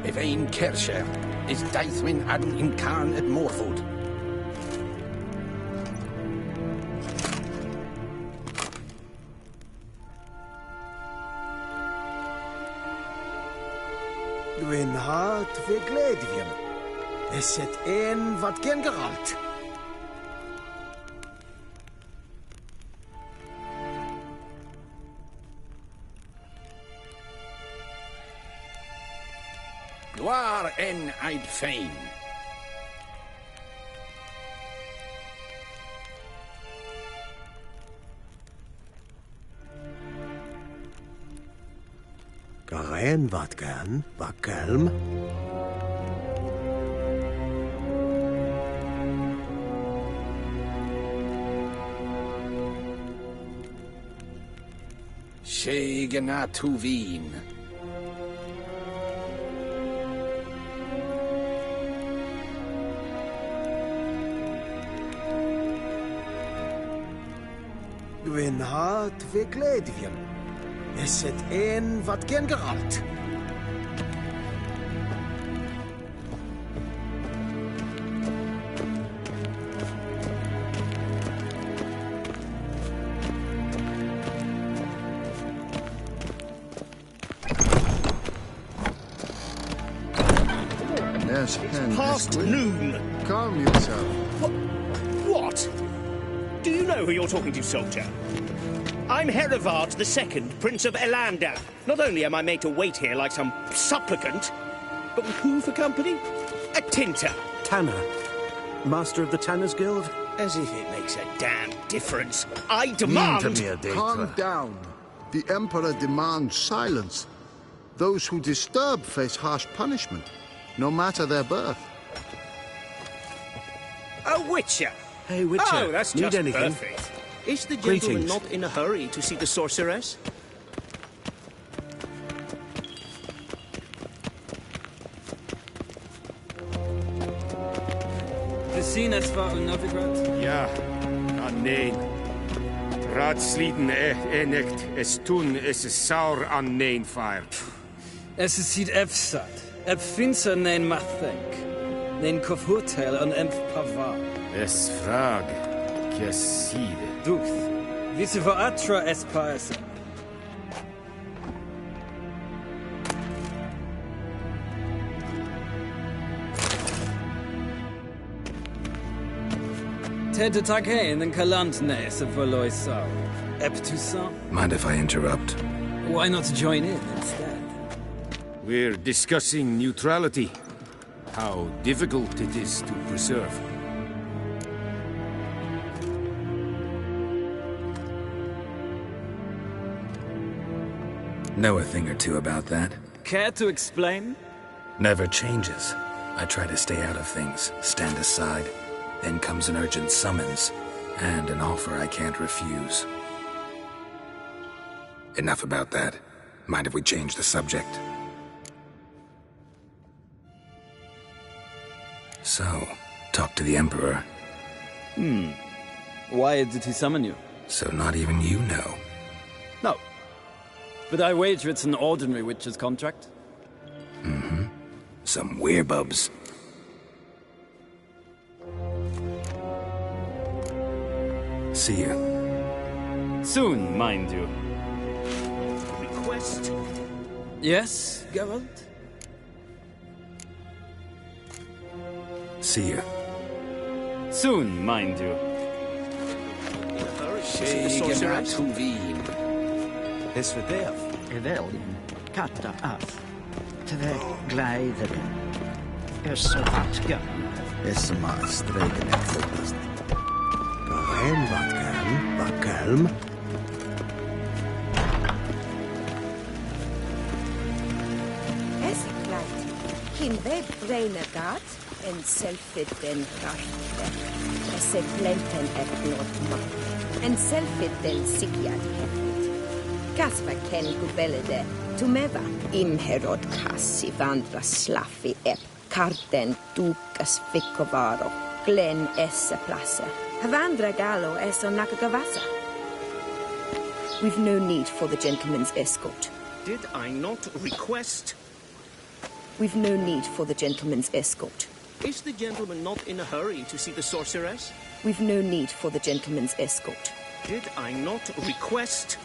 Evain Kersher is Daithwin Adden in Carn at Morford. Gwyn hart fe gledfiam. Es het een wat gen geralt. Gloire en Eid Fein. Garen wat gan, wat kelm. Shegena Tuvin. Gwyn hart fe gledfiam. Es het een wat gen geralt. Yes, It's past noon. Calm yourself. What? Do you know who you're talking to, soldier? I'm Herivard II, Prince of Elander. Not only am I made to wait here like some supplicant, but with who for company? A tinter. Tanner. Master of the Tanners Guild? As if it makes a damn difference. I demand... Calm down. The Emperor demands silence. Those who disturb face harsh punishment, no matter their birth. A witcher. Hey, Witcher. Oh, that's Need just anything? perfect. Is the gentleman Greetings. not in a hurry to see the sorceress? Gezien es war Novigrad? Ja, nein. Ratsliden enekt es tun es saur an nein feiert. Es is siet efsat. Ep finser nein mathenk. Nein kofhurtel an emp pavar. Es frag, side. Duth. Visse for Attre es paesep. Ted attack in den Kalant nes of Valoisau. Ep Toussaint. Mind if I interrupt? Why not join in instead? We're discussing neutrality. How difficult it is to preserve. Know a thing or two about that? Care to explain? Never changes. I try to stay out of things, stand aside. Then comes an urgent summons, and an offer I can't refuse. Enough about that. Mind if we change the subject? So, talk to the Emperor. Why did he summon you? So not even you know. No. But I wager it's an ordinary witcher's contract. Mm-hmm. Some werebubs. See you. Soon, mind you. Request? Yes, Geralt? See you. Soon, mind you. In a hurry to see the Shegena sorceress? Tuvin. Es verderf. Evelin, katta af. Tve gleideren. Så vatka. Es ma stregen efterlast. Garen wat kelm. Es klart. Hin web brainer gat en selfit den krafte. Es blenten blot ma. En selfit den sigjad hefet. Kasva ken kubelede. Tumeva imherod kassi vandra slaffi karten tukas fikkovaro. Glen esse place. Havandra gallo es on nakagavasa. We've no need for the gentleman's escort. Did I not request? We've no need for the gentleman's escort. Is the gentleman not in a hurry to see the sorceress? We've no need for the gentleman's escort. Did I not request?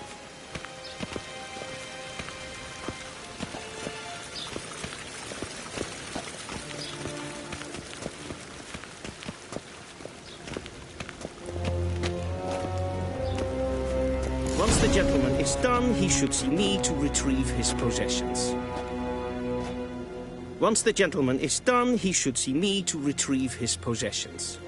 Once the gentleman is done, he should see me to retrieve his possessions. Once the gentleman is done, he should see me to retrieve his possessions.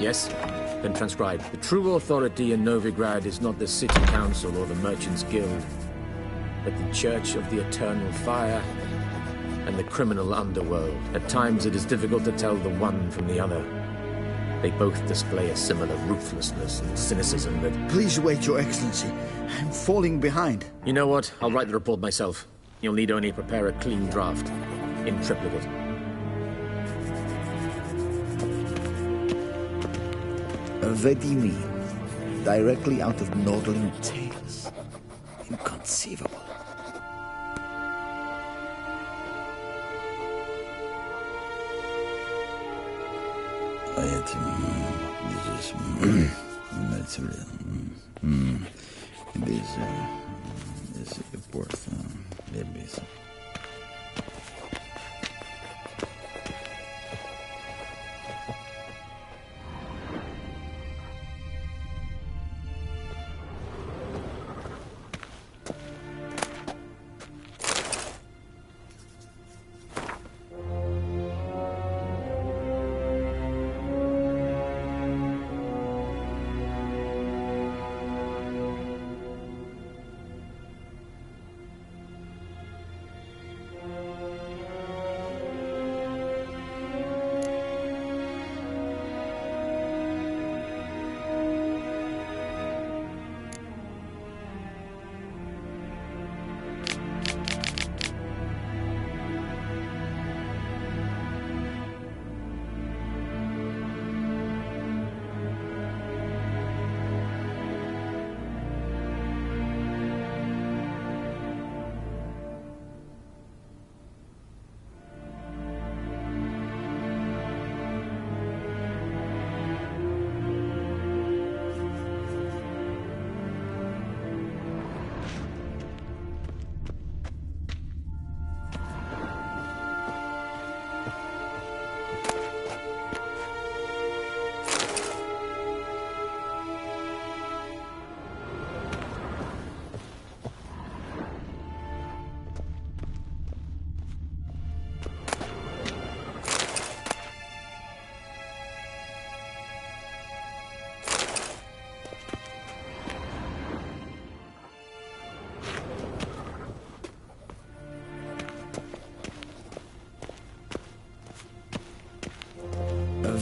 Yes? Then transcribe. The true authority in Novigrad is not the city council or the merchants' guild, but the Church of the Eternal Fire and the criminal underworld. At times it is difficult to tell the one from the other. They both display a similar ruthlessness and cynicism that... Please wait, Your Excellency. I'm falling behind. You know what? I'll write the report myself. You'll need only prepare a clean draft. In triplicate. Vizima, directly out of Nordling tales. Inconceivable. This report, maybe.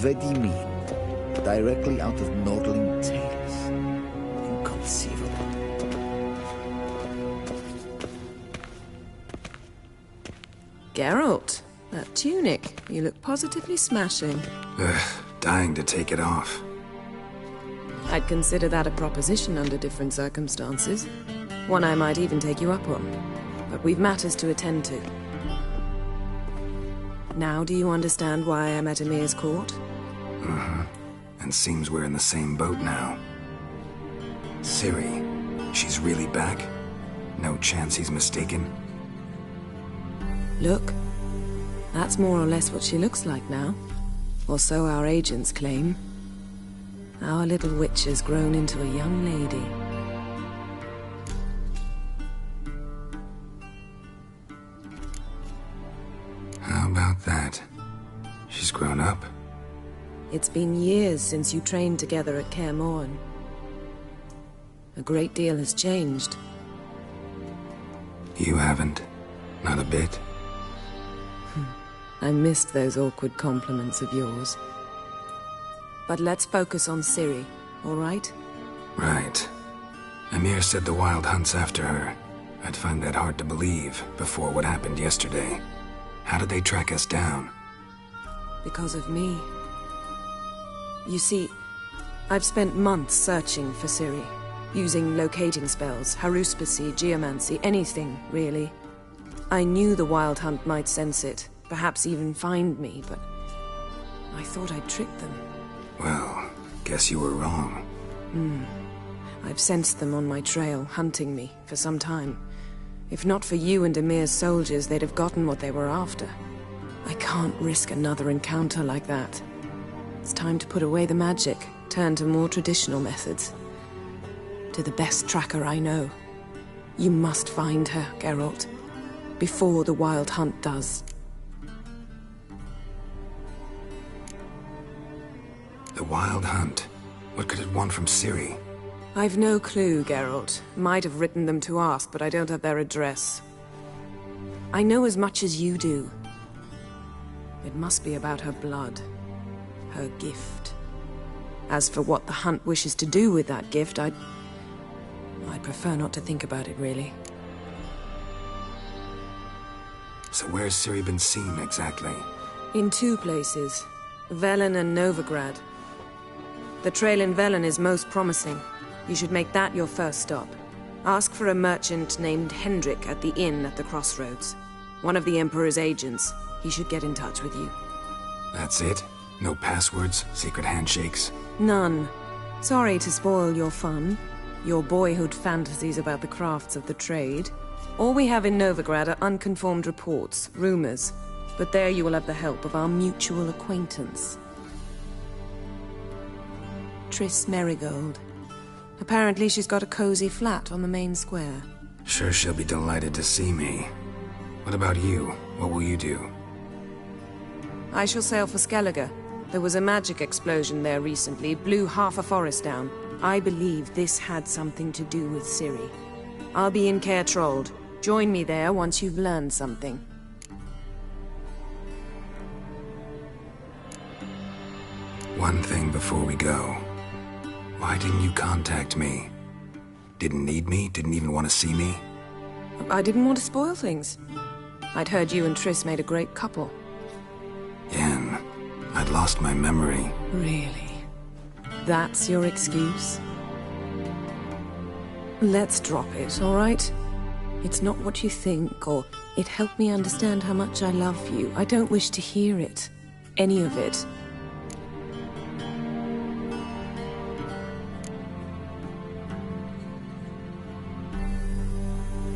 Vizima, directly out of Nordling tales. Inconceivable. Geralt, that tunic. You look positively smashing. Dying to take it off. I'd consider that a proposition under different circumstances. One I might even take you up on. But we've matters to attend to. Now do you understand why I'm at Emir's court? And seems we're in the same boat now. Ciri, she's really back? No chance he's mistaken? Look, that's more or less what she looks like now. Or so our agents claim. Our little witch has grown into a young lady. How about that? She's grown up? It's been years since you trained together at Kaer Morhen. A great deal has changed. You haven't? Not a bit? I missed those awkward compliments of yours. But let's focus on Ciri, all right? Right. Emir said the Wild hunts after her. I'd find that hard to believe before what happened yesterday. How did they track us down? Because of me. You see, I've spent months searching for Ciri, using locating spells, haruspicy, geomancy, anything, really. I knew the Wild Hunt might sense it, perhaps even find me, but I thought I'd tricked them. Well, guess you were wrong. I've sensed them on my trail, hunting me, for some time. If not for you and Emir's soldiers, they'd have gotten what they were after. I can't risk another encounter like that. It's time to put away the magic, turn to more traditional methods. To the best tracker I know. You must find her, Geralt. Before the Wild Hunt does. The Wild Hunt? What could it want from Ciri? I've no clue, Geralt. Might have written them to ask, but I don't have their address. I know as much as you do. It must be about her blood. Her gift. As for what the Hunt wishes to do with that gift, I'd prefer not to think about it, really. So where's Ciri been seen, exactly? In 2 places. Velen and Novigrad. The trail in Velen is most promising. You should make that your first stop. Ask for a merchant named Hendrick at the inn at the crossroads. One of the Emperor's agents. He should get in touch with you. That's it? No passwords, secret handshakes? None. Sorry to spoil your fun. Your boyhood fantasies about the crafts of the trade. All we have in Novigrad are unconfirmed reports, rumors. But there you will have the help of our mutual acquaintance. Triss Merigold. Apparently she's got a cozy flat on the main square. Sure she'll be delighted to see me. What about you? What will you do? I shall sail for Skellige. There was a magic explosion there recently, blew half a forest down. I believe this had something to do with Ciri. I'll be in Caer Trold. Join me there once you've learned something. One thing before we go. Why didn't you contact me? Didn't need me? Didn't even want to see me? I didn't want to spoil things. I'd heard you and Triss made a great couple. Yen, I'd lost my memory. Really? That's your excuse? Let's drop it, all right? It's not what you think, or it helped me understand how much I love you. I don't wish to hear it. Any of it.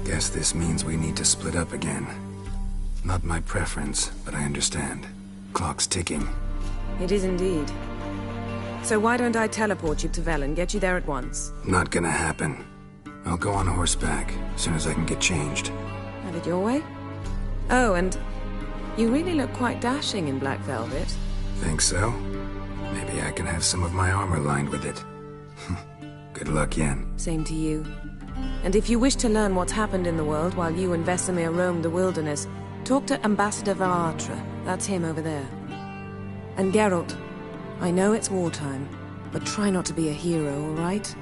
Guess this means we need to split up again. Not my preference, but I understand. Clock's ticking. It is indeed. So why don't I teleport you to Velen, get you there at once? Not gonna happen. I'll go on horseback, as soon as I can get changed. Have it your way? Oh, and you really look quite dashing in black velvet. Think so? Maybe I can have some of my armor lined with it. Good luck, Yen. Same to you. And if you wish to learn what's happened in the world while you and Vesemir roamed the wilderness, talk to Ambassador Attre. That's him over there. And Geralt, I know it's wartime, but try not to be a hero, all right?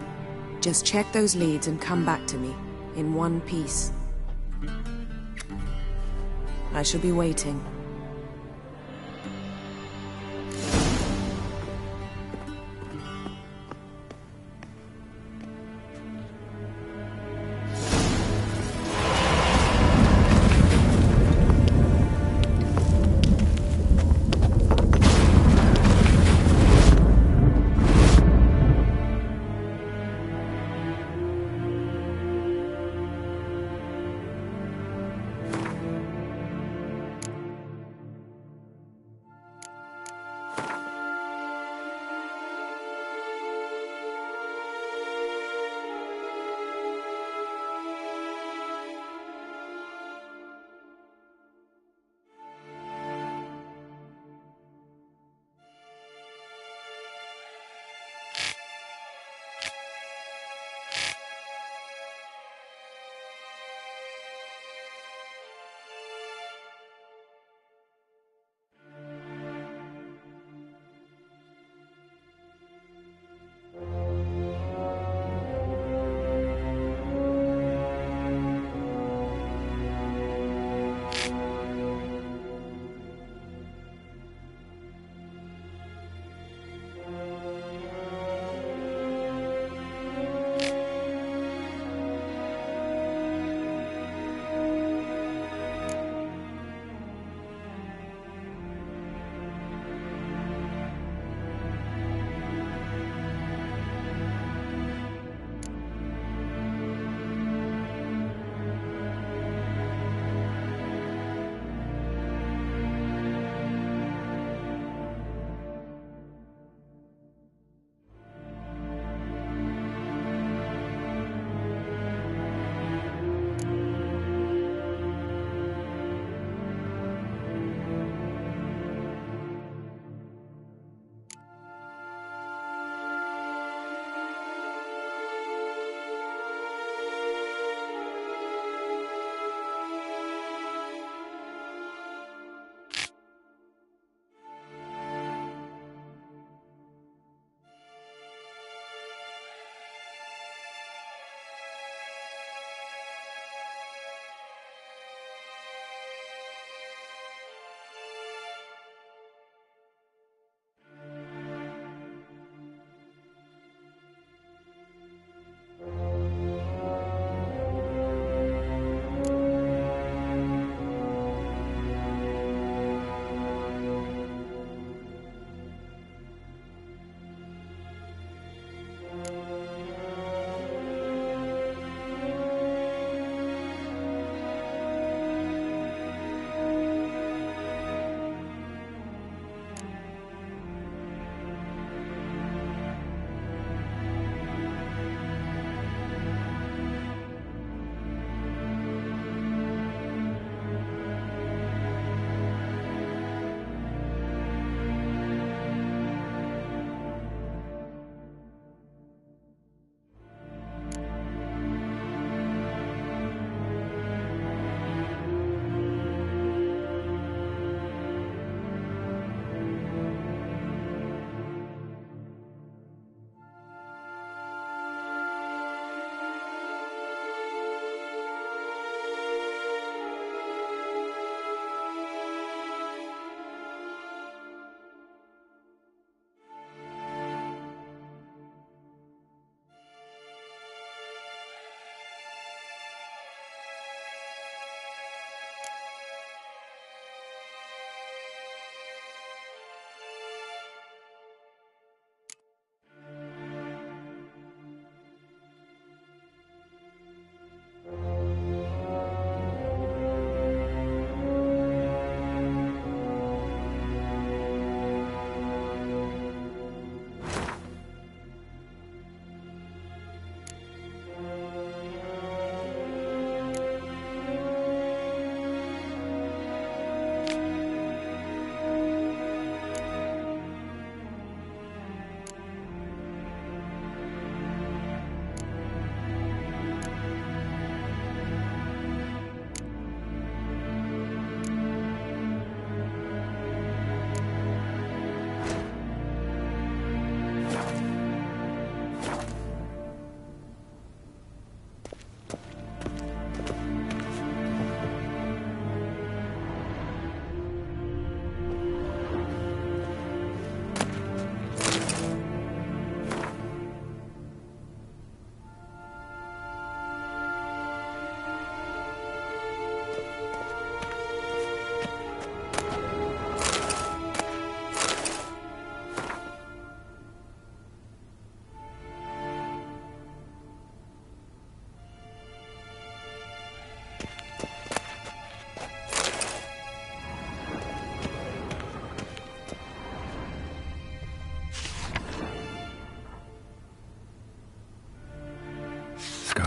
Just check those leads and come back to me, in one piece. I shall be waiting.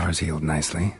Scars healed nicely.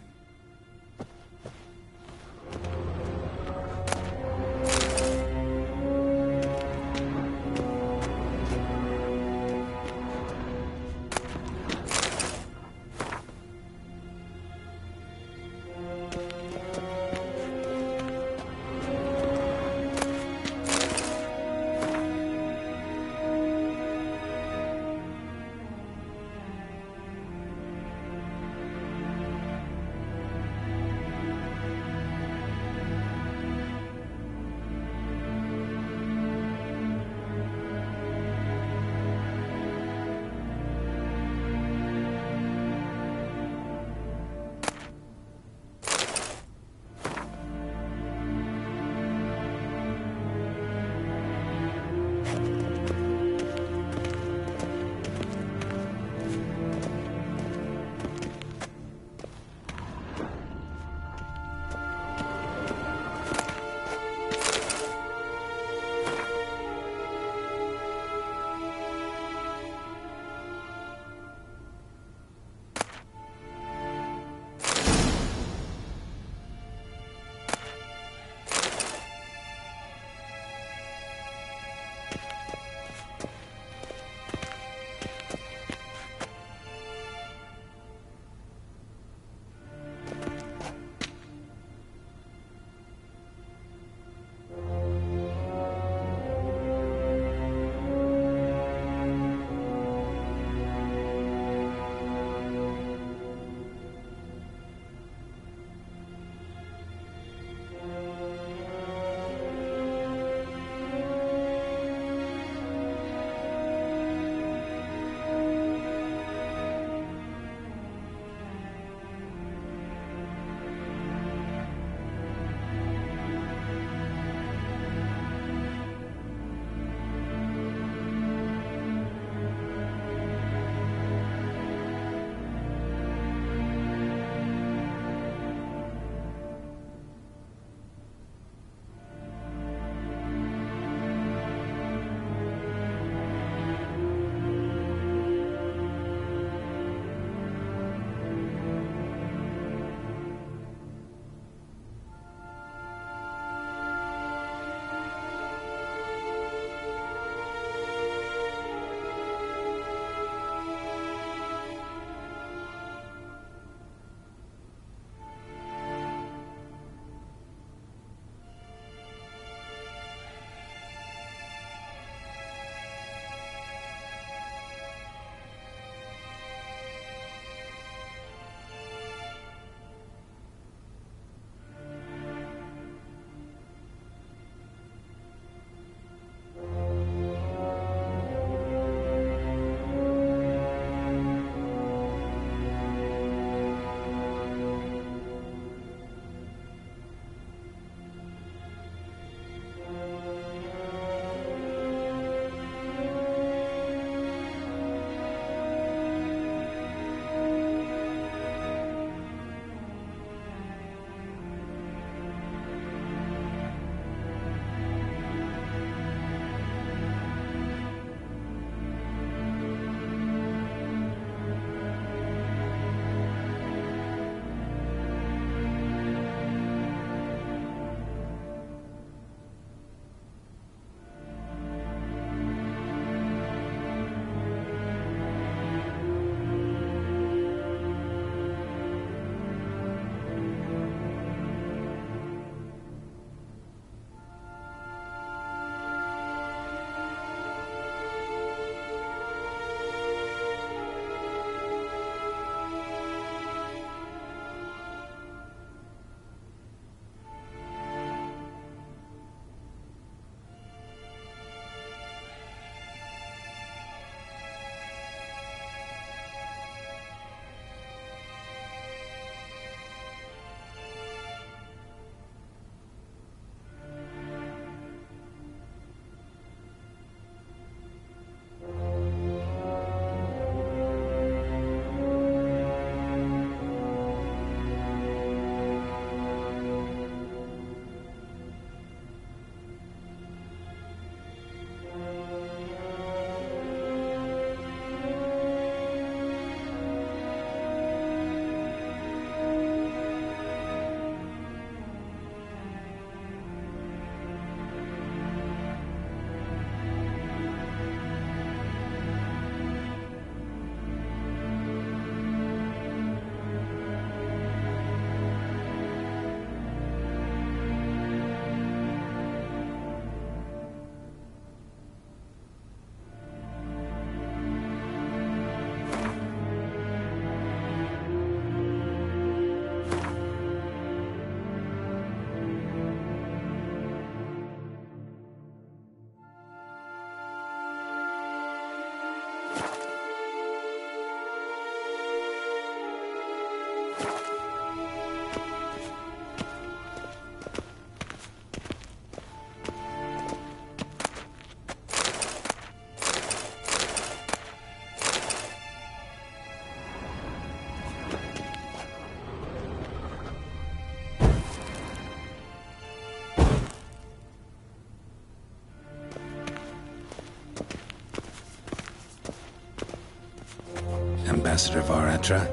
Ambassador Attre.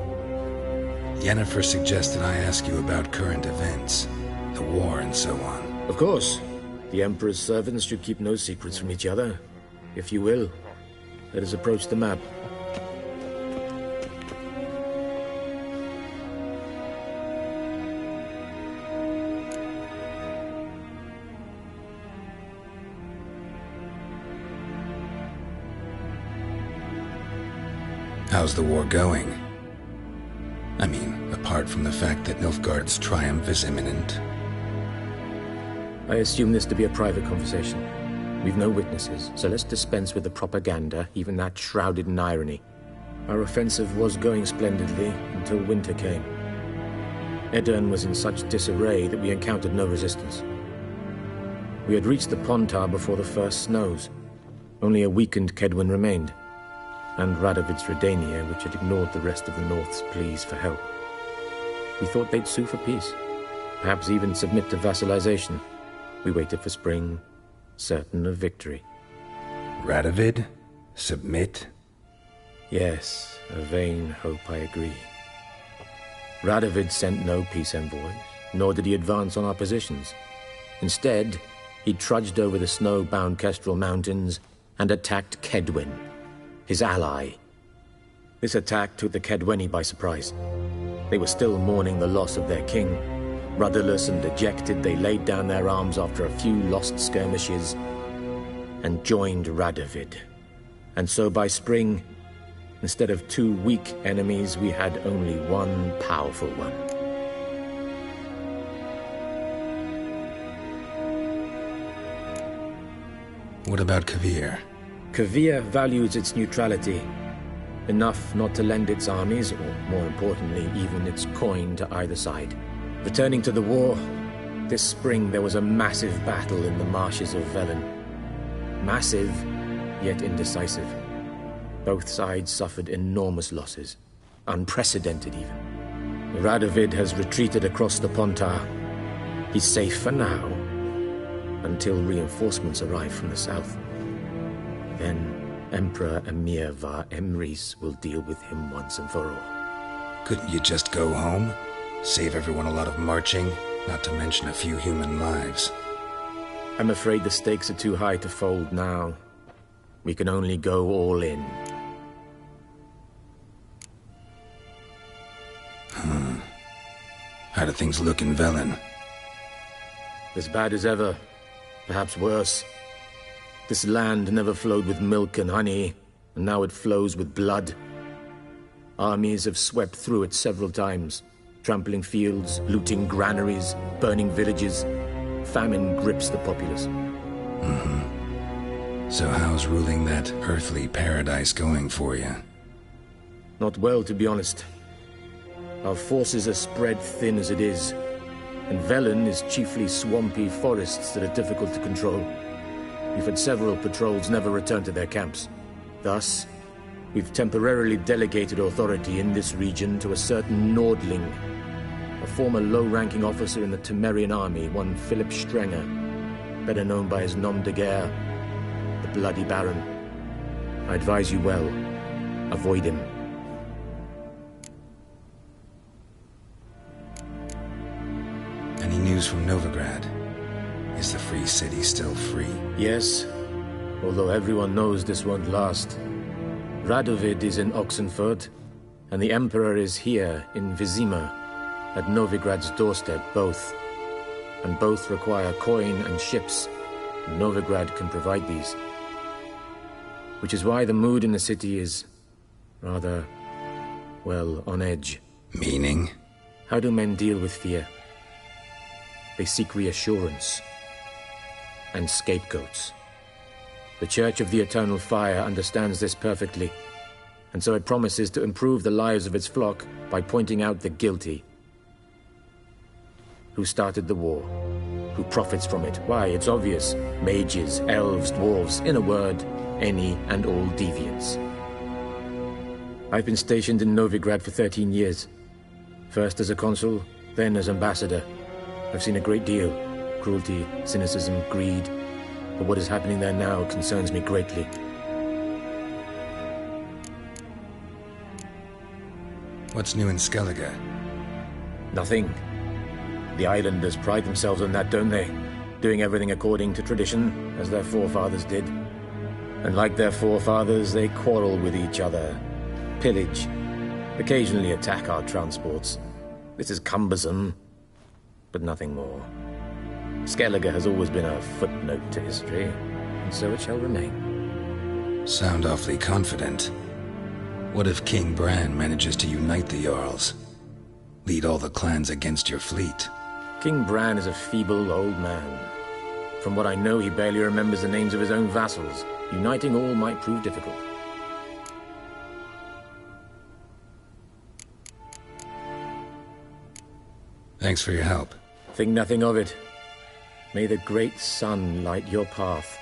Yennefer suggested I ask you about current events, the war and so on. Of course. The Emperor's servants should keep no secrets from each other. If you will, let us approach the map. How's the war going? I mean, apart from the fact that Nilfgaard's triumph is imminent. I assume this to be a private conversation. We've no witnesses, so let's dispense with the propaganda, even that shrouded in irony. Our offensive was going splendidly until winter came. Edirn was in such disarray that we encountered no resistance. We had reached the Pontar before the first snows. Only a weakened Kedwen remained, and Radovid's Redania, which had ignored the rest of the North's pleas for help. We thought they'd sue for peace, perhaps even submit to vassalization. We waited for spring, certain of victory. Radovid? Submit? Yes, a vain hope, I agree. Radovid sent no peace envoys, nor did he advance on our positions. Instead, he trudged over the snow-bound Kestrel Mountains and attacked Kedwen, his ally. This attack took the Kedweni by surprise. They were still mourning the loss of their king. Rudderless and dejected, they laid down their arms after a few lost skirmishes and joined Radovid. And so by spring, instead of 2 weak enemies, we had only one powerful one. What about Kovir? Kovir values its neutrality, enough not to lend its armies, or more importantly, even its coin to either side. Returning to the war, this spring there was a massive battle in the marshes of Velen. Massive, yet indecisive. Both sides suffered enormous losses, unprecedented even. Radovid has retreated across the Pontar. He's safe for now, until reinforcements arrive from the south. Then Emperor Emir var Emrys will deal with him once and for all. Couldn't you just go home? Save everyone a lot of marching, not to mention a few human lives. I'm afraid the stakes are too high to fold now. We can only go all in. How do things look in Velen? As bad as ever, perhaps worse. This land never flowed with milk and honey, and now it flows with blood. Armies have swept through it several times, trampling fields, looting granaries, burning villages. Famine grips the populace. So how's ruling that earthly paradise going for you? Not well, to be honest. Our forces are spread thin as it is, and Velen is chiefly swampy forests that are difficult to control. We've had several patrols never return to their camps. Thus, we've temporarily delegated authority in this region to a certain Nordling, a former low-ranking officer in the Temerian army, one Philip Strenger, better known by his nom de guerre, the Bloody Baron. I advise you well. Avoid him. Any news from Novigrad? Is the free city still free? Yes, although everyone knows this won't last. Radovid is in Oxenford, and the Emperor is here in Vizima, at Novigrad's doorstep, both. And both require coin and ships. Novigrad can provide these. Which is why the mood in the city is rather, well, on edge. Meaning? How do men deal with fear? They seek reassurance and scapegoats. The Church of the Eternal Fire understands this perfectly, and so it promises to improve the lives of its flock by pointing out the guilty. Who started the war? Who profits from it? Why, it's obvious. Mages, elves, dwarves, in a word, any and all deviants. I've been stationed in Novigrad for 13 years. First as a consul, then as ambassador. I've seen a great deal. Cruelty, cynicism, greed. But what is happening there now concerns me greatly. What's new in Skellige? Nothing. The islanders pride themselves on that, don't they? Doing everything according to tradition, as their forefathers did. And like their forefathers, they quarrel with each other, pillage, occasionally attack our transports. This is cumbersome, but nothing more. Skellige has always been a footnote to history, and so it shall remain. Sound awfully confident. What if King Bran manages to unite the Jarls? Lead all the clans against your fleet? King Bran is a feeble old man. From what I know, he barely remembers the names of his own vassals. Uniting all might prove difficult. Thanks for your help. Think nothing of it. May the great sun light your path.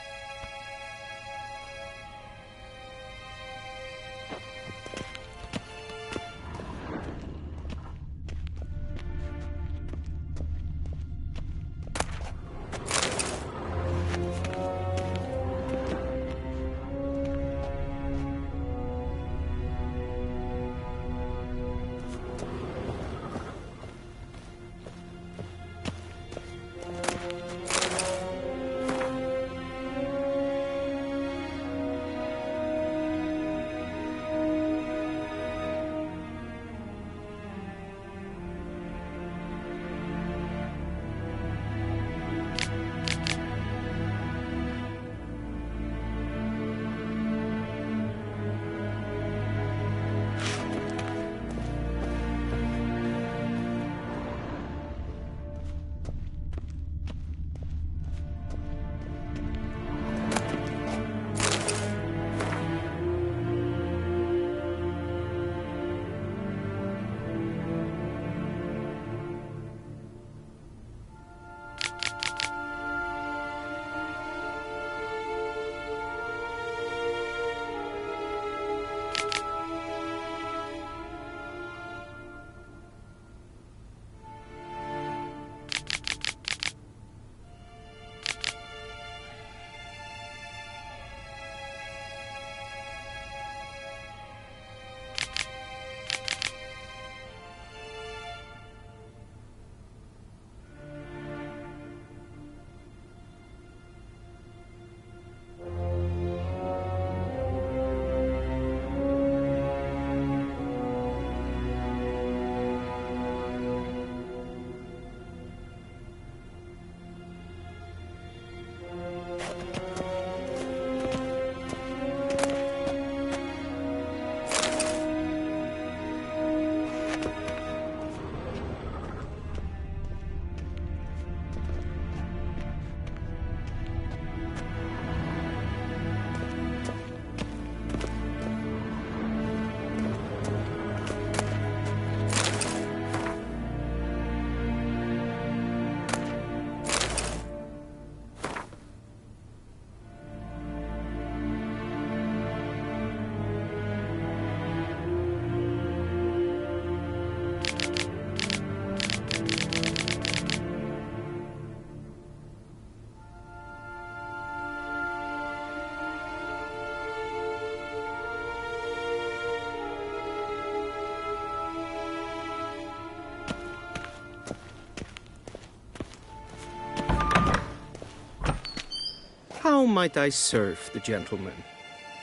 How might I serve the gentleman?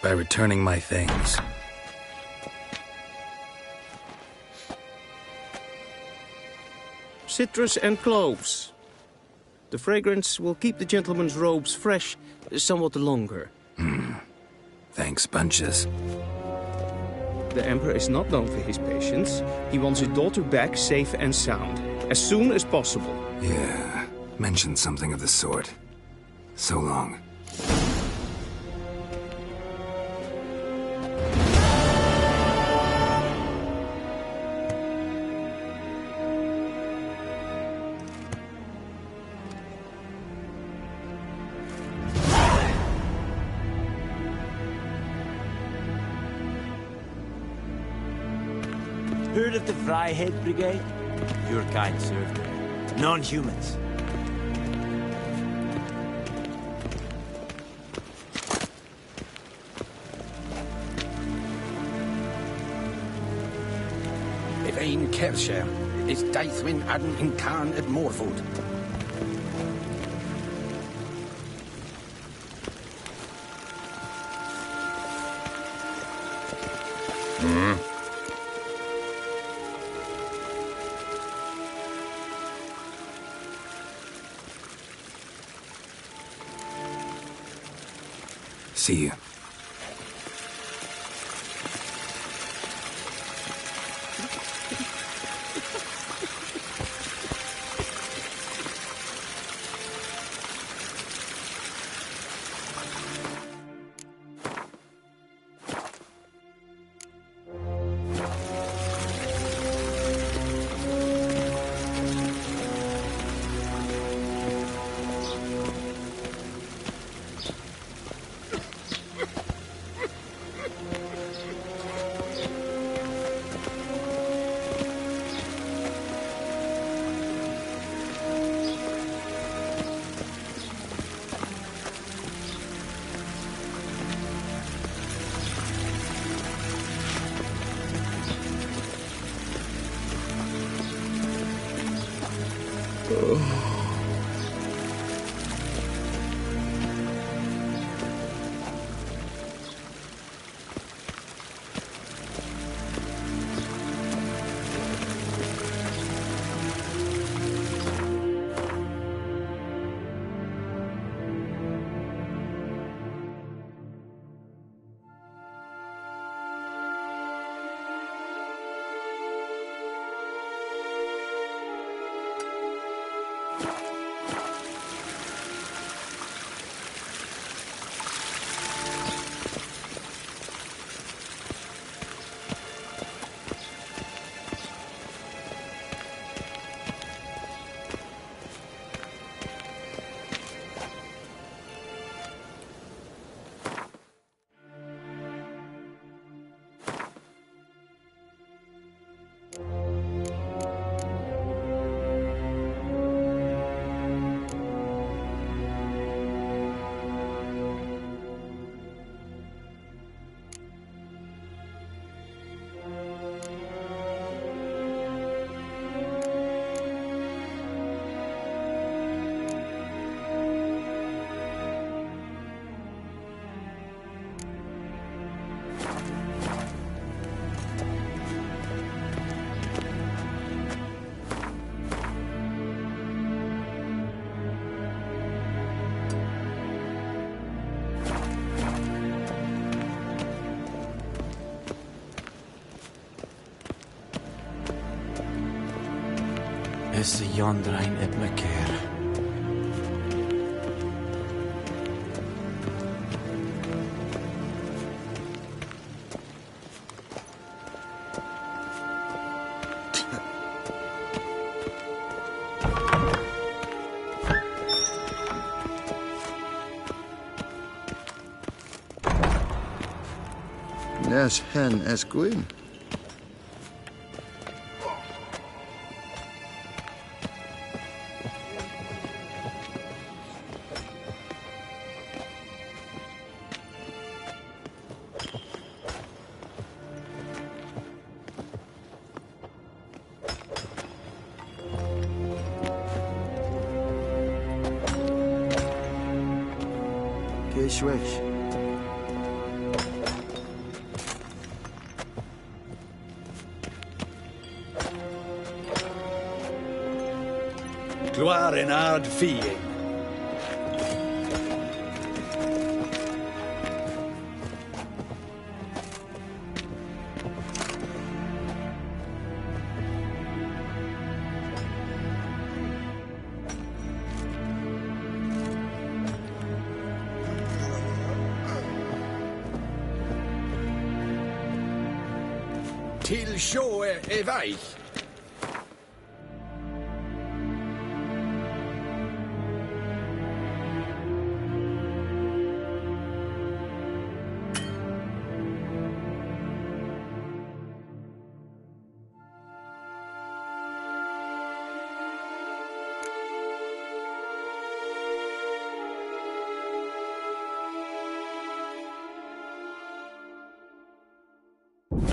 By returning my things. Citrus and cloves. The fragrance will keep the gentleman's robes fresh somewhat longer. Thanks, bunches. The Emperor is not known for his patience. He wants his daughter back safe and sound, as soon as possible. Yeah, mentioned something of the sort. So long. Heard of the Vryheid Brigade? Your kind served there. Non-humans. If ein Kersher is Daithwin Adden in Carn at Morvood. See you. Esse jondrain et me keer. Nes hen es gwyn. Switch. Gloire en ard fie. Till sjå är väg.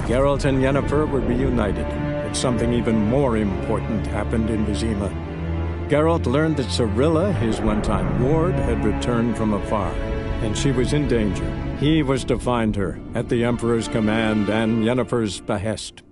Geralt and Yennefer were reunited, But something even more important happened in Vizima. Geralt learned that Cirilla, his one-time ward, had returned from afar, and she was in danger. He was to find her, at the Emperor's command and Yennefer's behest.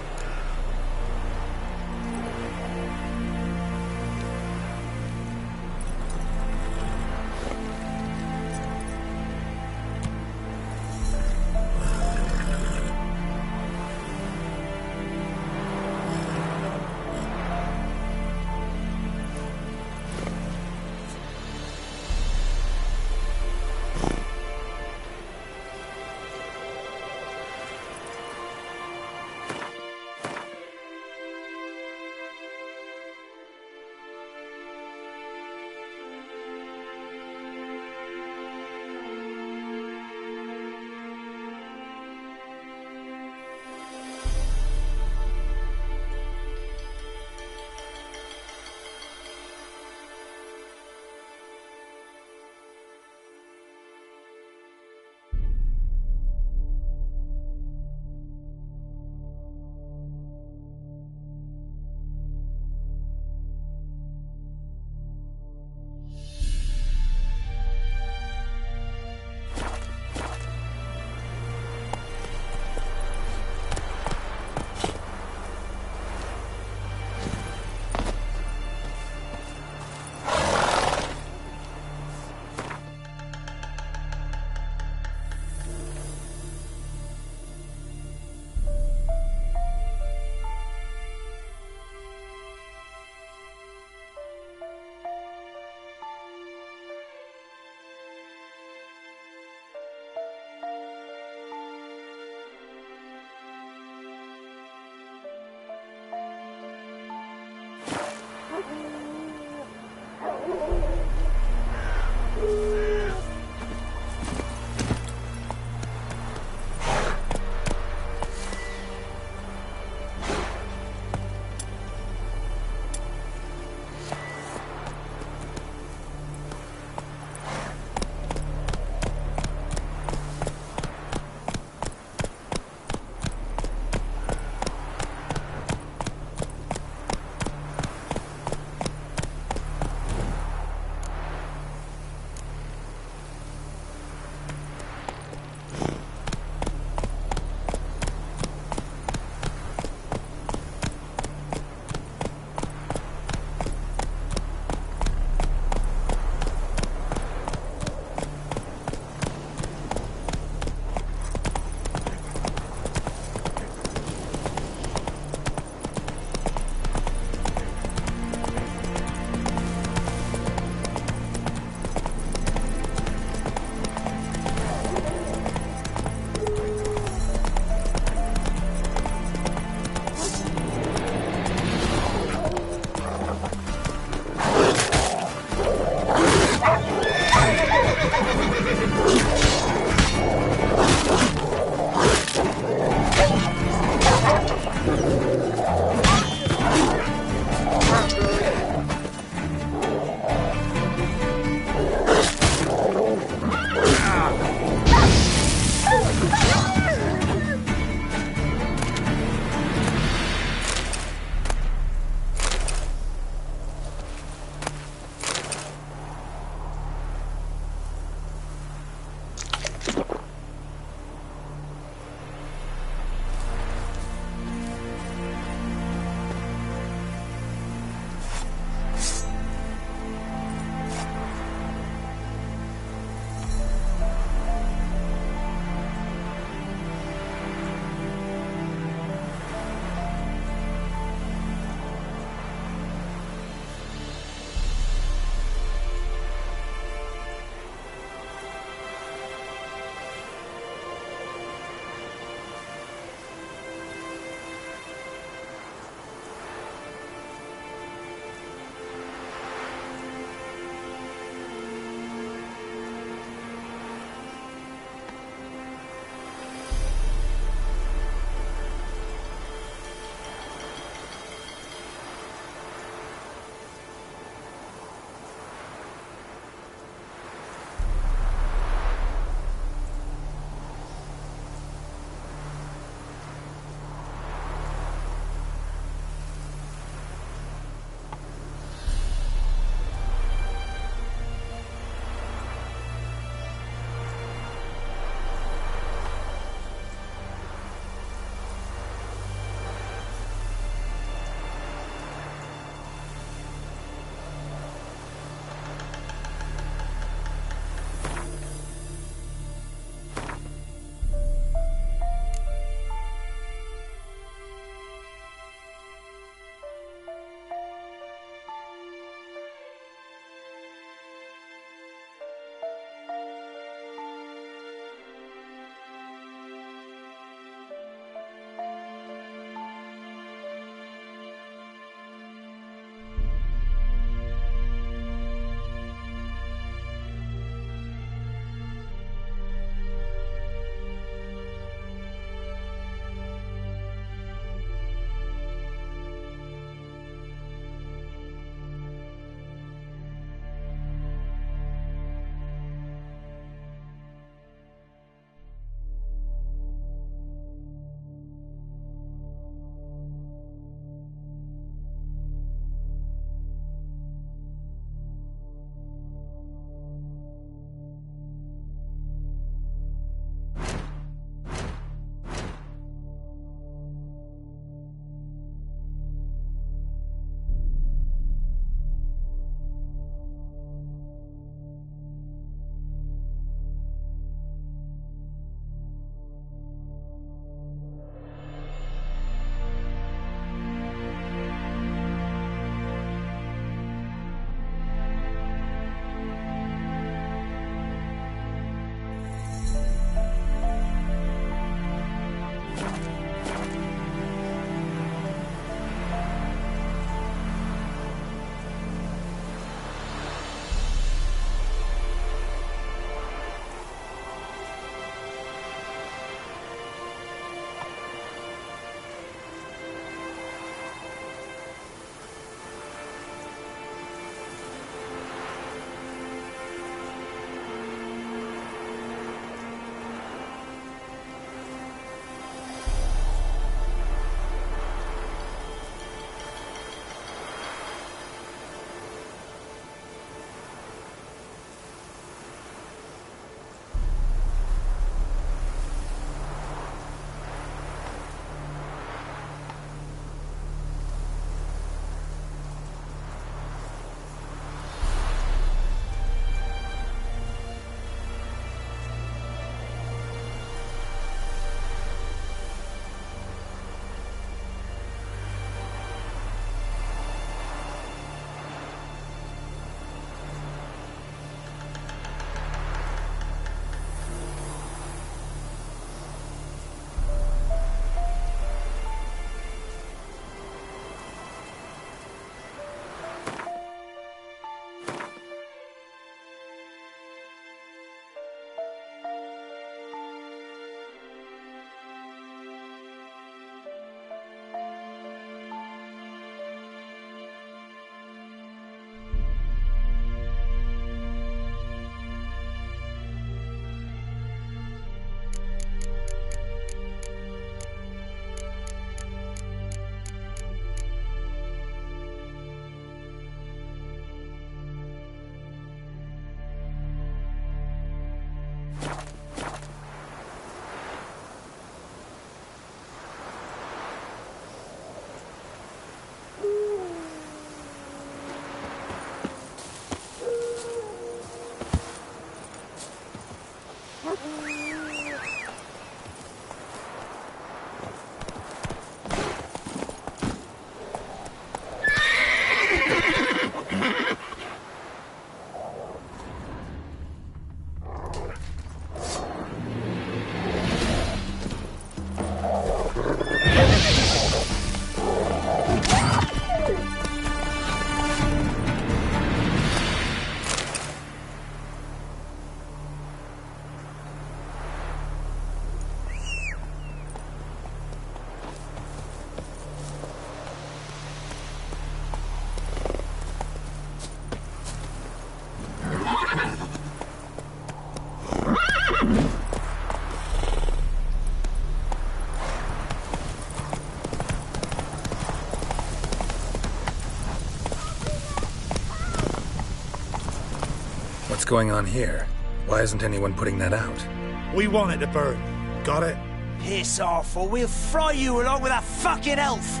What's going on here? Why isn't anyone putting that out? We want it to burn. Got it? Piss off, or we'll fry you along with that fucking elf!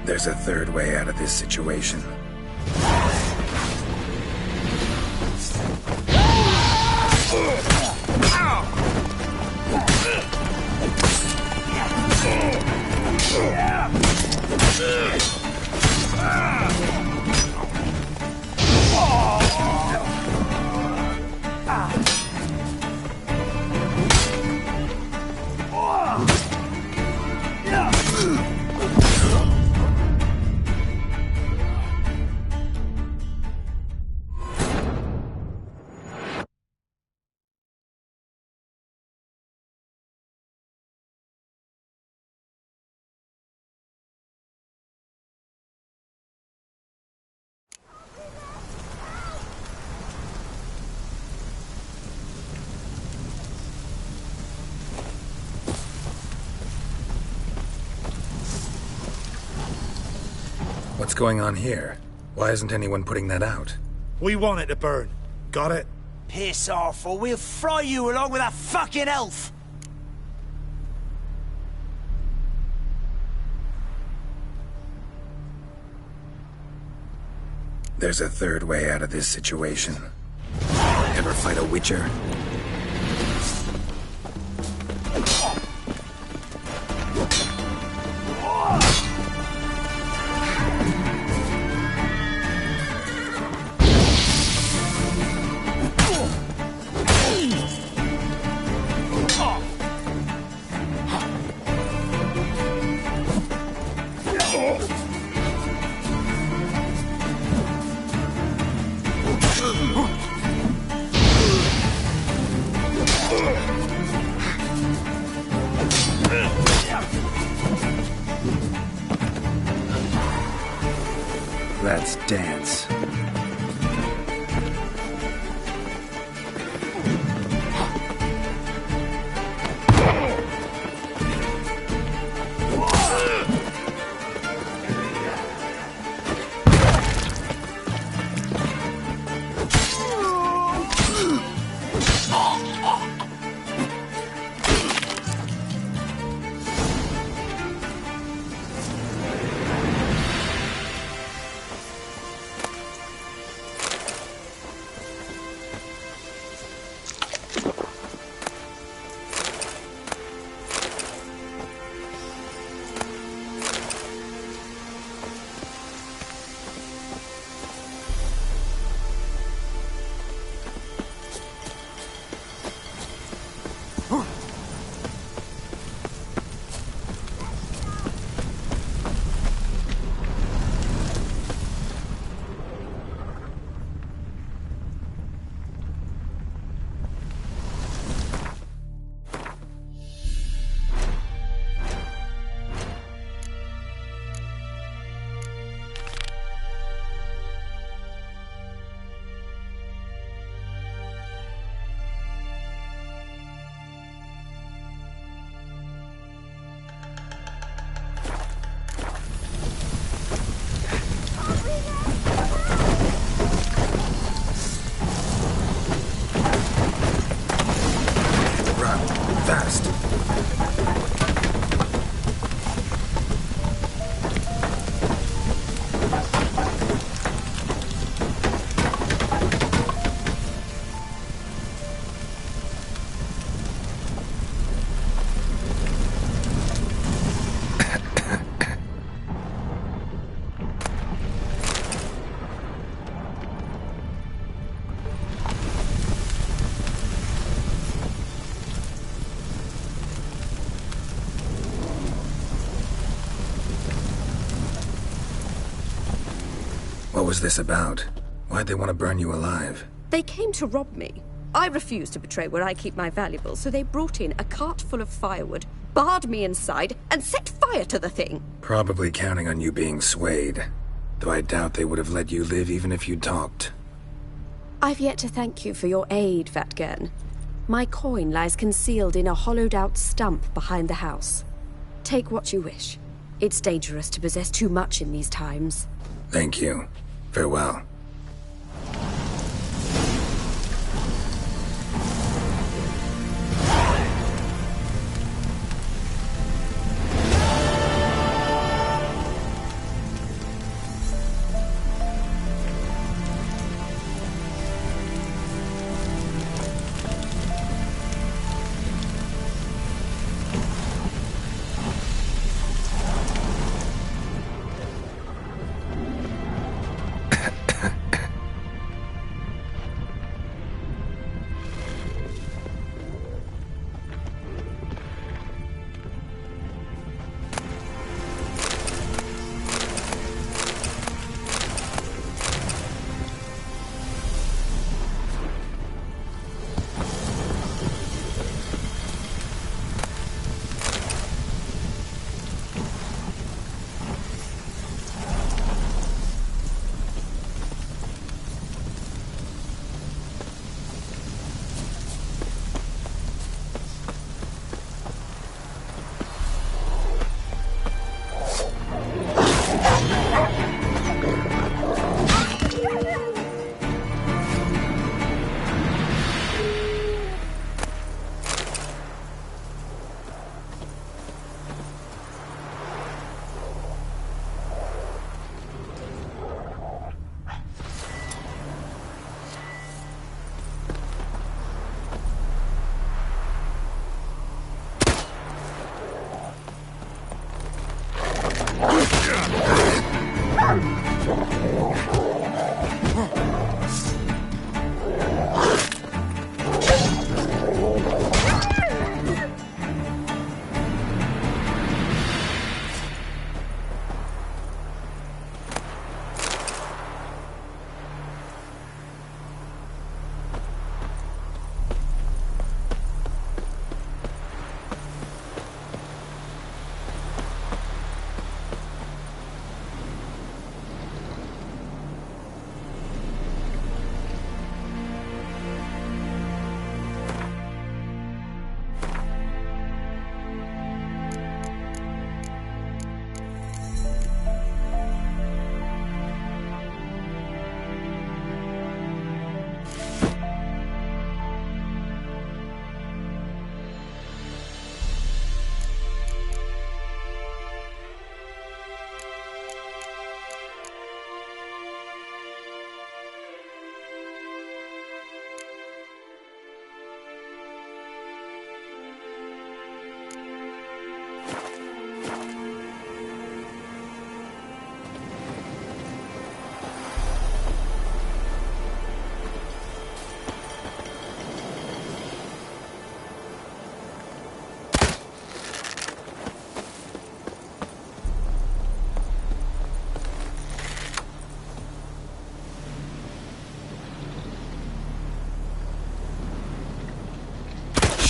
There's a third way out of this situation. What's going on here? Why isn't anyone putting that out? We want it to burn. Got it? Piss off, or we'll fry you along with that fucking elf! There's a third way out of this situation. Ever fight a witcher? Let's dance. What was this about? Why'd they want to burn you alive? They came to rob me. I refused to betray where I keep my valuables, so they brought in a cart full of firewood, barred me inside, and set fire to the thing. Probably counting on you being swayed. Though I doubt they would have let you live even if you talked. I've yet to thank you for your aid, Vatgern. My coin lies concealed in a hollowed-out stump behind the house. Take what you wish. It's dangerous to possess too much in these times. Thank you. Farewell.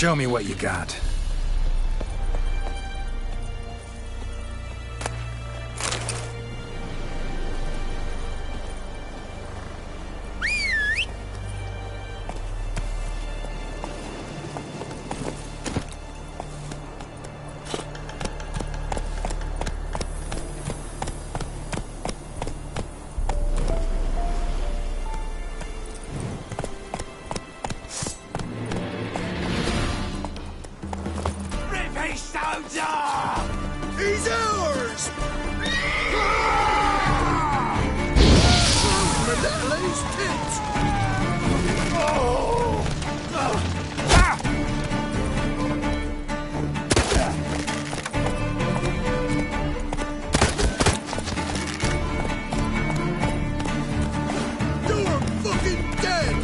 Show me what you got. He's ours! Malele's tits! You're fucking dead!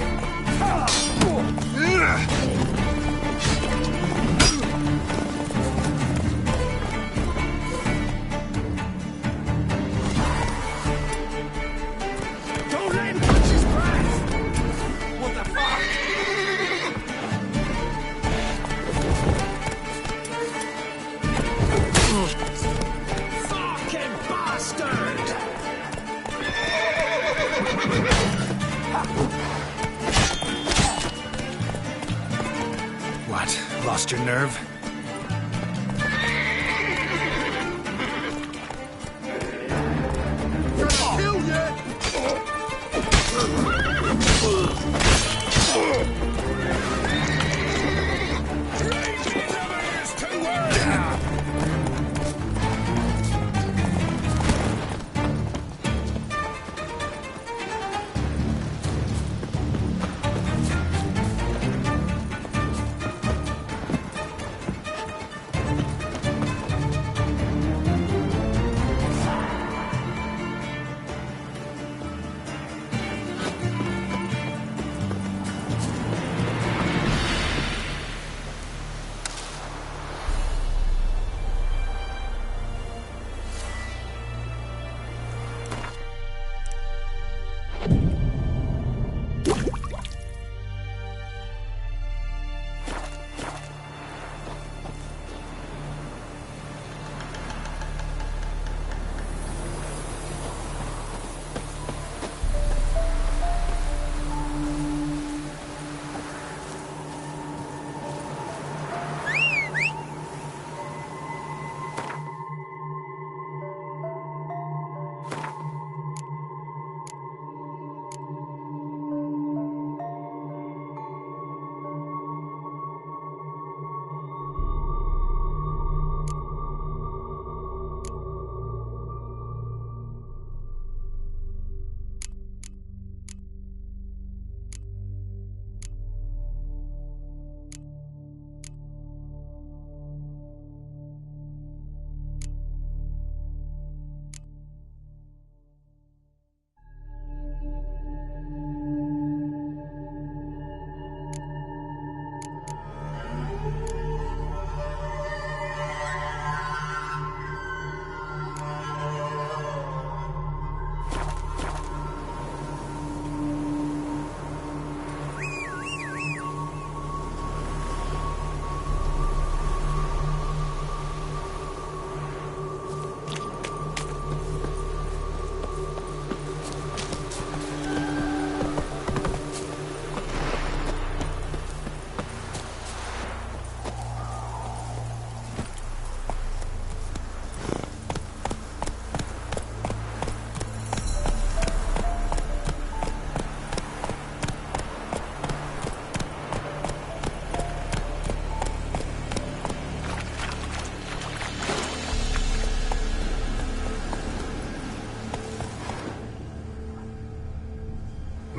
What? Lost your nerve?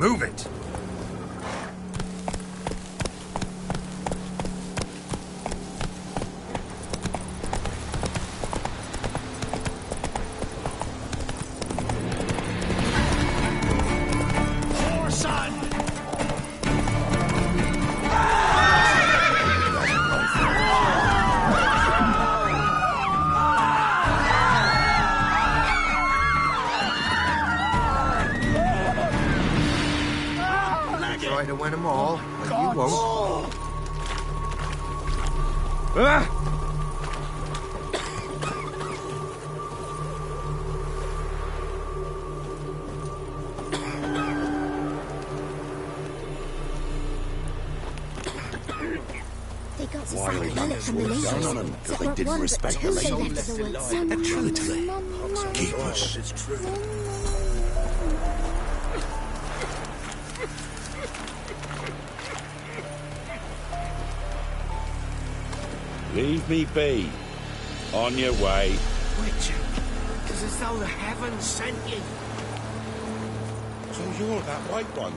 Move it! Try to win them all, but you won't. They got to Why sack they a minute from the down on ladies. them? Because they didn't respect the ladies. True to it. Keep us. It's true. Leave me be. On your way. Witcher, it's as though the heavens sent you. So you're that white one?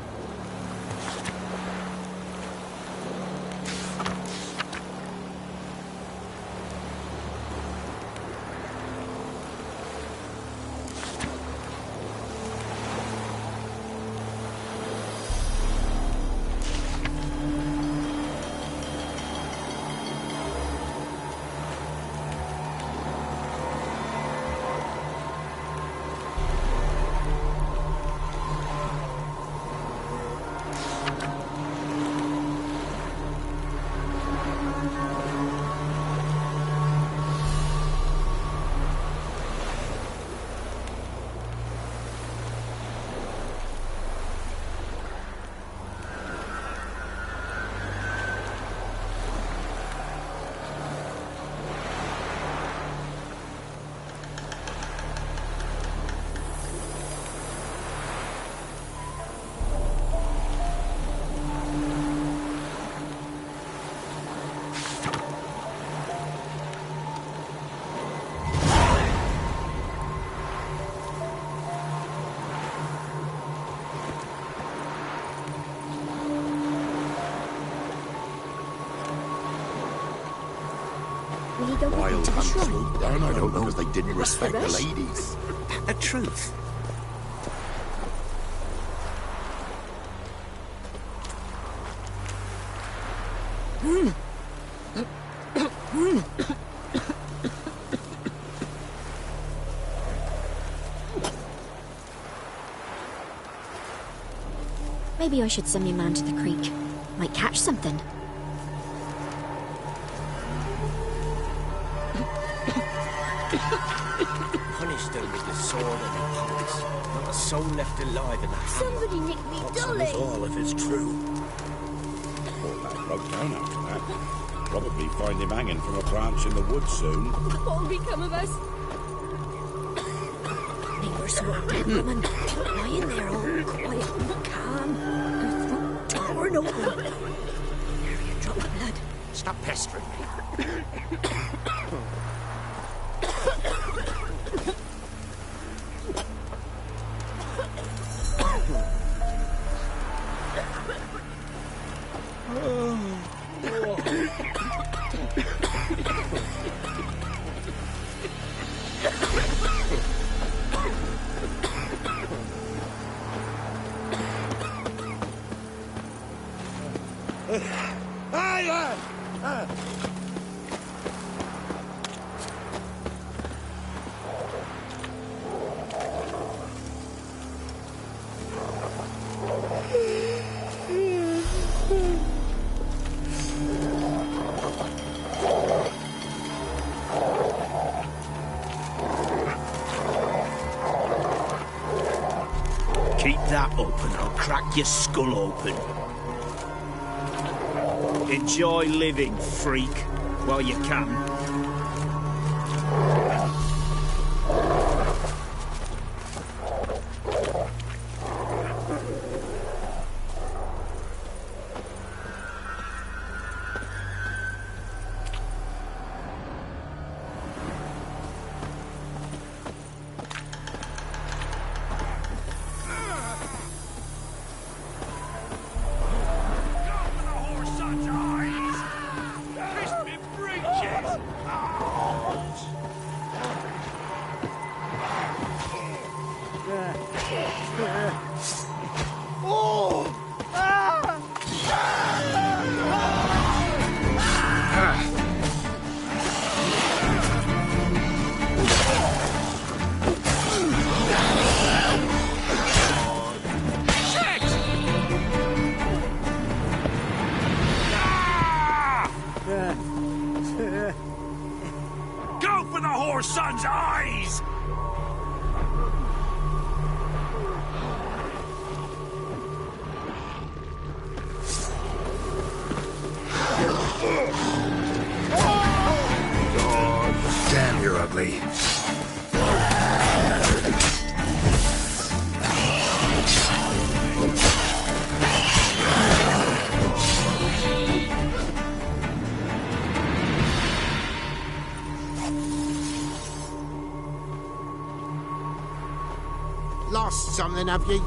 Wild hunt swooped down on them because they didn't respect the ladies. The truth. Maybe I should send me man to the creek. Might catch something. Punish them with the sword and the pox. Not a soul left alive in the hamlet. Somebody nicked me dolly. All if it's true. Poor lad broke down after that. Probably find him hanging from a branch in the woods soon. What'll become of us? Neighbour saw a dead woman lying there all quiet and calm. Her throat torn open. Nearly a drop of blood. Stop pestering me. Keep that up and I'll crack your skull open. Enjoy living, freak, while you can. son's eyes! Damn, you're ugly. Lost something, have you?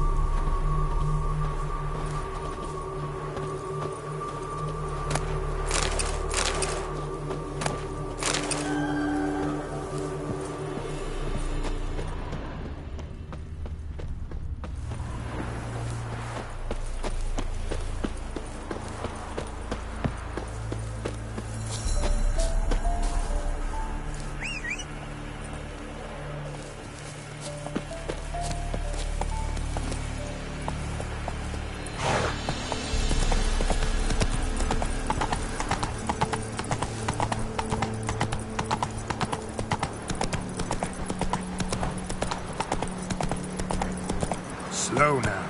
Slow now.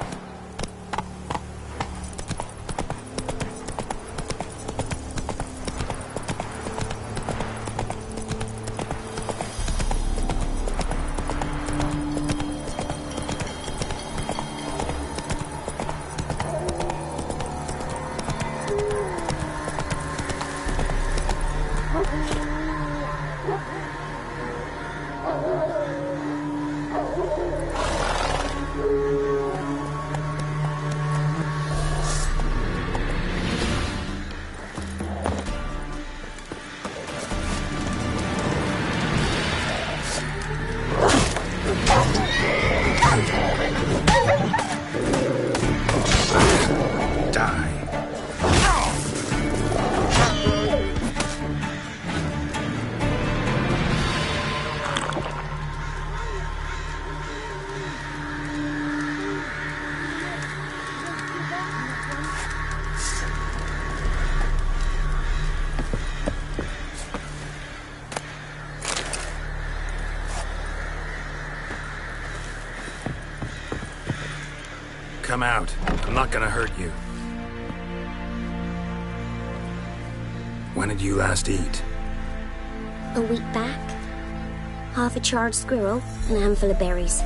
Come out. I'm not gonna hurt you. When did you last eat? A week back. Half a charred squirrel and a handful of berries.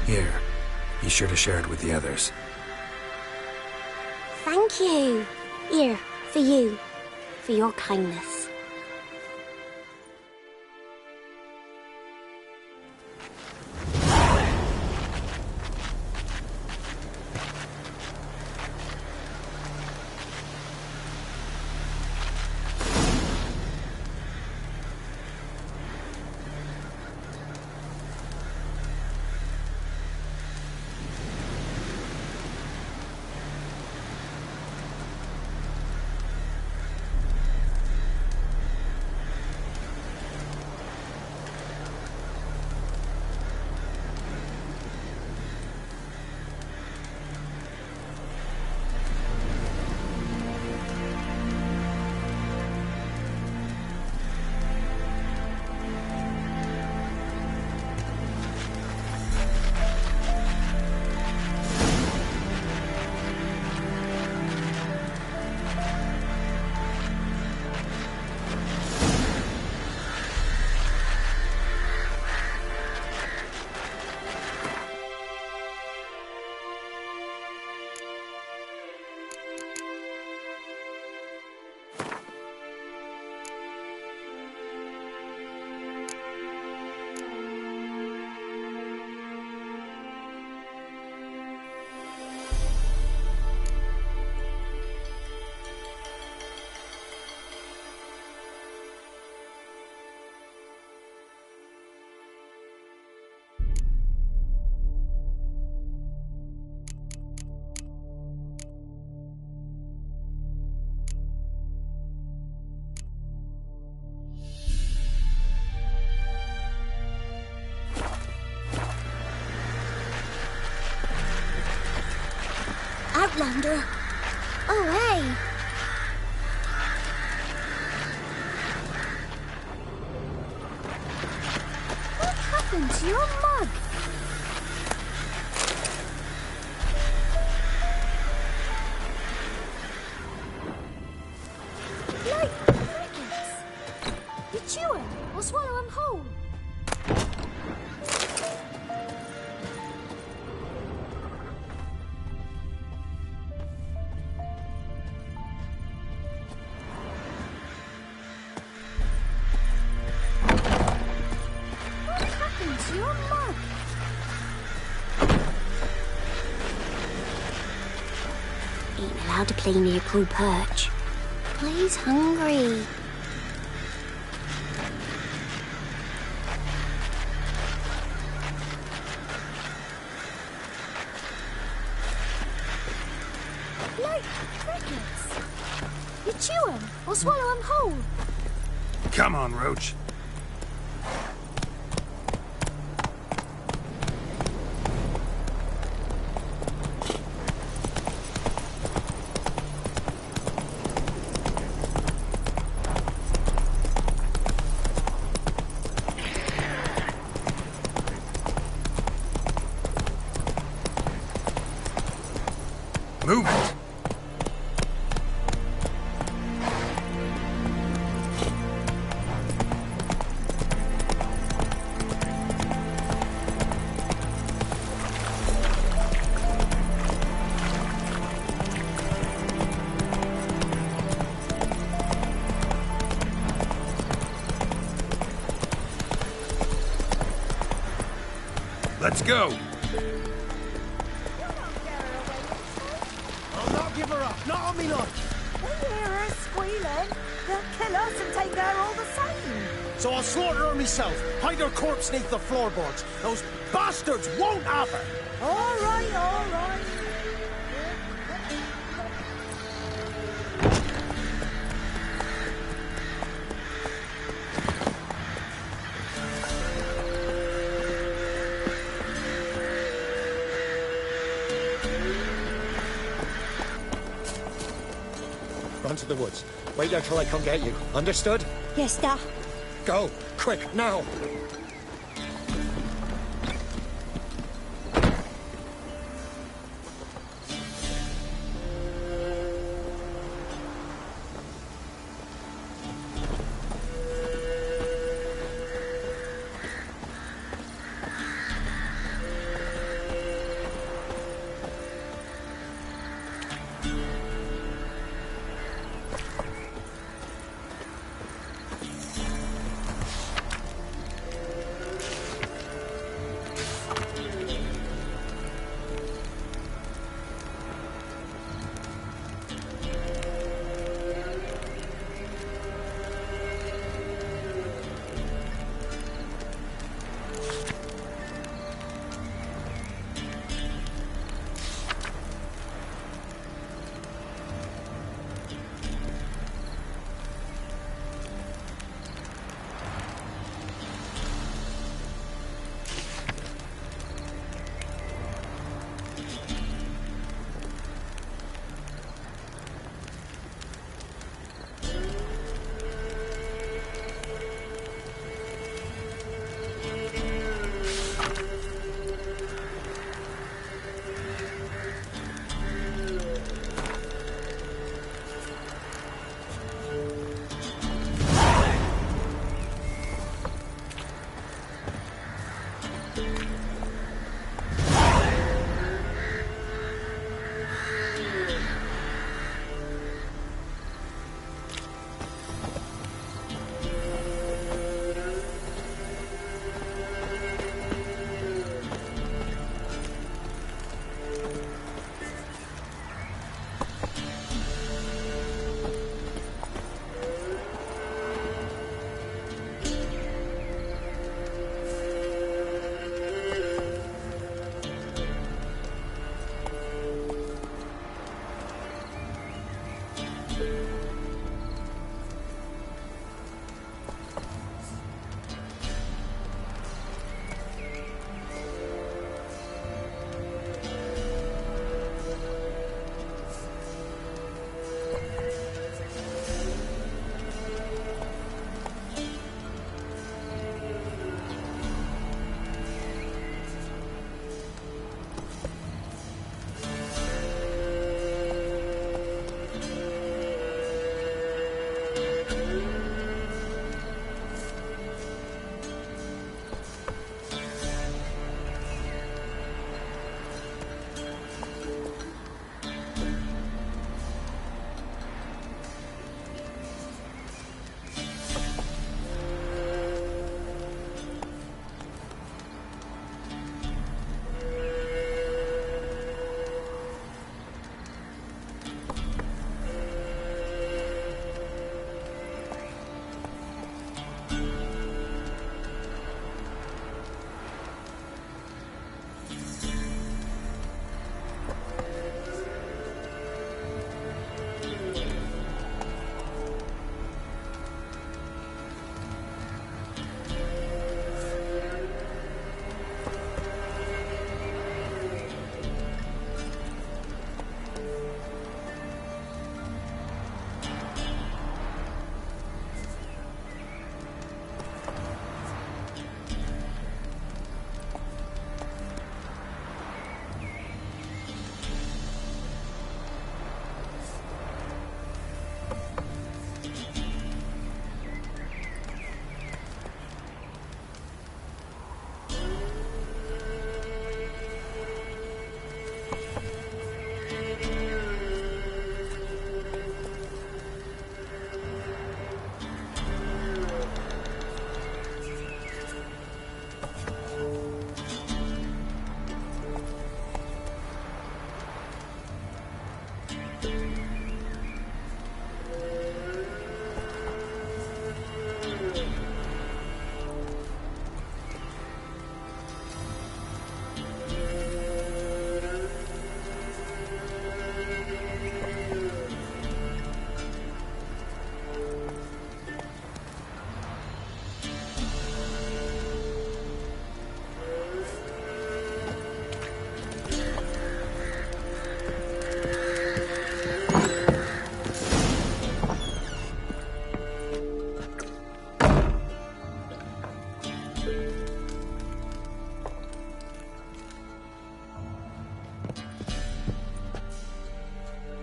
Here. Be sure to share it with the others. Thank you. Here, for you. For your kindness. Outlander. Oh, hey. What happened to your mug? Like crickets. You chew 'em or swallow 'em whole. Your mug. Ain't allowed to play near Cruel Perch. He's hungry. Like crickets. You chew 'em or swallow 'em whole. Come on, Roach. Move it! Let's go! Give her up, not on me luck. We hear her squealing. They'll kill us and take her all the same. So I'll slaughter her myself, hide her corpse beneath the floorboards. Those bastards won't have her. All right, all right. Run to the woods. Wait there till I come get you. Understood? Yes, da. Go. Quick, now.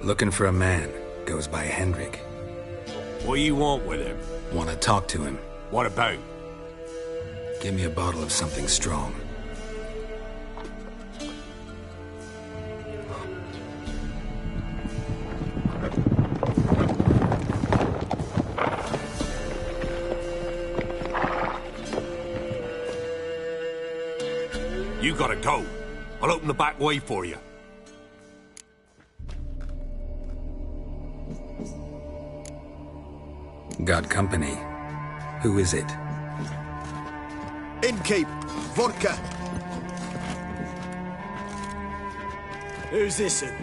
Looking for a man. Goes by Hendrick. What do you want with him? Want to talk to him. What about? Give me a bottle of something strong. You gotta go. I'll open the back way for you. Got company. Who is it? Innkeeper, vodka. Who's this in?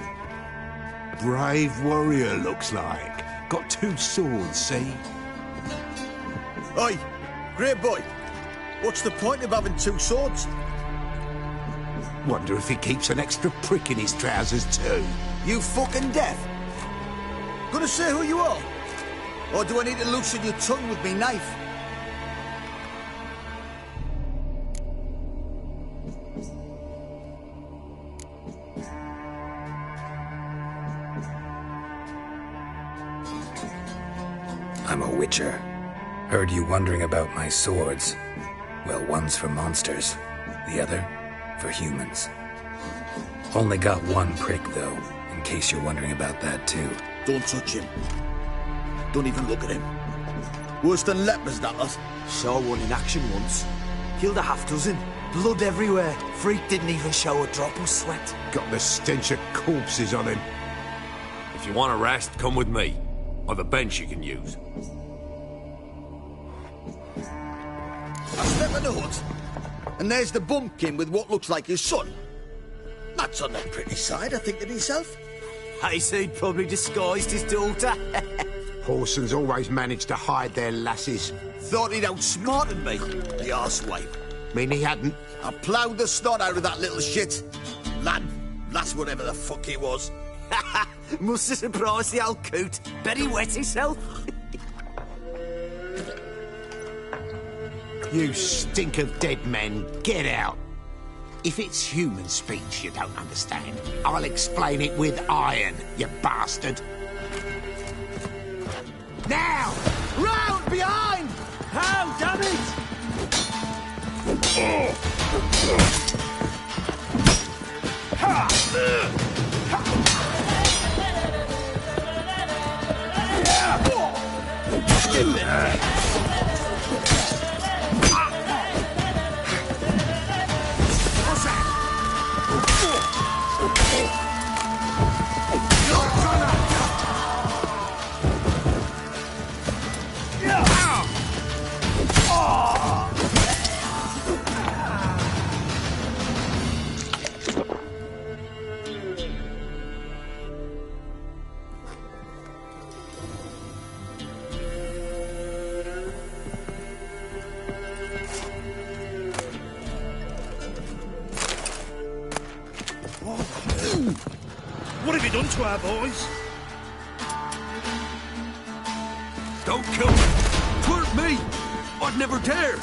Brave warrior, looks like. Got 2 swords, see? Oi, great boy. What's the point of having 2 swords? Wonder if he keeps an extra prick in his trousers too. You fucking deaf? Gonna say who you are? Or do I need to loosen your tongue with me knife? I'm a witcher. Heard you wondering about my swords. Well, one's for monsters, the other for humans. Only got 1 prick, though, in case you're wondering about that, too. Don't touch him. Don't even look at him. Worse than lepers, that lot. Saw one in action once. Killed a half-dozen. Blood everywhere. Freak didn't even show a drop of sweat. Got the stench of corpses on him. If you want to rest, come with me. I've a bench you can use. I step in the hut, and there's the bumpkin with what looks like his son. That's on the pretty side, I think to myself. I say he'd probably disguised his daughter. Horsons always manage to hide their lasses. Thought he'd outsmarted me, the arsewipe. Mean he hadn't? I ploughed the snot out of that little shit. Lad, that's whatever the fuck he was. Must have surprised the old coot. Bet he wet himself. You stink of dead men, get out. If it's human speech you don't understand, I'll explain it with iron, you bastard. Now! Round behind! How, damn it! What have you done to our boys? Don't kill me! 'Tweren't me! I'd never dare!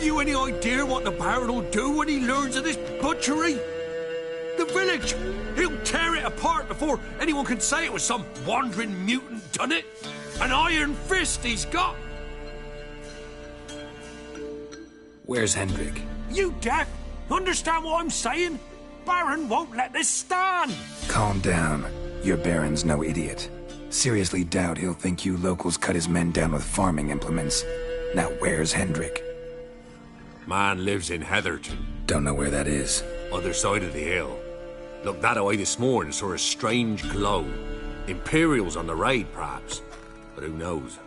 you any idea what the Baron will do when he learns of this butchery? The village! He'll tear it apart before anyone can say it was some wandering mutant done it. An iron fist he's got! Where's Hendrick? You deaf? Understand what I'm saying? Baron won't let this stand! Calm down. Your Baron's no idiot. Seriously doubt he'll think you locals cut his men down with farming implements. Now where's Hendrick? Man lives in Heatherton. Don't know where that is. Other side of the hill. Looked that away this morning, saw a strange glow. Imperials on the raid, perhaps. But who knows?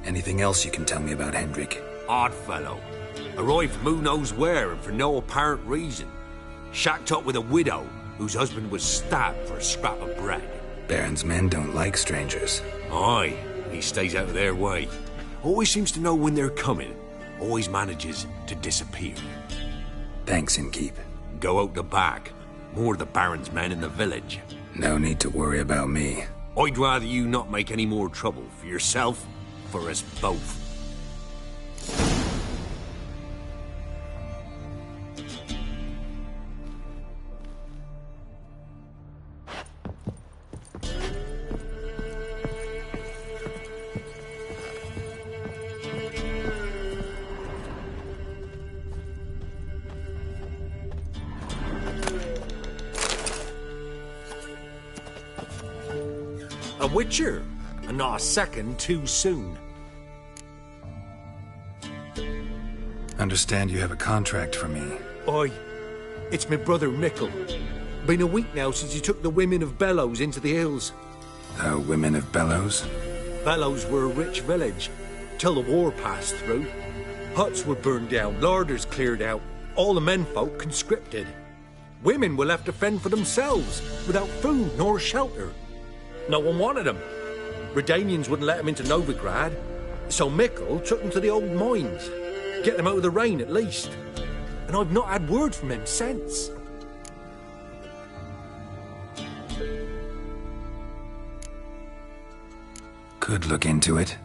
Anything else you can tell me about Hendrick? Odd fellow. Arrived from who knows where and for no apparent reason. Shacked up with a widow whose husband was stabbed for a scrap of bread. Baron's men don't like strangers. Aye, he stays out of their way. Always seems to know when they're coming. Always manages to disappear. Thanks, Innkeep. Go out the back. More of the Baron's men in the village. No need to worry about me. I'd rather you not make any more trouble for yourself, for us both. A witcher, and not a second too soon. Understand you have a contract for me. Aye, it's my brother Mickle. Been a week now since he took the women of Bellows into the hills. The women of Bellows? Bellows were a rich village, till the war passed through. Huts were burned down, larders cleared out, all the menfolk conscripted. Women were left to fend for themselves, without food nor shelter. No one wanted them. Redanians wouldn't let them into Novigrad, so Mickle took them to the old mines. Get them out of the rain, at least. And I've not had word from him since. Could look into it,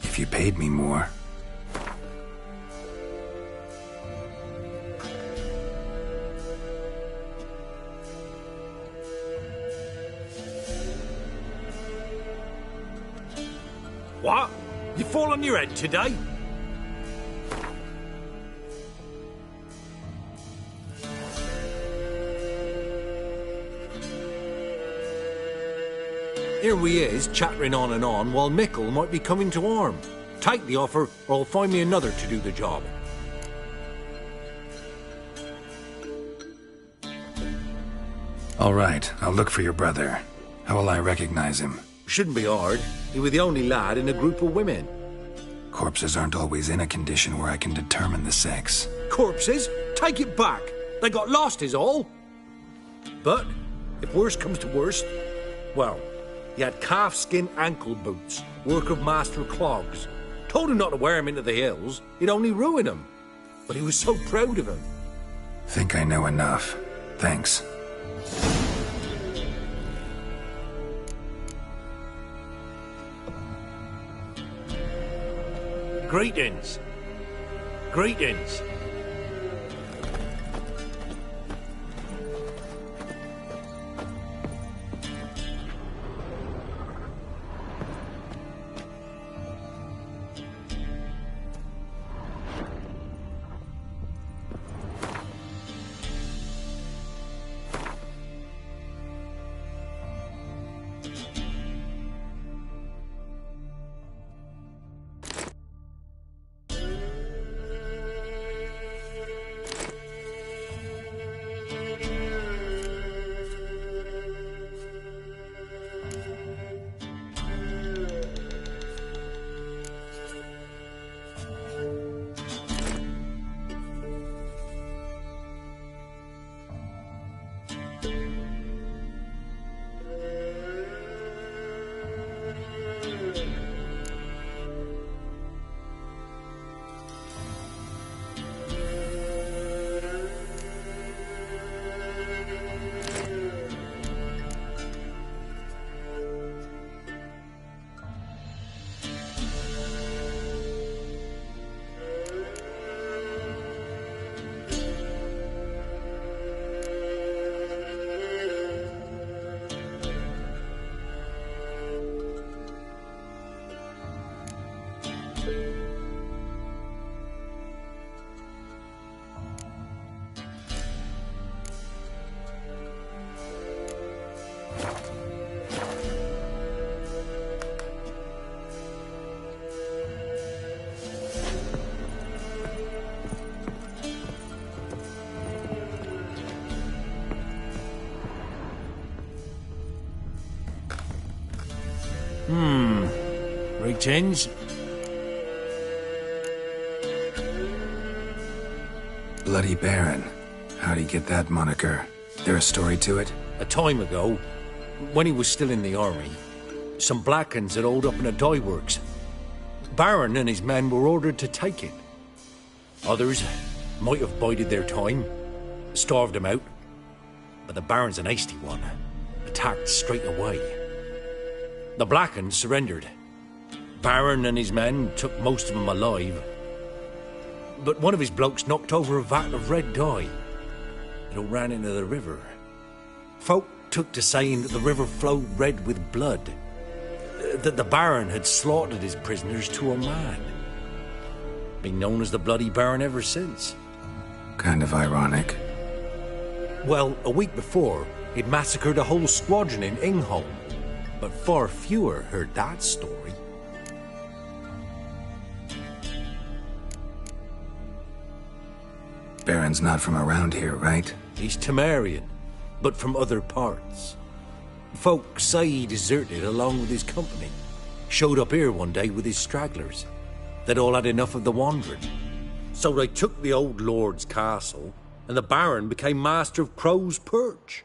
if you paid me more. What? You fall on your head today? Here we is, chattering on and on, while Mickle might be coming to arm. Take the offer, or I'll find me another to do the job. All right, I'll look for your brother. How will I recognize him? Shouldn't be hard. He was the only lad in a group of women. Corpses aren't always in a condition where I can determine the sex. Corpses? Take it back. They got lost is all. But, if worst comes to worst, well, he had calfskin ankle boots, work of Master Clogs. Told him not to wear him into the hills, he'd only ruin him. But he was so proud of him. Think I know enough. Thanks. Greetings. Greetings. Right ends. Bloody Baron. How'd he get that moniker? There a story to it? A time ago, when he was still in the army, some Blackens had holed up in a dye works. Baron and his men were ordered to take it. Others might have bided their time, starved him out, but the Baron's an hasty one, attacked straight away. The Blackens surrendered. Baron and his men took most of them alive, but one of his blokes knocked over a vat of red dye. It all ran into the river. Folk took to saying that the river flowed red with blood, that the Baron had slaughtered his prisoners to a man. Been known as the Bloody Baron ever since. Kind of ironic. Well, a week before, he'd massacred a whole squadron in Ingholm, but far fewer heard that story. Baron's not from around here, right? He's Temerian, but from other parts. Folk say he deserted along with his company. Showed up here one day with his stragglers. They'd all had enough of the wandering. So they took the old lord's castle, and the Baron became master of Crow's Perch.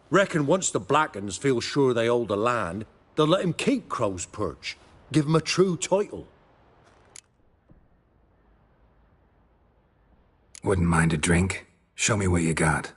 Reckon once the Blackens feel sure they hold the land, they'll let him keep Crow's Perch, give him a true title. Wouldn't mind a drink? Show me what you got.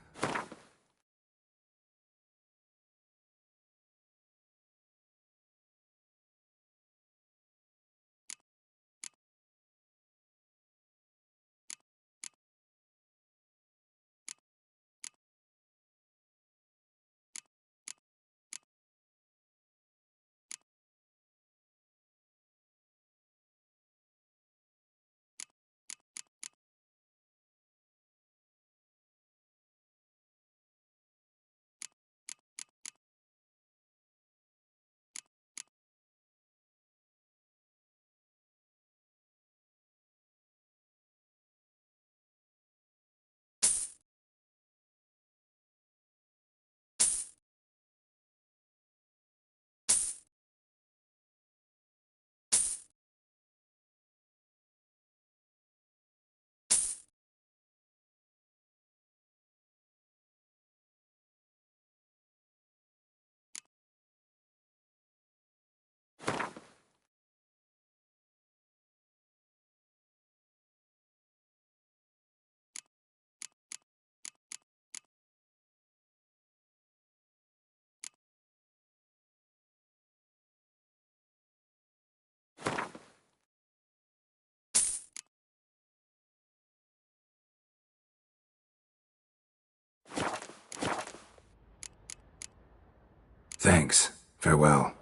Thanks. Farewell.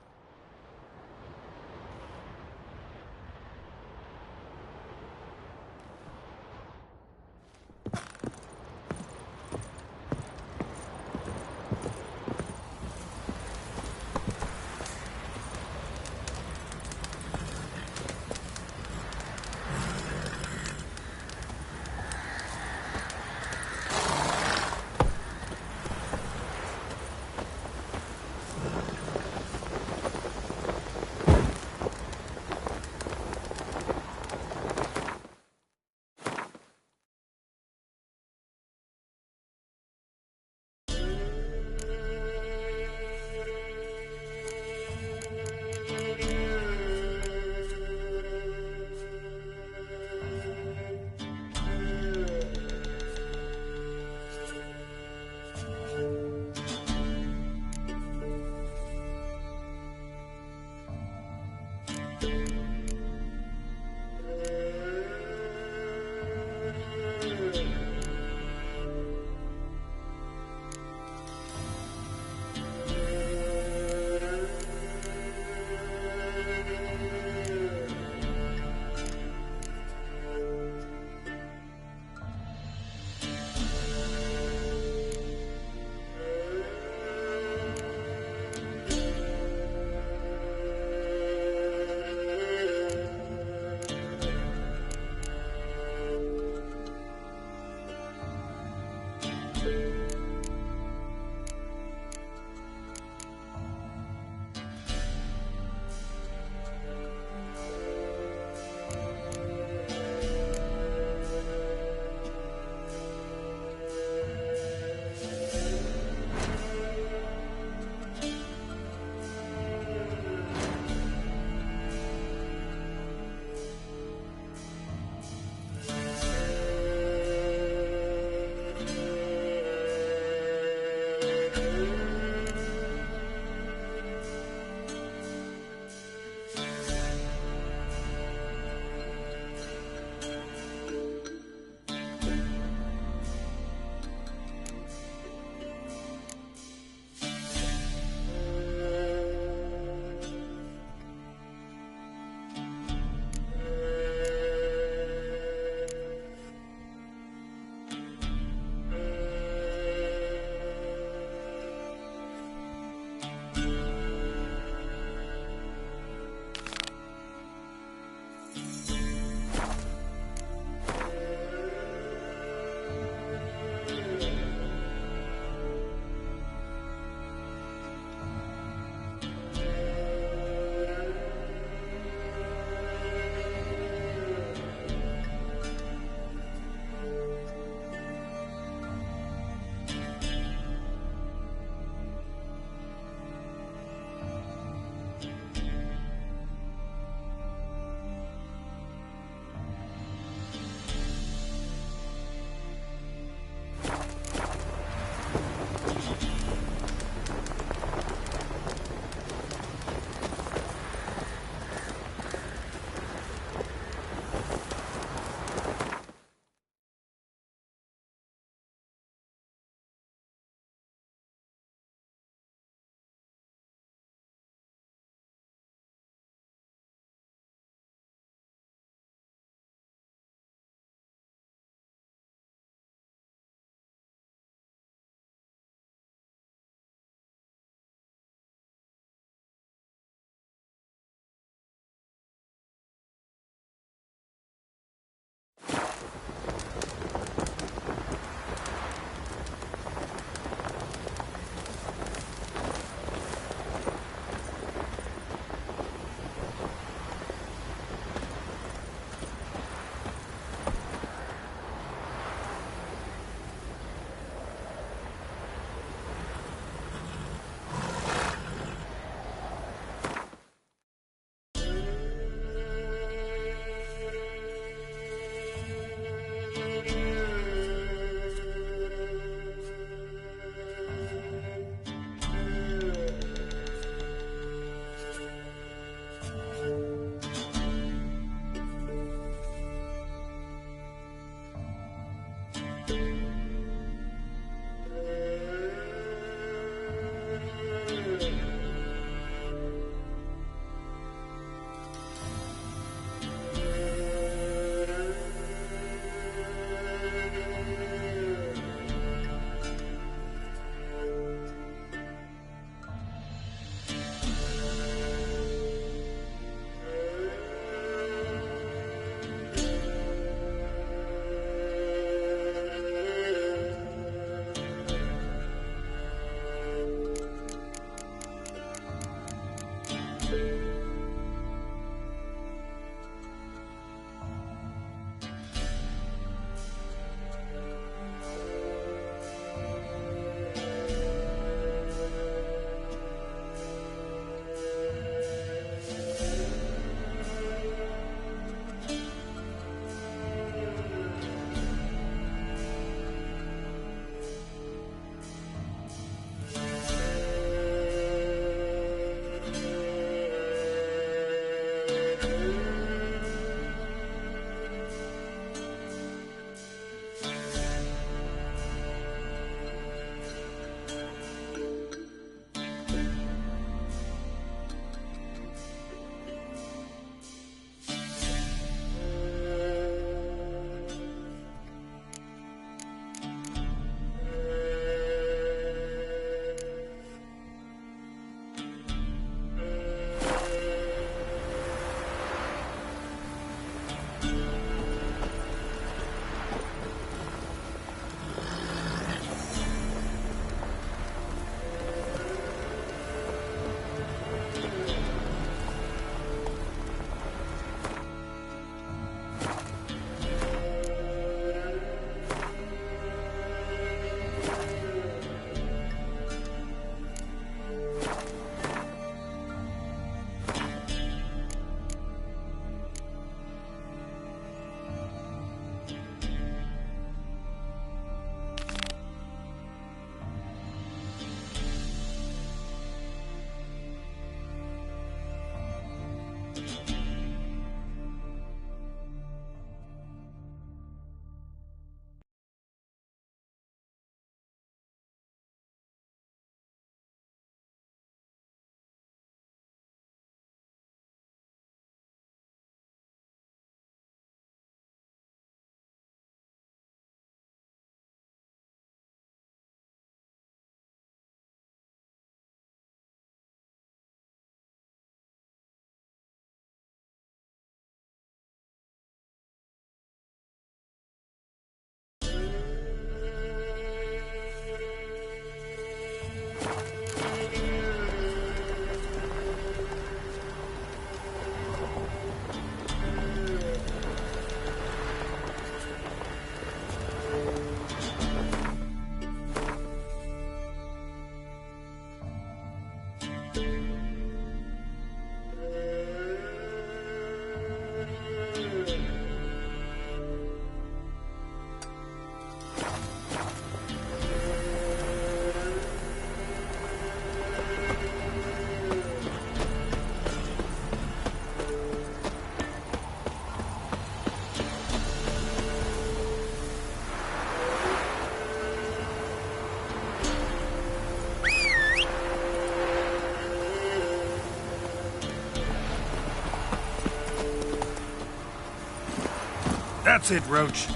That's it, Roach.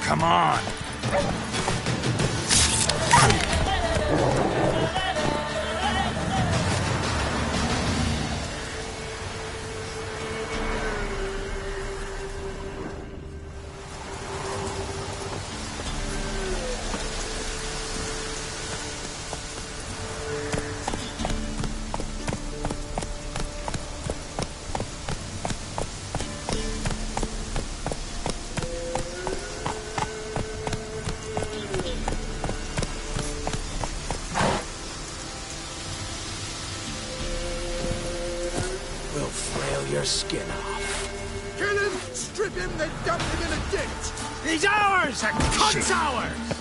Come on! Your skin off. Kill him! Strip him, then dump him in a ditch! He's ours! A cunt's ours!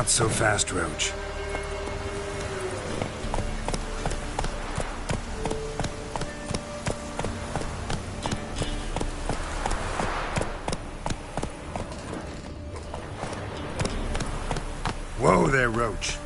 Not so fast, Roach. Whoa there, Roach.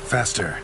Faster.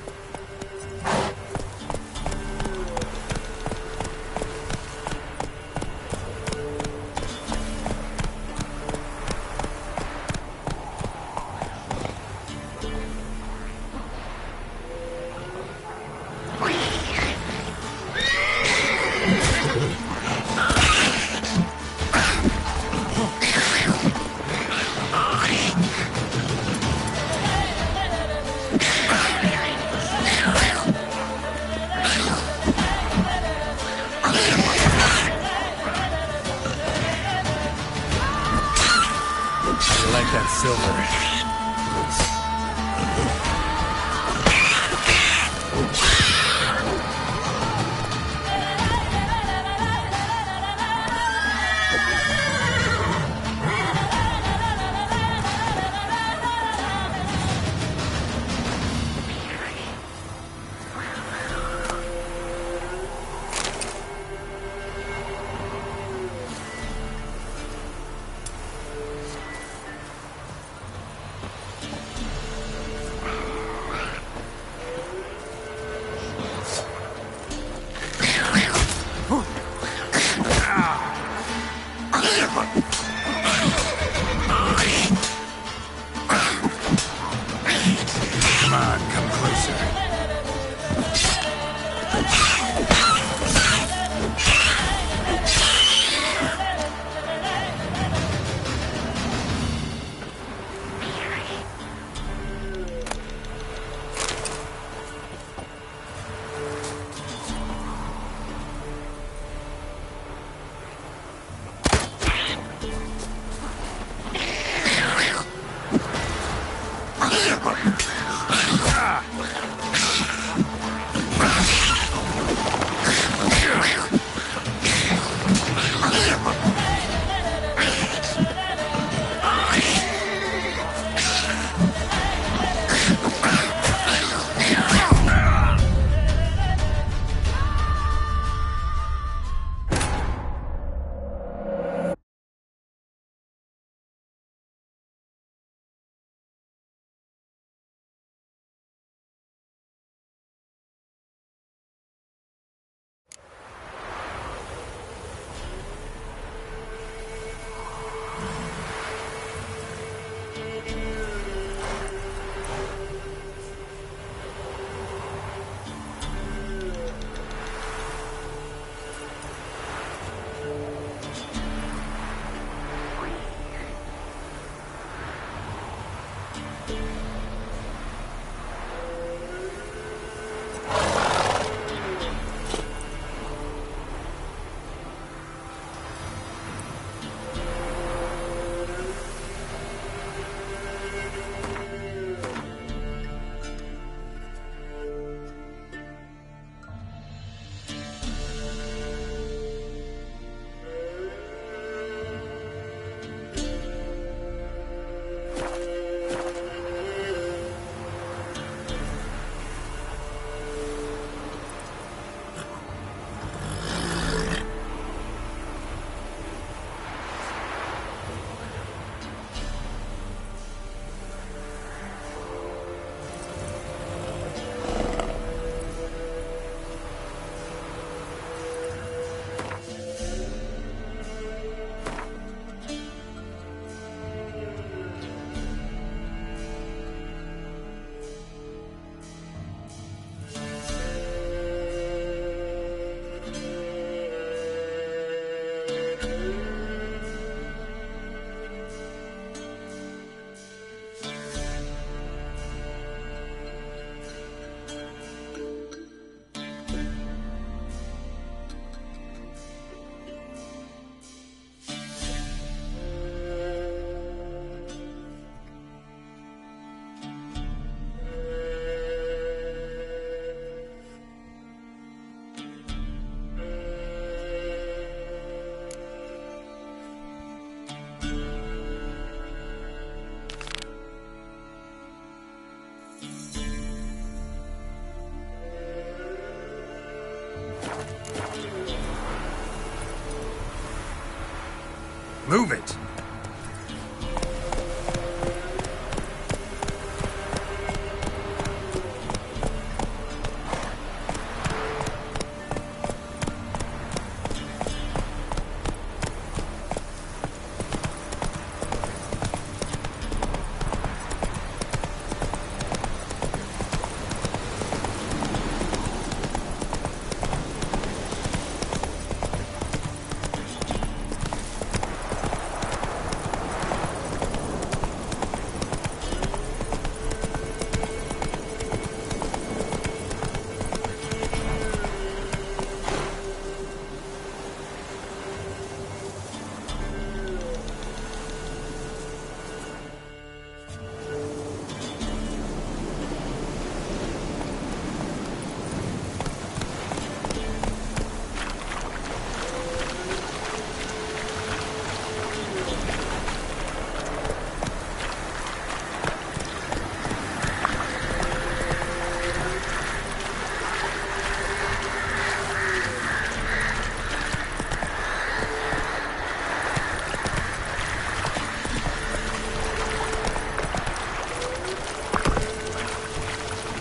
Move it!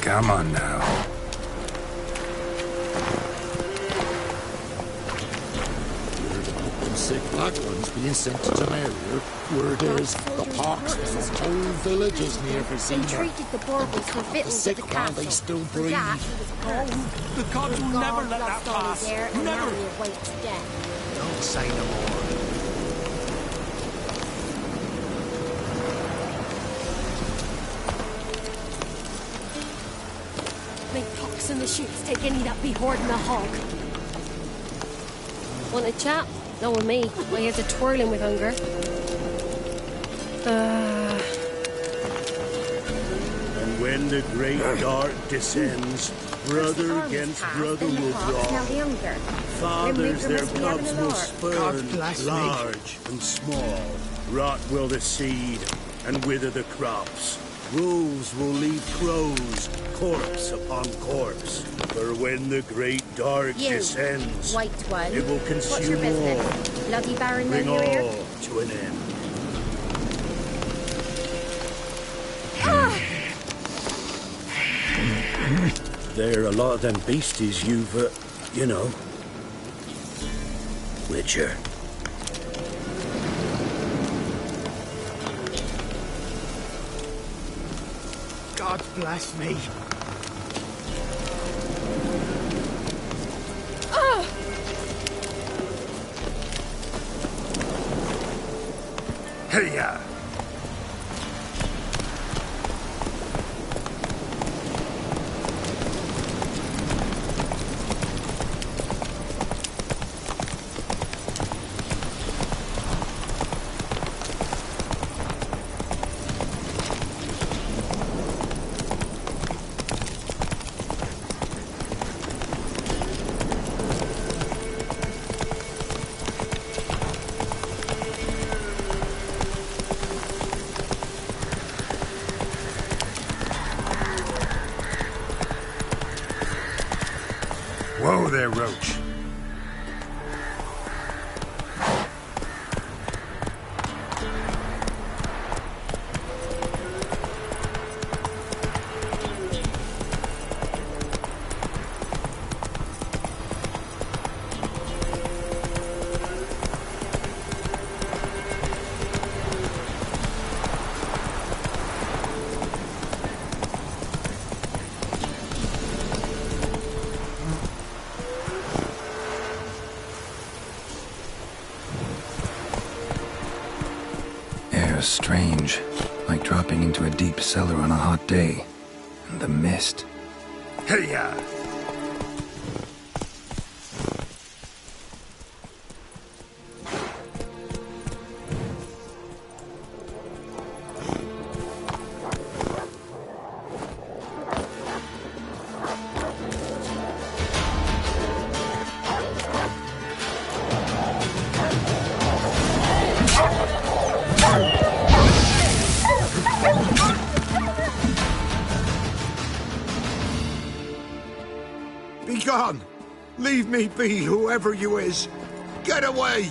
Come on now. Sick black ones being sent to Chamberlain. Word is, the pox and the whole village is near Vizima. They treated the Bourbons for victims at the castle. They still breathe. That was cold. The gods will never let that pass. Never. Wait to death. Don't say no more. May pox and the shoots take any that be hoarding a hog. Want a chat? Not with me. My ears are twirling with hunger. And when the great dark descends, brother against brother will brawl. Fathers their cubs will spurn, large and small. Rot will the seed, and wither the crops. Wolves will leave crows, corpse upon corpse. For when the great dark descends, white one. It will consume all, Bloody Baron bring all here? to an end. There are a lot of them beasties you've, you know, Witcher. God bless me. Hey-ya! Whoa there, Roach. Strange, like dropping into a deep cellar on a hot day. And the mist. Hey-ya! Gone! Leave me be, whoever you is! Get away!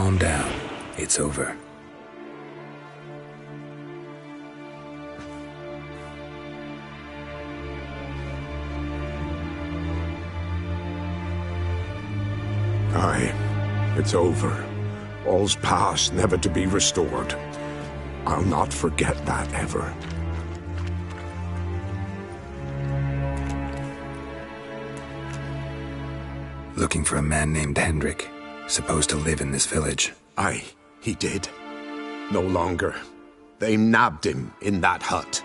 calm down. It's over. Aye, it's over. All's past, never to be restored. I'll not forget that ever. Looking for a man named Hendrick, supposed to live in this village. Aye, he did. No longer. They nabbed him in that hut.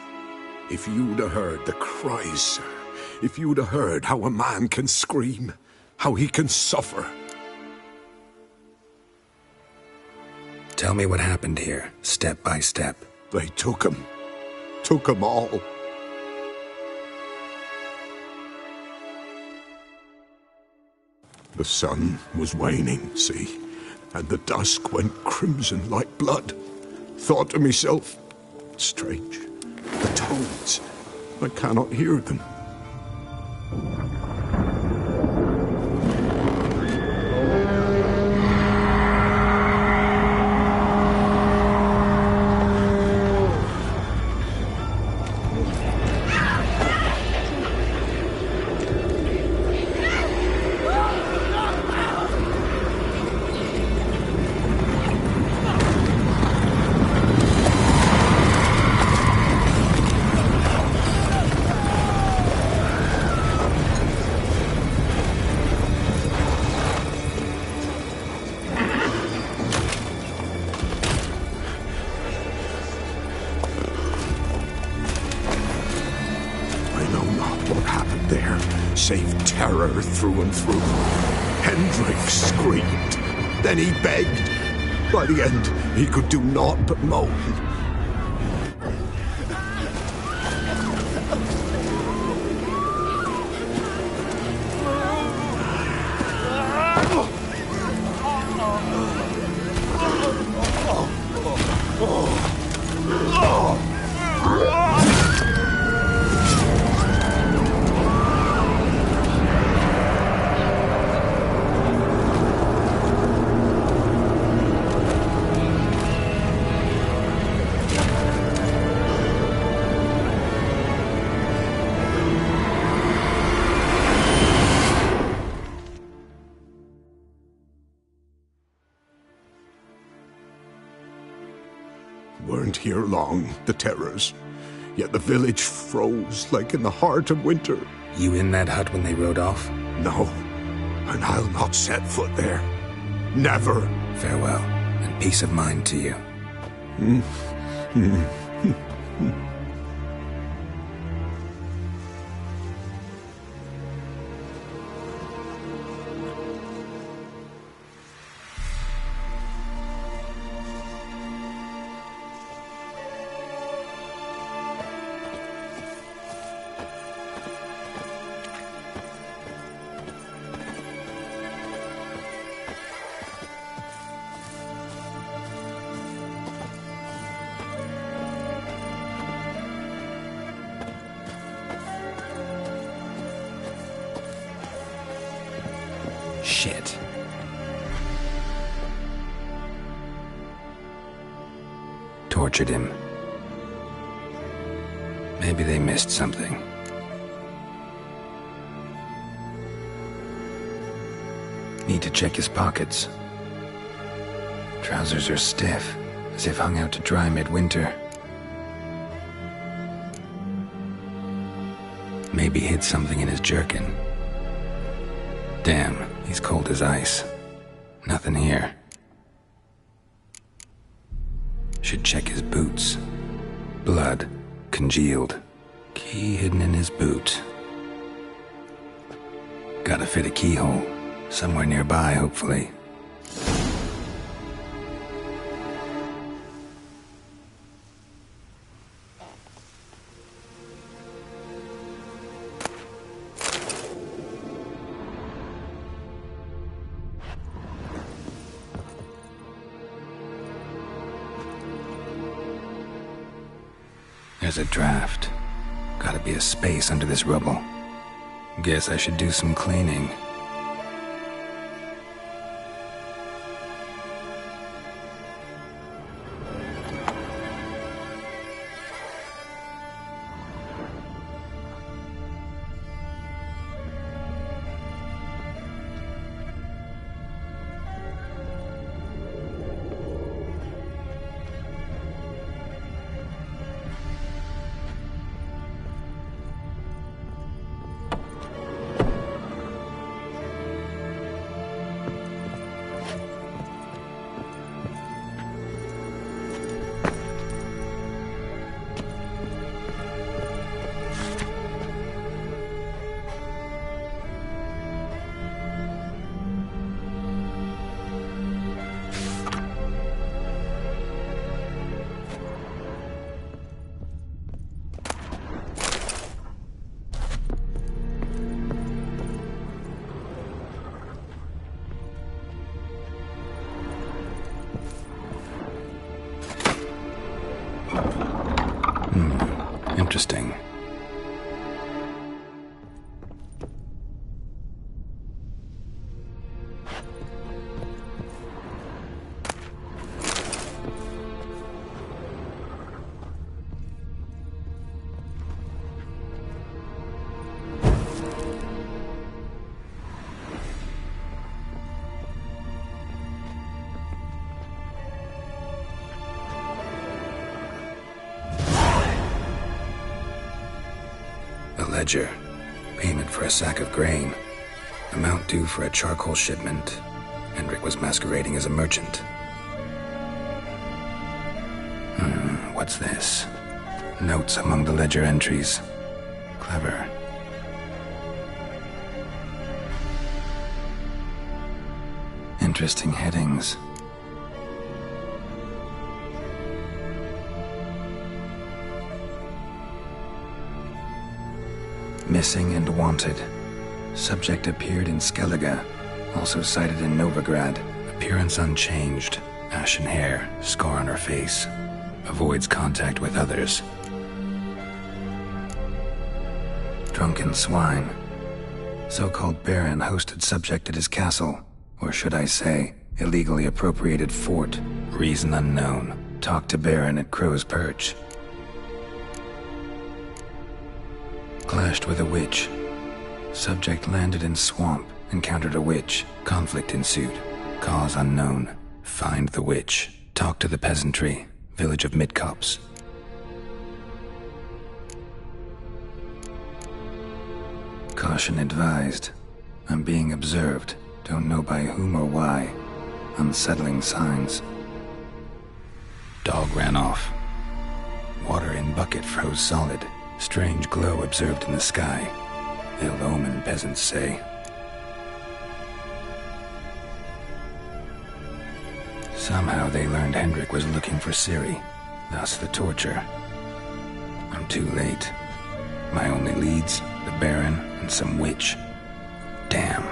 If you'd have heard the cries, sir, if you'd have heard how a man can scream, how he can suffer. Tell me what happened here, step by step. They took him. Took him all. The sun was waning, see, and the dusk went crimson like blood. Thought to myself, strange, the toads, I cannot hear them. Save terror through and through. Hendrick screamed. Then he begged. By the end, he could do naught but moan. Weren't here long, the terrors. Yet the village froze like in the heart of winter. You in that hut when they rode off? No, and I'll not set foot there. Never. Farewell, and peace of mind to you. Shit. Tortured him. Maybe they missed something. Need to check his pockets. Trousers are stiff, as if hung out to dry midwinter. Maybe hid something in his jerkin. Damn, he's cold as ice. Nothing here. Should check his boots. Blood, congealed. Key hidden in his boot. Gotta fit a keyhole. Somewhere nearby, hopefully. There's a draft. Gotta be a space under this rubble. Guess I should do some cleaning. Interesting. Ledger. Payment for a sack of grain. Amount due for a charcoal shipment. Hendrick was masquerading as a merchant. What's this? Notes among the ledger entries. Clever. Interesting headings. Missing and wanted. Subject appeared in Skellige, also sighted in Novigrad. Appearance unchanged. Ashen hair, scar on her face. Avoids contact with others. Drunken swine. So-called Baron hosted subject at his castle. Or should I say, illegally appropriated fort. Reason unknown. Talked to Baron at Crow's Perch. Clashed with a witch. Subject landed in swamp, encountered a witch. Conflict ensued. Cause unknown. Find the witch. Talk to the peasantry. Village of Midcopse. Caution advised. I'm being observed. Don't know by whom or why. Unsettling signs. Dog ran off. Water in bucket froze solid. Strange glow observed in the sky. Ill omen, peasants say. Somehow they learned Hendrick was looking for Ciri, thus the torture. I'm too late. My only leads, the Baron and some witch. Damn.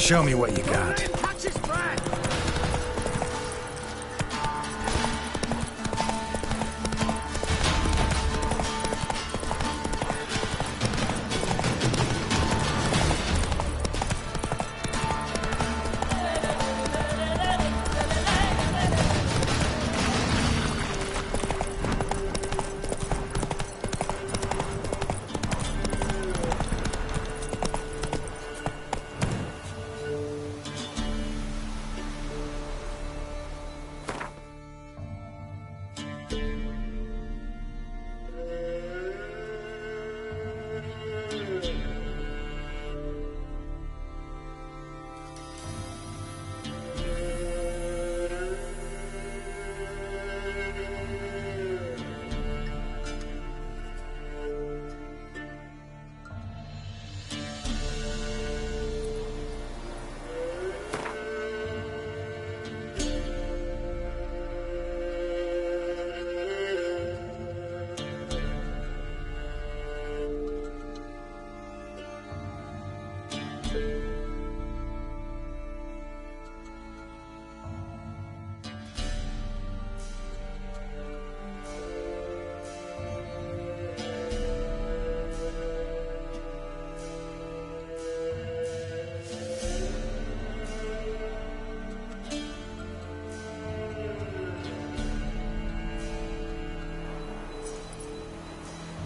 Show me what you got. Catch his breath!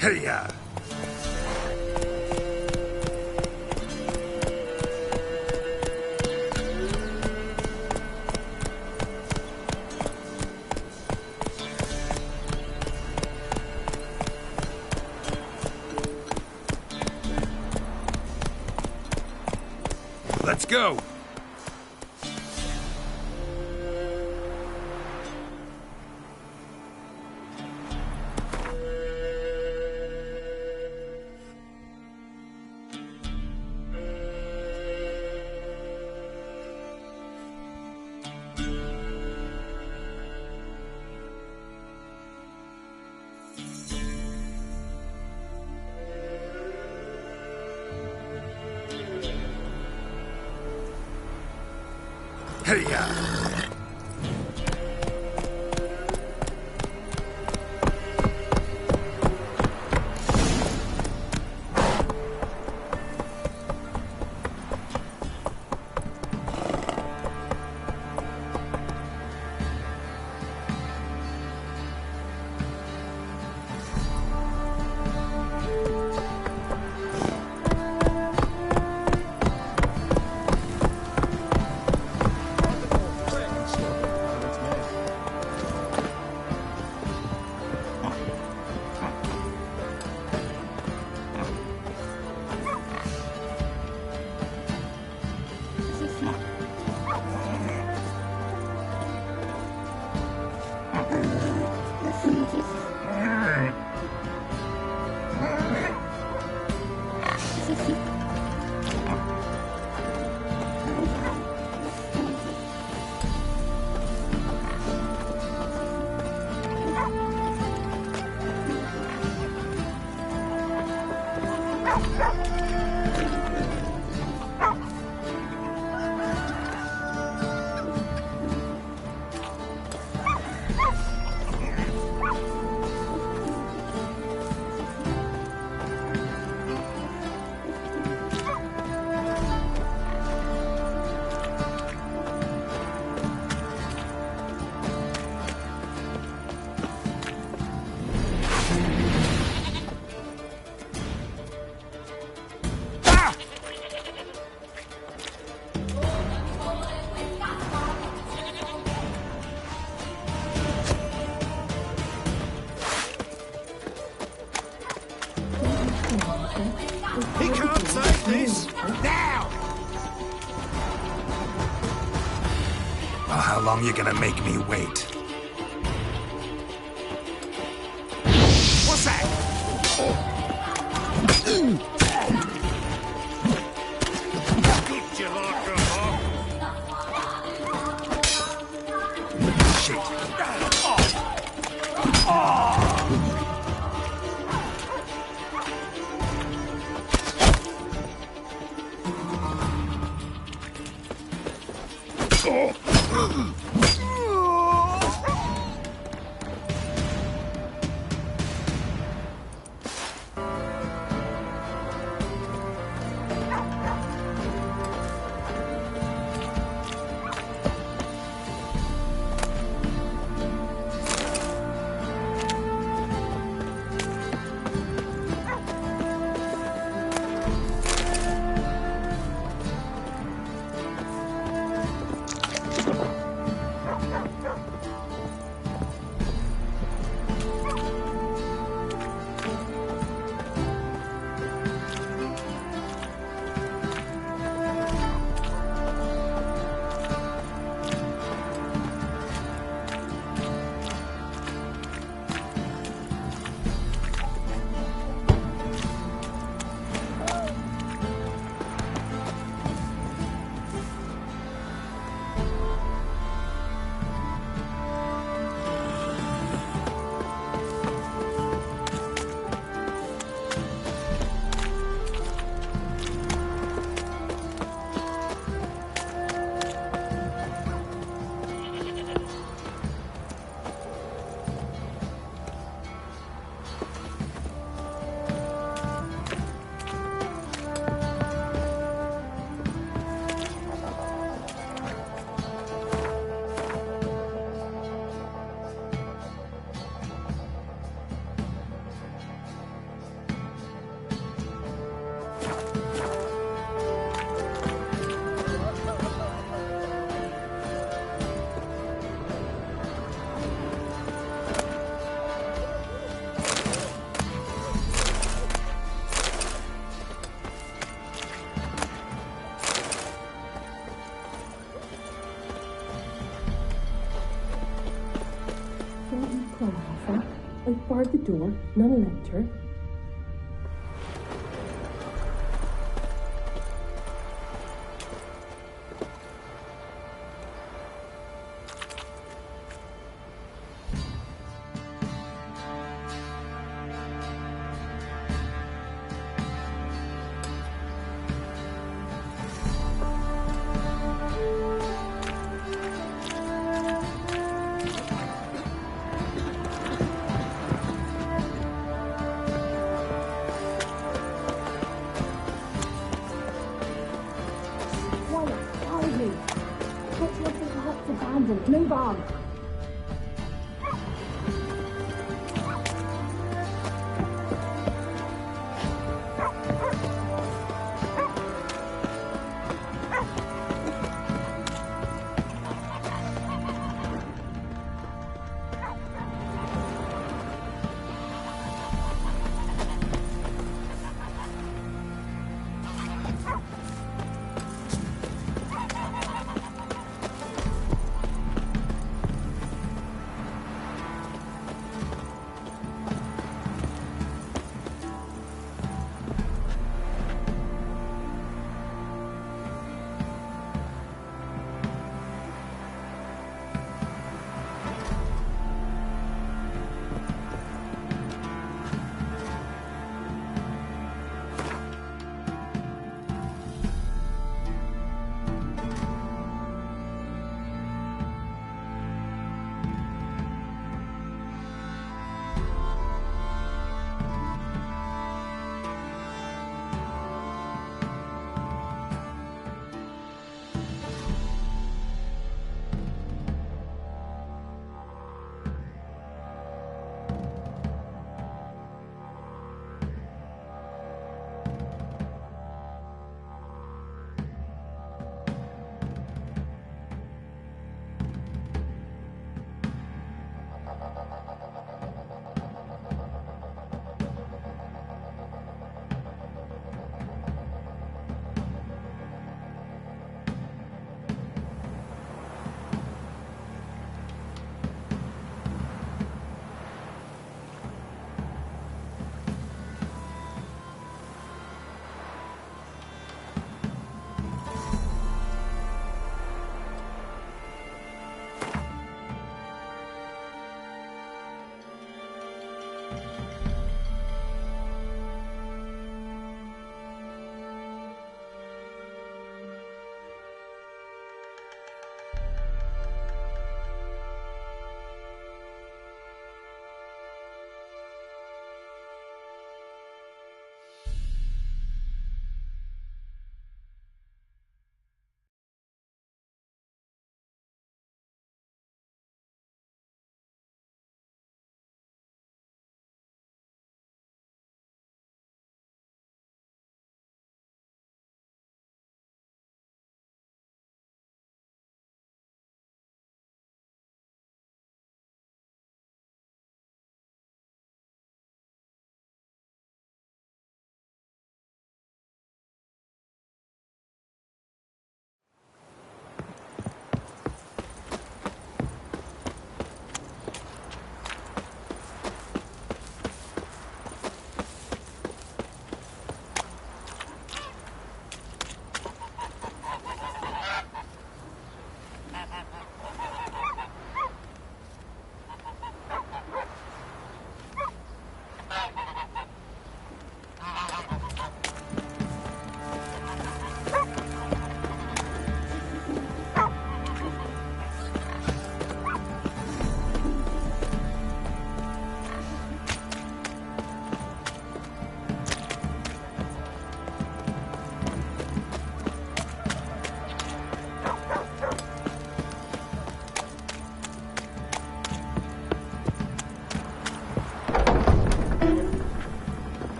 Hey-ya! Let's go! Hey-ya! He can't take this! Now! Well, how long you gonna make me wait? What's that? Good you like a Shit. I barred the door, none will enter. Move on.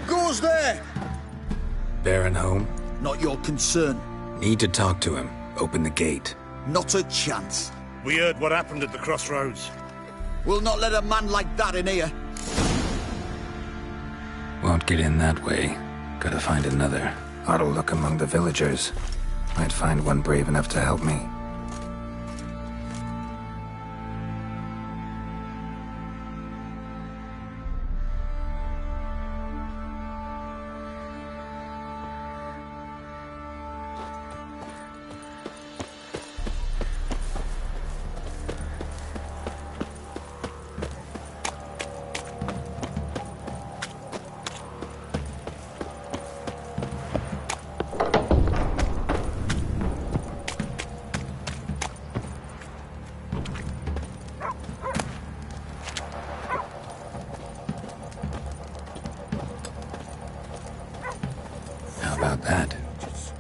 goes there? Baron home? Not your concern. Need to talk to him. Open the gate. Not a chance. We heard what happened at the crossroads. We'll not let a man like that in here. Won't get in that way. Gotta find another. Ought to look among the villagers. Might find one brave enough to help me.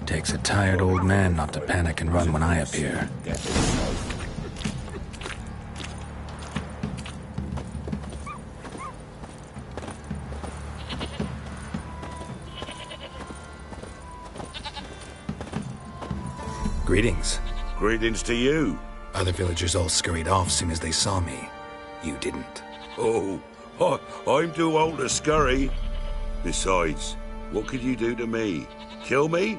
Takes a tired old man not to panic and run when I appear. Greetings. Greetings to you. Other villagers all scurried off soon as they saw me. You didn't. Oh, I'm too old to scurry. Besides, what could you do to me? Kill me?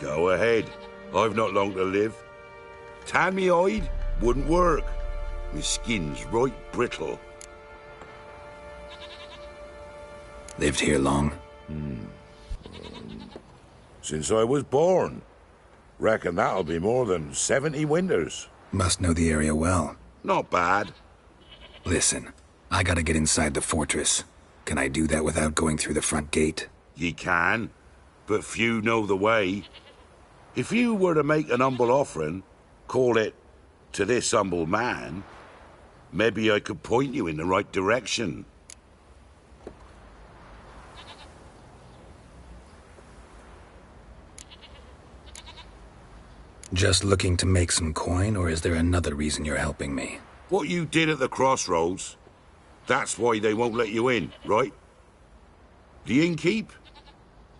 Go ahead. I've not long to live. Tan me hide? Wouldn't work. My skin's right brittle. Lived here long? Since I was born. Reckon that'll be more than 70 winters. Must know the area well. Not bad. Listen, I gotta get inside the fortress. Can I do that without going through the front gate? Ye can, but few know the way. If you were to make an humble offering, call it, to this humble man, maybe I could point you in the right direction. Just looking to make some coin, or is there another reason you're helping me? What you did at the crossroads, that's why they won't let you in, right? The Innkeeper?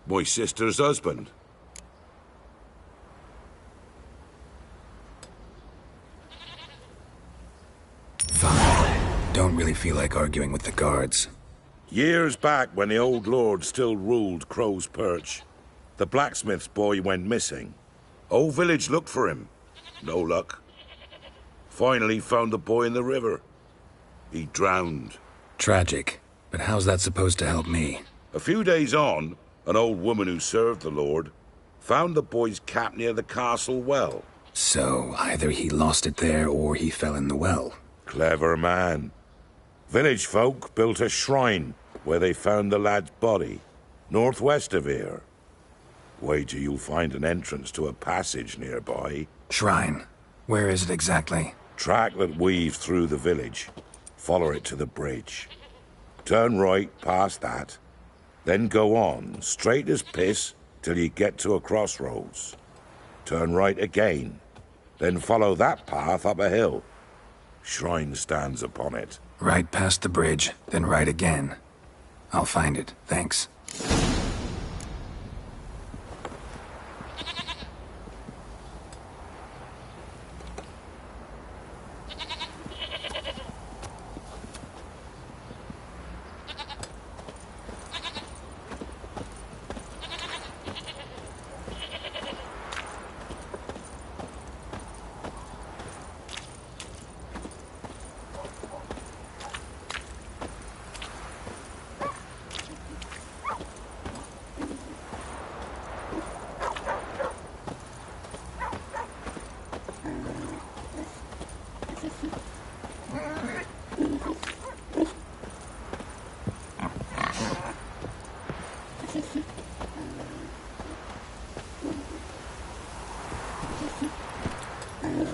My sister's husband. Fine. Don't really feel like arguing with the guards. Years back, when the old lord still ruled Crow's Perch, the blacksmith's boy went missing. Whole village looked for him. No luck. Finally found the boy in the river. He drowned. Tragic. But how's that supposed to help me? A few days on, an old woman who served the lord found the boy's cap near the castle well. So, either he lost it there or he fell in the well. Clever man. Village folk built a shrine where they found the lad's body, northwest of here. Wait till you'll find an entrance to a passage nearby. Shrine? Where is it exactly? Track that weaves through the village. Follow it to the bridge. Turn right past that. Then go on, straight as piss, till you get to a crossroads. Turn right again. Then follow that path up a hill. Shrine stands upon it. Right past the bridge, then right again. I'll find it, thanks.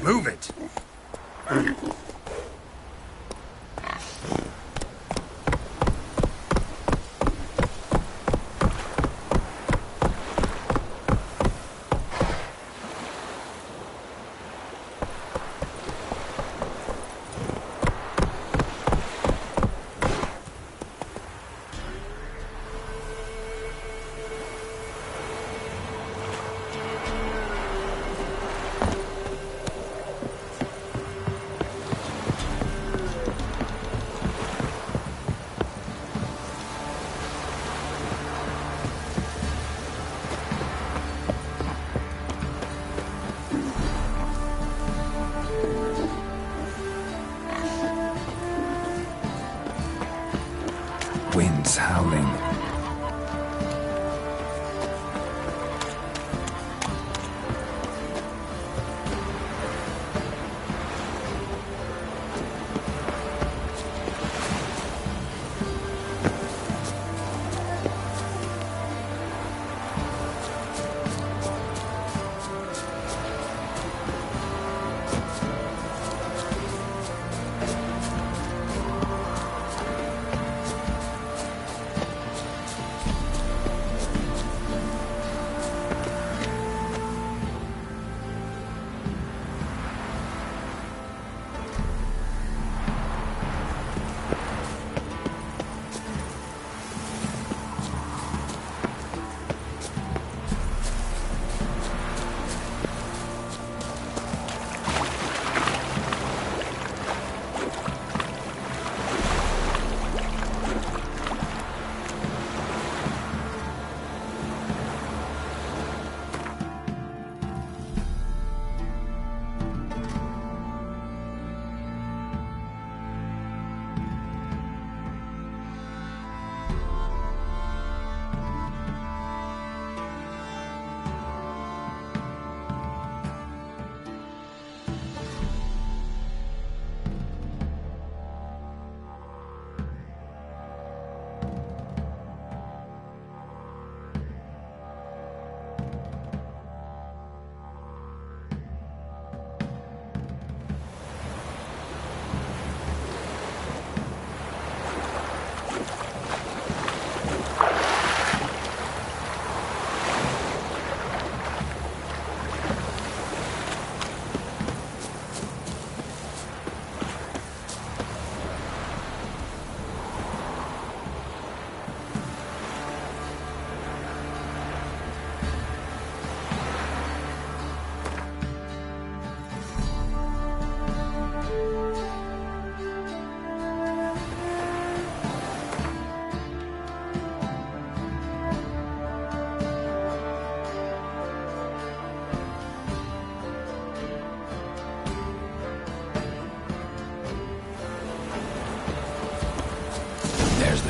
Move it!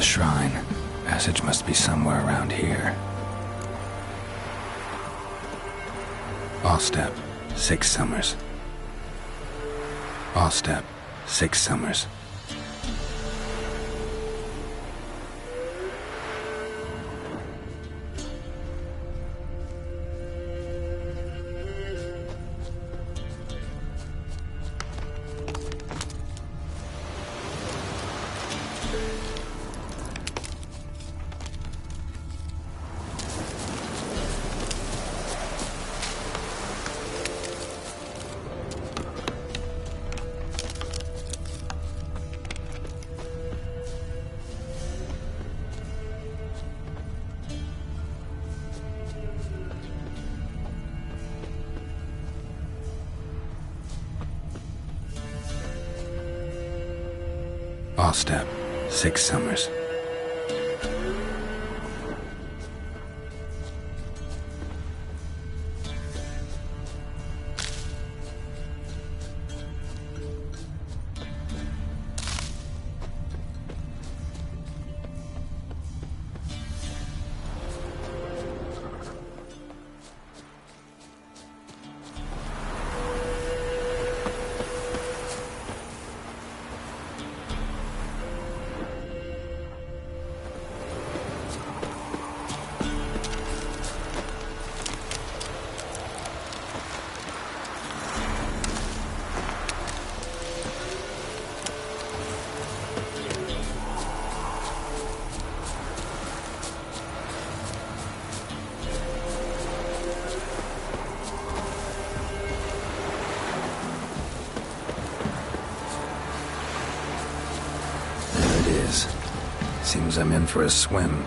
shrine. Passage must be somewhere around here. All step, 6 summers. All step, 6 summers. All step, 6 summers. Seems I'm in for a swim.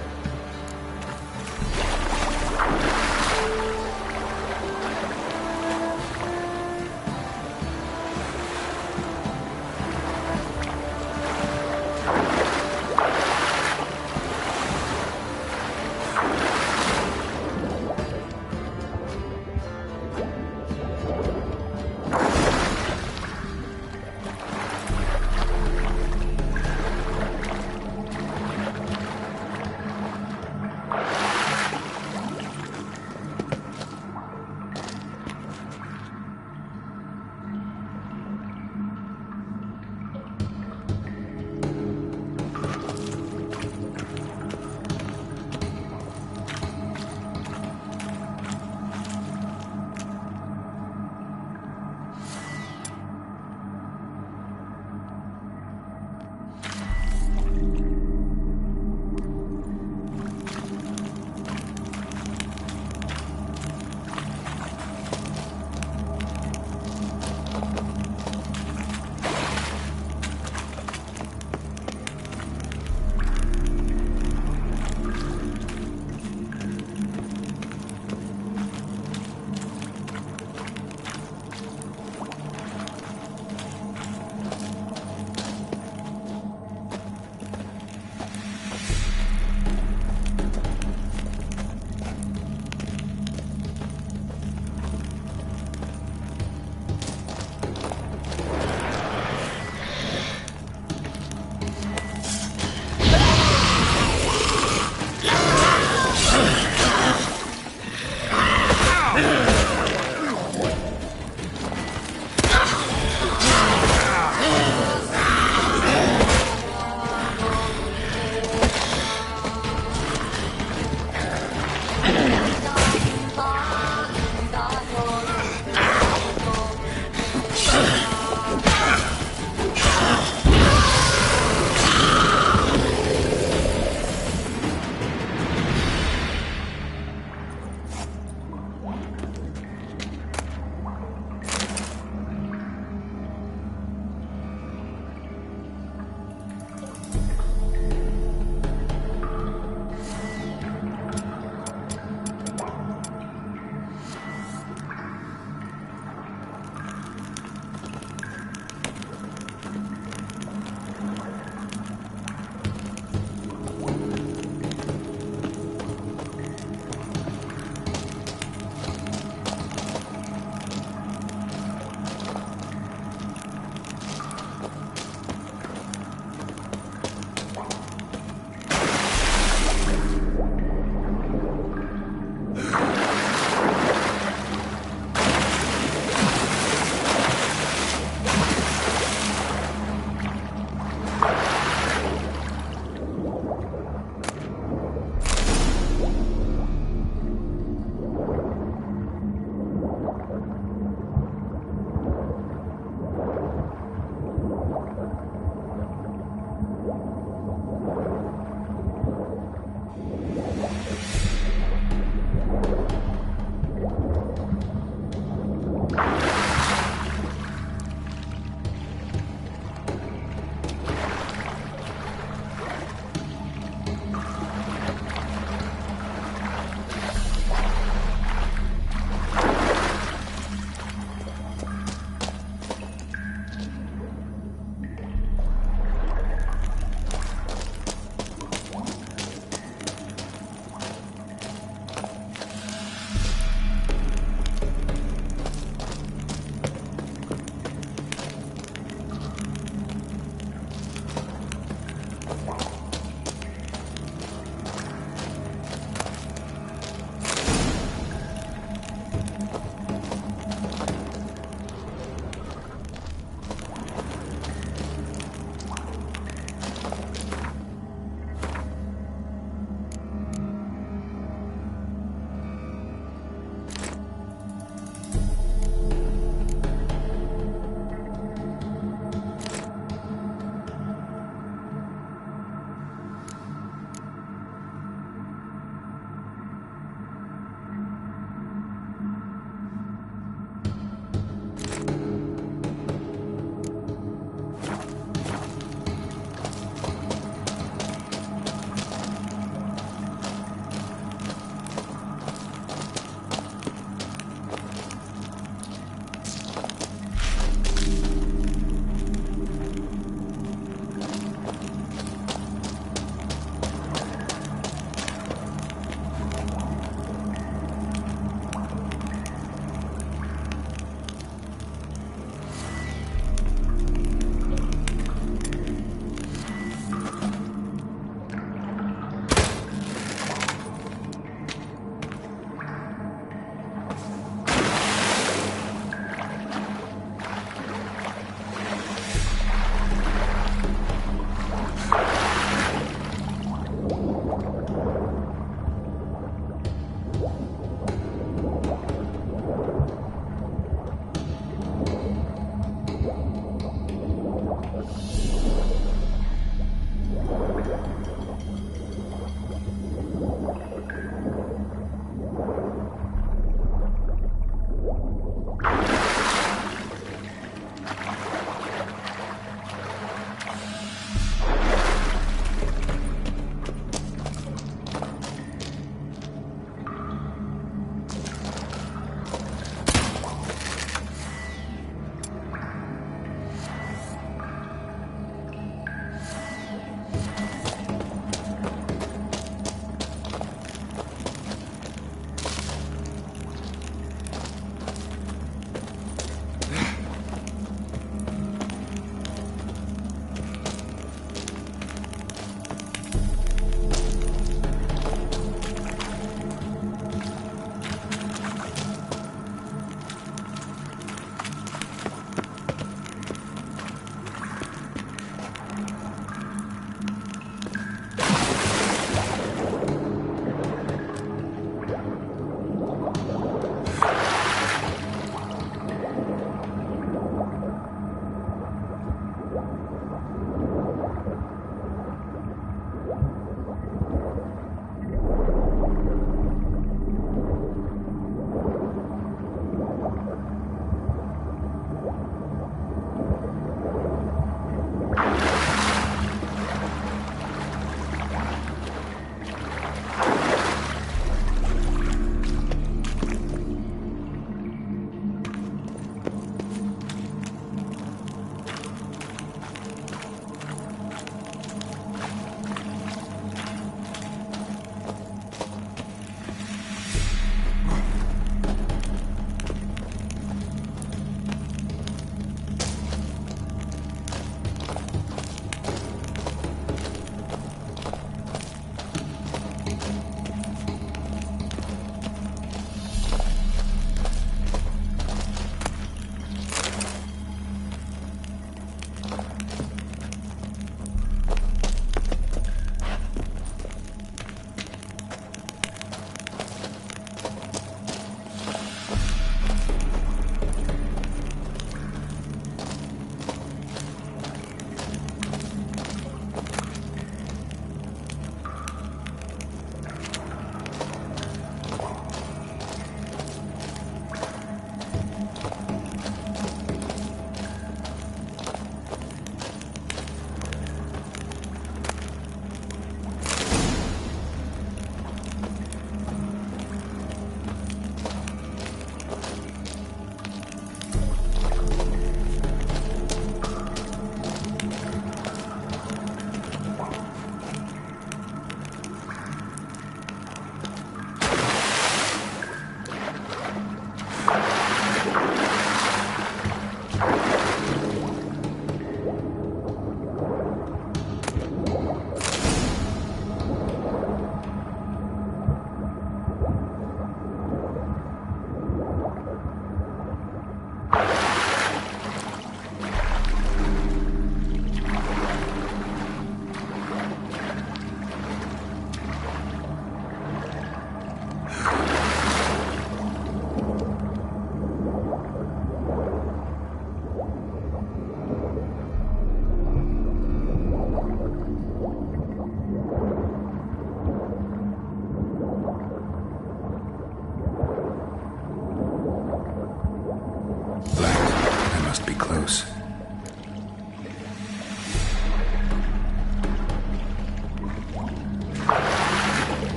close.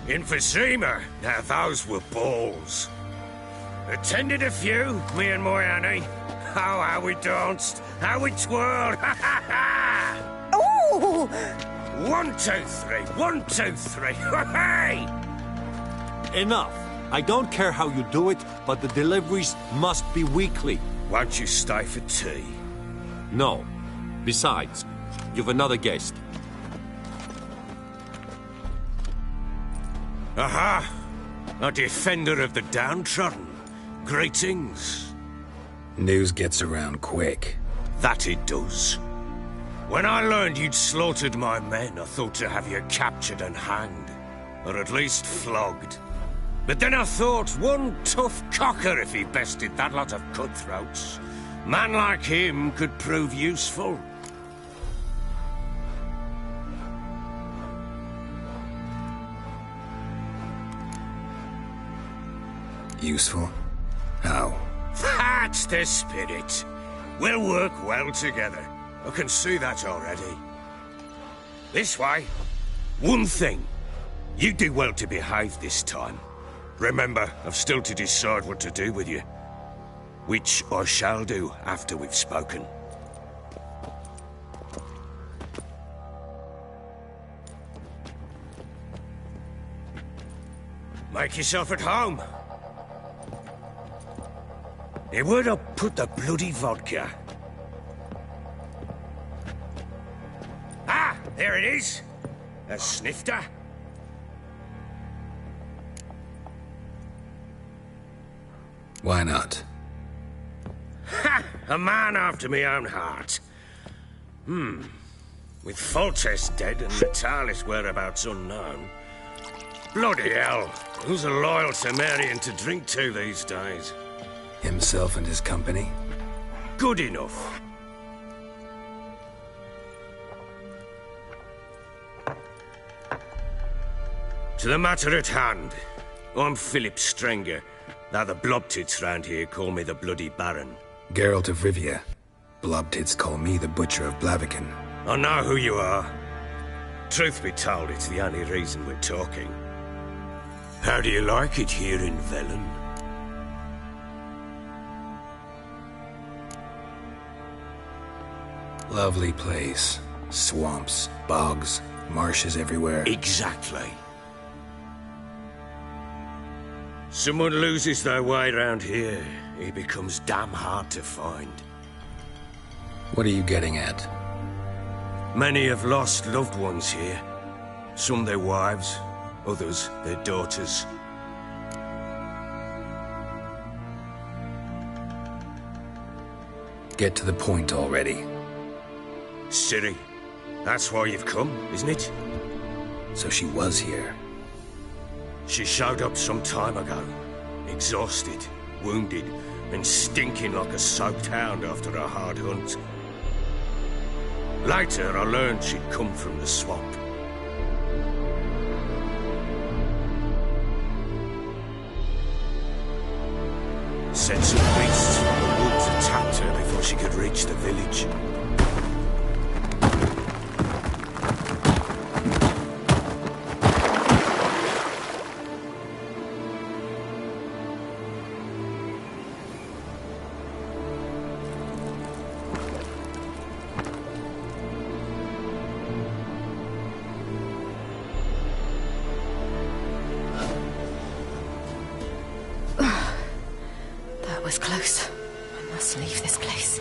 In Vizima, now those were balls. Attended a few, me and my Annie. Oh, how we danced, how we twirled, ha ha ha! Oh! 1, 2, 3, 1, 2, 3, hey! Enough. I don't care how you do it, but the deliveries must be weekly. Won't you stay for tea? No. Besides, you've another guest. Aha! A defender of the downtrodden. Greetings. News gets around quick. That it does. When I learned you'd slaughtered my men, I thought to have you captured and hanged. Or at least flogged. But then I thought, one tough cocker if he bested that lot of cutthroats. Man like him could prove useful. Useful? How? That's the spirit. We'll work well together. I can see that already. This way. One thing. You do well to behave this time. Remember, I've still to decide what to do with you. Which I shall do after we've spoken. Make yourself at home. Now, where'd I put the bloody vodka? Ah, there it is. A snifter. Why not? Ha! A man after my own heart. With Foltest dead and Natalis whereabouts unknown. Bloody hell. Who's a loyal Cimmerian to drink to these days? Himself and his company? Good enough. To the matter at hand. I'm Philip Strenger. Now the blobtits round here call me the Bloody Baron. Geralt of Rivia. Blobtits call me the Butcher of Blaviken. I know who you are. Truth be told, it's the only reason we're talking. How do you like it here in Velen? Lovely place. Swamps, bogs, marshes everywhere. Exactly. Someone loses their way around here, he becomes damn hard to find. What are you getting at? Many have lost loved ones here. Some their wives, others their daughters. Get to the point already. Ciri, that's why you've come, isn't it? So she was here. She showed up some time ago. Exhausted, wounded, and stinking like a soaked hound after a hard hunt. Later, I learned she'd come from the swamp. Said some beasts from the woods attacked her before she could reach the village. That was close. I must leave this place.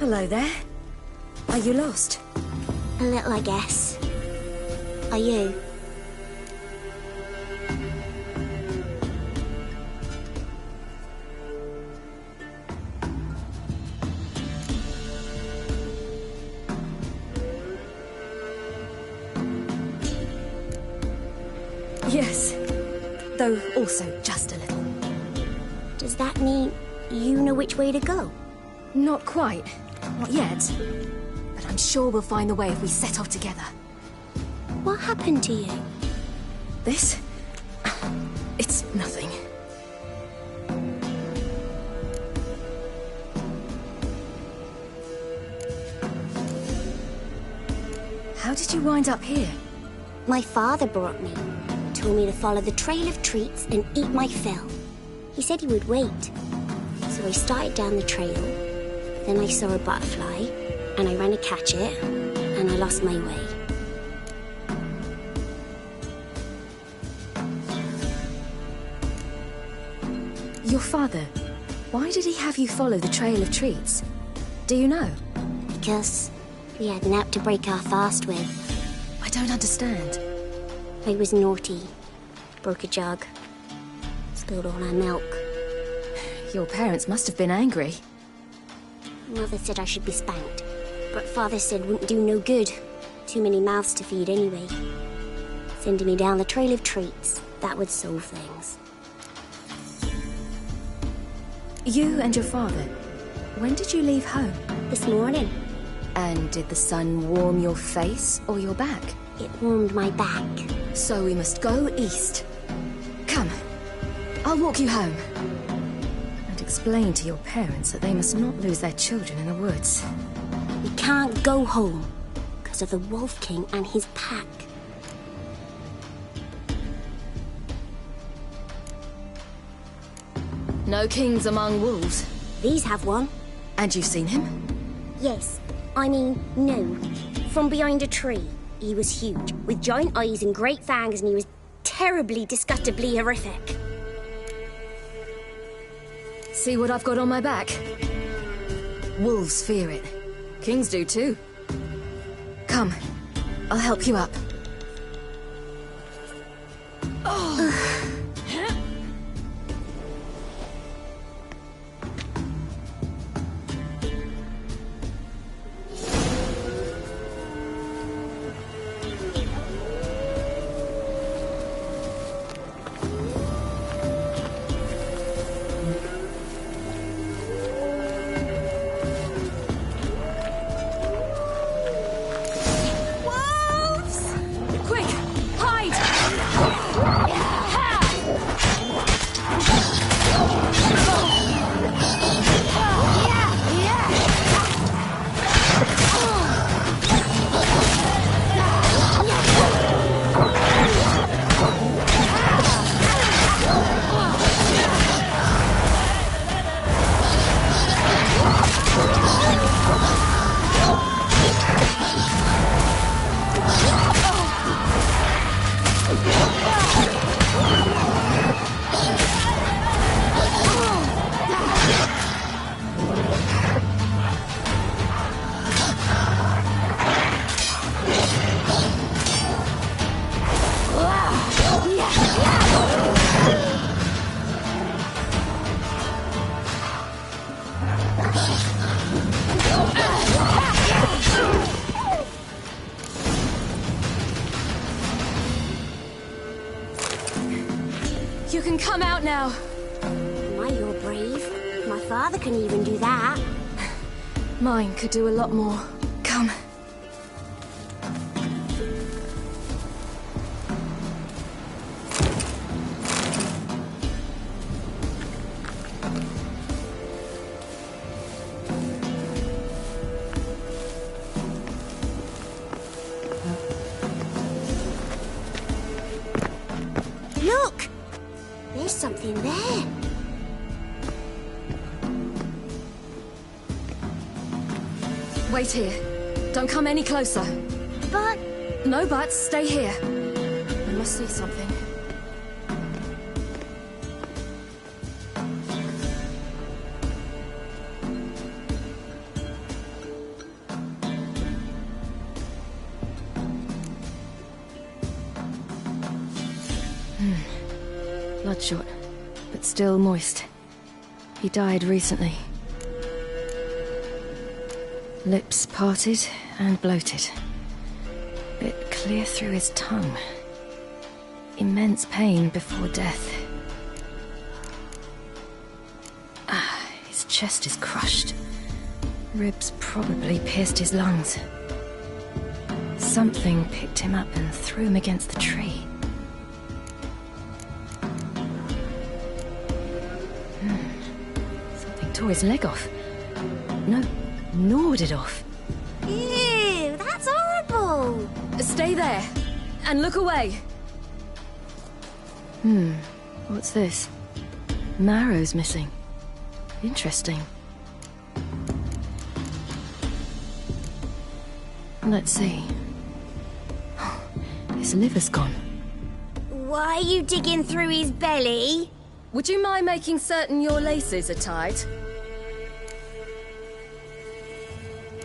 Hello there. Are you lost? A little, I guess. Are you? Yes. Though also just a little. Does that mean you know which way to go? Not quite. Not yet. But I'm sure we'll find the way if we set off together. What happened to you? This? It's nothing. How did you wind up here? My father brought me. Told me to follow the trail of treats and eat my fill. He said he would wait. So I started down the trail. Then I saw a butterfly, and I ran to catch it, and I lost my way. Your father, why did he have you follow the trail of treats? Do you know? Because we had an app to break our fast with. I don't understand. I was naughty. Broke a jug. Spilled all our milk. Your parents must have been angry. Mother said I should be spanked, but Father said wouldn't do no good. Too many mouths to feed anyway. Sending me down the trail of treats, that would solve things. You and your father, when did you leave home? This morning. And did the sun warm your face or your back? It warmed my back. So we must go east. Come, I'll walk you home. And explain to your parents that they must not lose their children in the woods. We can't go home, because of the Wolf King and his pack. No kings among wolves. These have one. And you've seen him? Yes. I mean, no. From behind a tree. He was huge, with giant eyes and great fangs, and he was terribly, disgustingly horrific. See what I've got on my back? Wolves fear it. Kings do too. Come, I'll help you up. Oh. You can come out now. My, you're brave. My father can even do that. Mine could do a lot more. Come. Look! There's something there. Wait here. Don't come any closer. But... No buts. Stay here. I must see something. Bloodshot, but still moist. He died recently. Lips parted and bloated. Bit clear through his tongue. Immense pain before death. His chest is crushed. Ribs probably pierced his lungs. Something picked him up and threw him against the tree. Something tore his leg off. No, gnawed it off. Ew, that's horrible! Stay there, and look away. What's this? Marrow's missing. Interesting. Let's see. His liver's gone. Why are you digging through his belly? Would you mind making certain your laces are tight?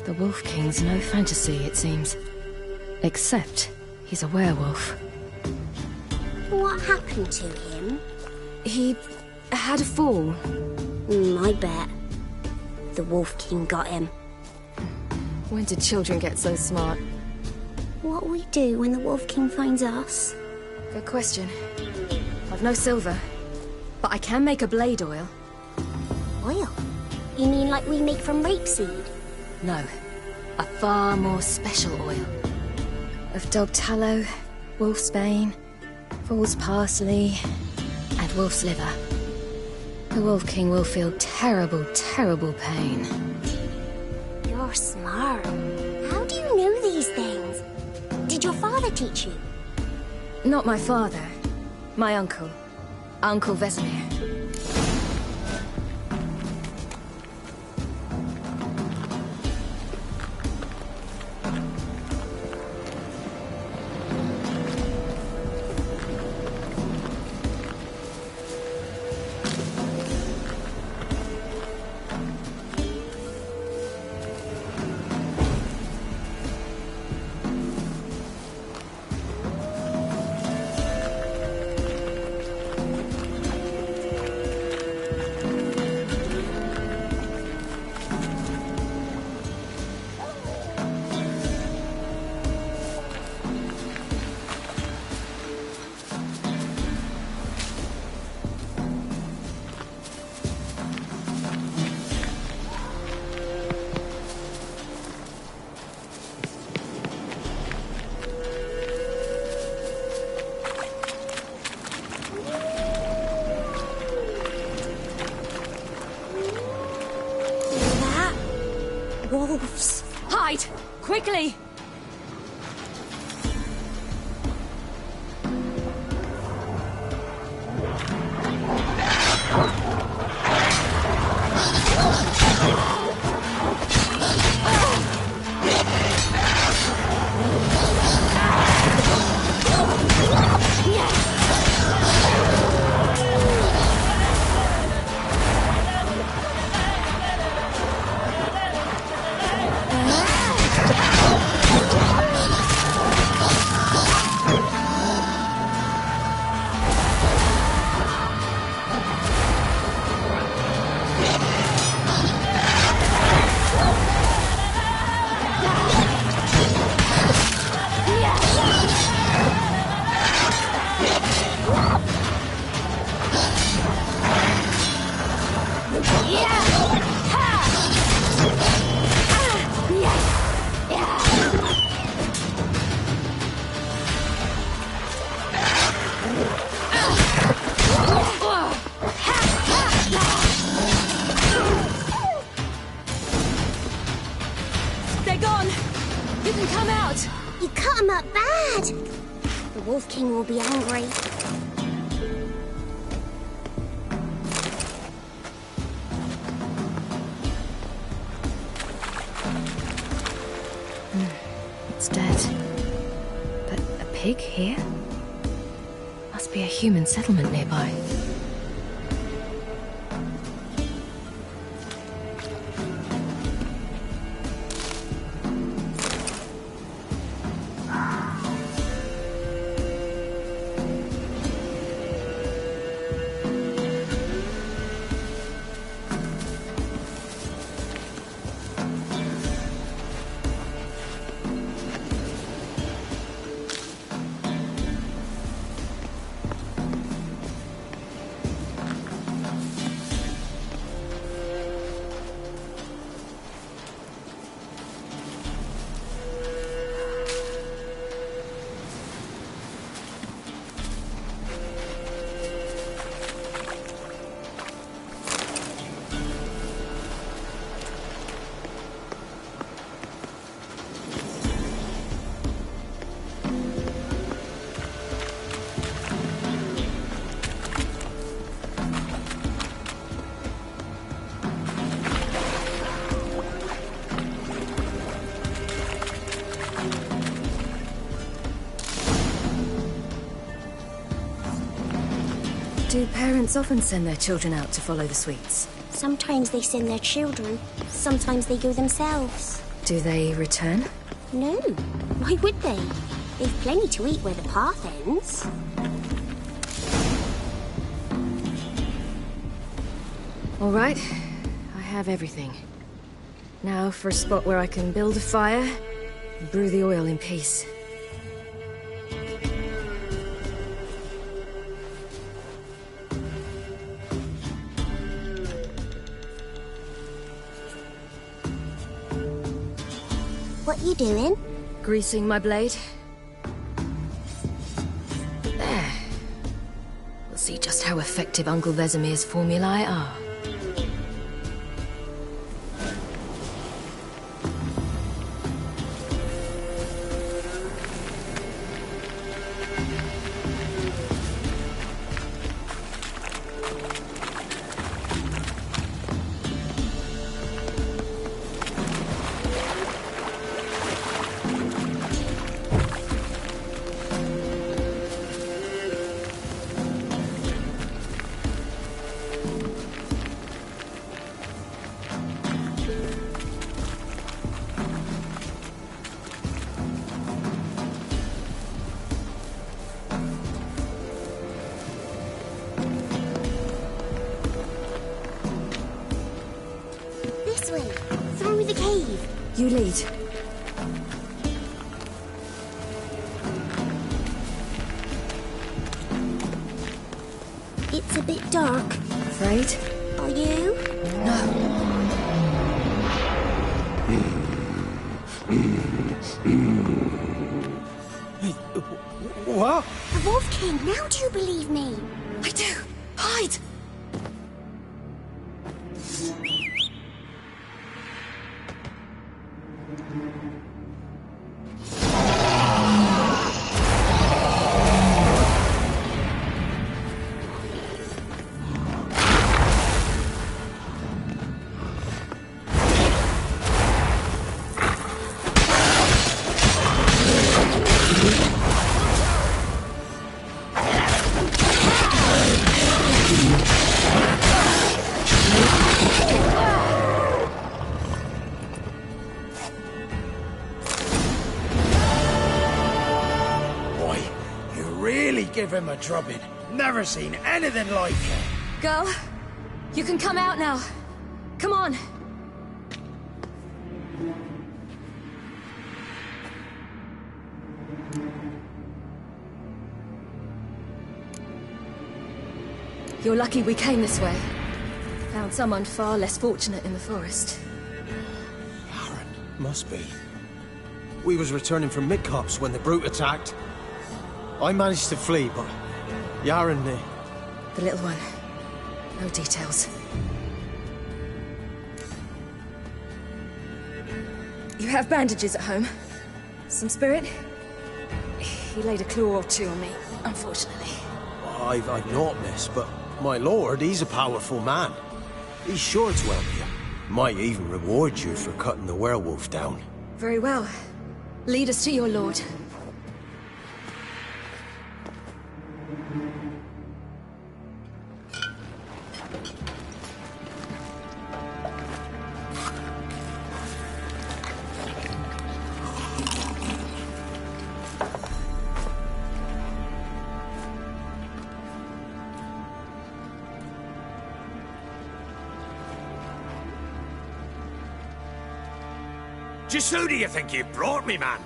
The Wolf King's no fantasy, it seems. Except he's a werewolf. What happened to him? He had a fall. I bet. The Wolf King got him. When did children get so smart? What'll we do when the Wolf King finds us? Good question. I've no silver, but I can make a blade oil. Oil? You mean like we make from rapeseed? No, a far more special oil. Of dog tallow, wolf's bane, fool's parsley, and wolf's liver. The Wolf King will feel terrible, terrible pain. You're smart. How do you know these things? Did your father teach you? Not my father. My uncle. Uncle Vesemir. Wolves. Hide! Quickly! Wolf King will be angry. It's dead. But a pig here? Must be a human settlement nearby. Do parents often send their children out to follow the sweets? Sometimes they send their children, sometimes they go themselves. Do they return? No. Why would they? They've plenty to eat where the path ends. All right. I have everything. Now for a spot where I can build a fire and brew the oil in peace. What are you doing? Greasing my blade. There. We'll see just how effective Uncle Vesemir's formulae are. You lead. It's a bit dark. Afraid? Are you? No. What? The Wolf King, now do you believe me? I do. Hide! Give him a drubbing. Never seen anything like it. Girl, you can come out now. Come on. You're lucky we came this way. Found someone far less fortunate in the forest. Aaron, must be. We was returning from Midcops when the brute attacked. I managed to flee, but Yaren... The little one. No details. You have bandages at home? Some spirit? He laid a claw or two on me, unfortunately. I've not, miss, but my lord, he's a powerful man. He's sure to help you. Might even reward you for cutting the werewolf down. Very well. Lead us to your lord. Just who do you think you brought me, man?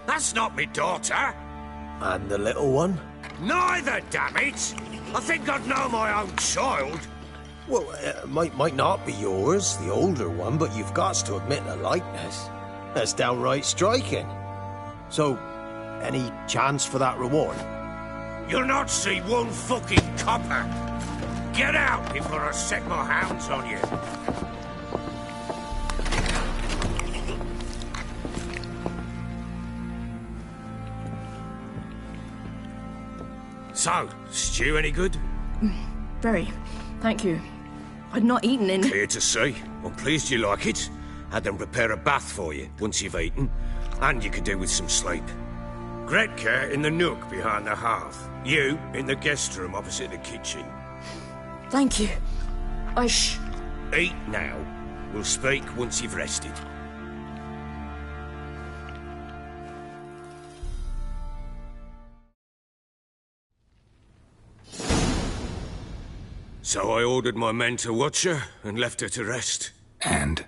That's not me daughter. And the little one? Neither, damn it! I think I'd know my own child. Well, might not be yours, the older one, but you've got to admit the likeness. That's downright striking. So, any chance for that reward? You'll not see one fucking copper. Get out before I set my hounds on you. So, stew any good? Very. Thank you. I'd not eaten in... Clear to see. I'm pleased you like it. Had them prepare a bath for you once you've eaten. And you could do with some sleep. Gretka in the nook behind the hearth. You in the guest room opposite the kitchen. Thank you. Eat now. We'll speak once you've rested. So I ordered my men to watch her and left her to rest. And?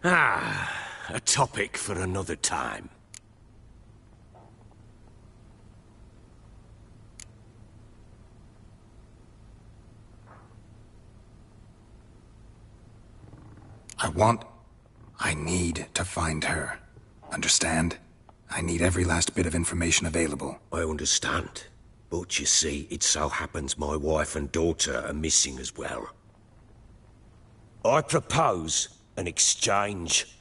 A topic for another time. I need to find her. Understand? I need every last bit of information available. I understand. But you see, it so happens my wife and daughter are missing as well. I propose an exchange.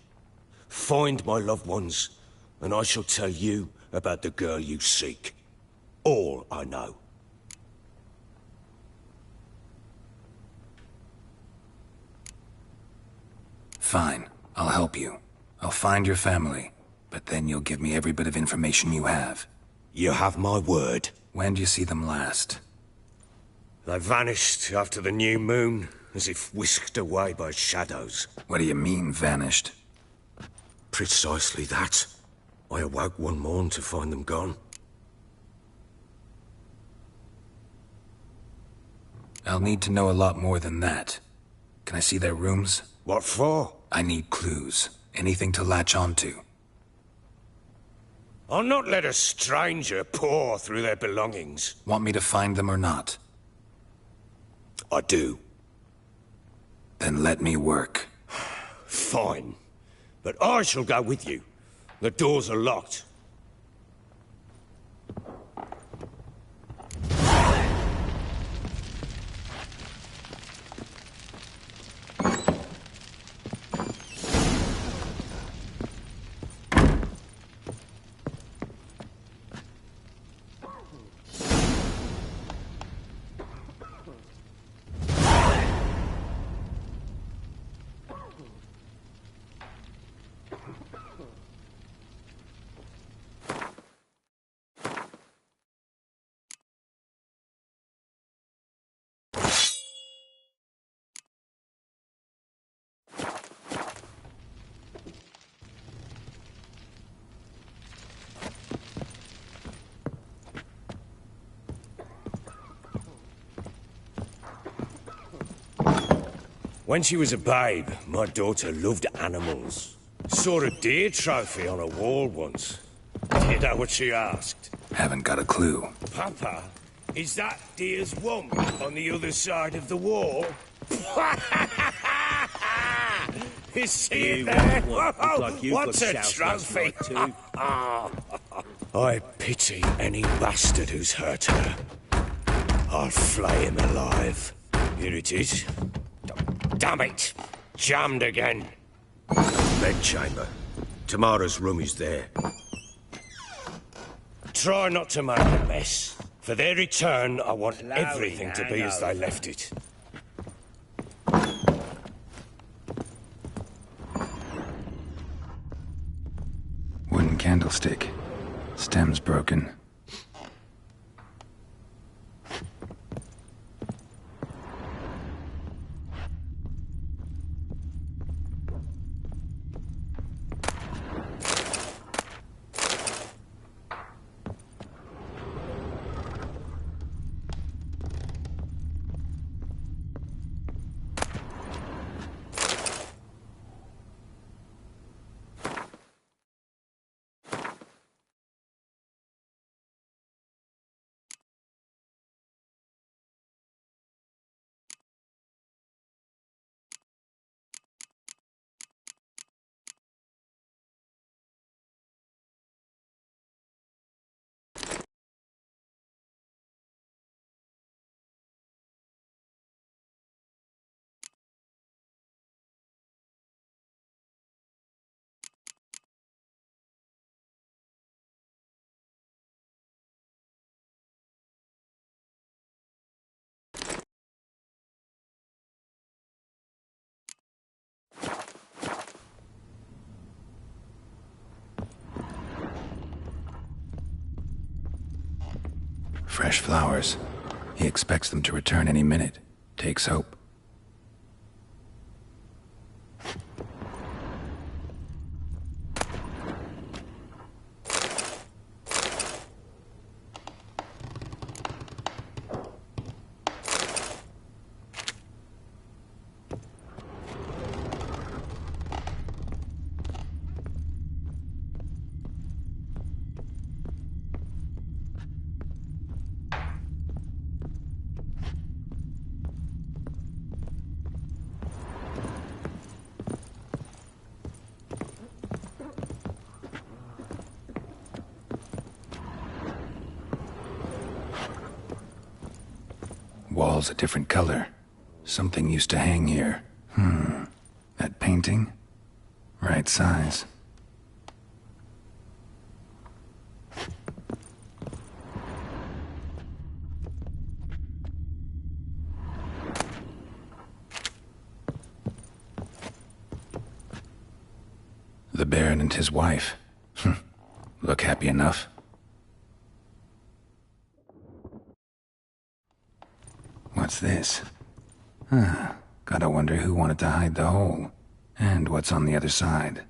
Find my loved ones, and I shall tell you about the girl you seek. All I know. Fine. I'll help you. I'll find your family, but then you'll give me every bit of information you have. You have my word. When do you see them last? They vanished after the new moon, as if whisked away by shadows. What do you mean, vanished? Precisely that. I awoke one morn to find them gone. I'll need to know a lot more than that. Can I see their rooms? What for? I need clues. Anything to latch onto. I'll not let a stranger pore through their belongings. Want me to find them or not? I do. Then let me work. Fine. But I shall go with you. The doors are locked. When she was a babe, my daughter loved animals. Saw a deer trophy on a wall once. Do you know what she asked? Haven't got a clue. Papa, is that deer's womb on the other side of the wall? You see it there? What's a trophy? I pity any bastard who's hurt her. I'll flay him alive. Here it is. Damn it! Jammed again. Bedchamber. Tamara's room is there. Try not to make a mess. For their return, I want everything to be as they left it. Wooden candlestick. Stem's broken. Fresh flowers. He expects them to return any minute. Takes hope. Wall's a different color. Something used to hang here. That painting? Right size. The Baron and his wife. Look happy enough. What's this? Gotta wonder who wanted to hide the hole, and what's on the other side.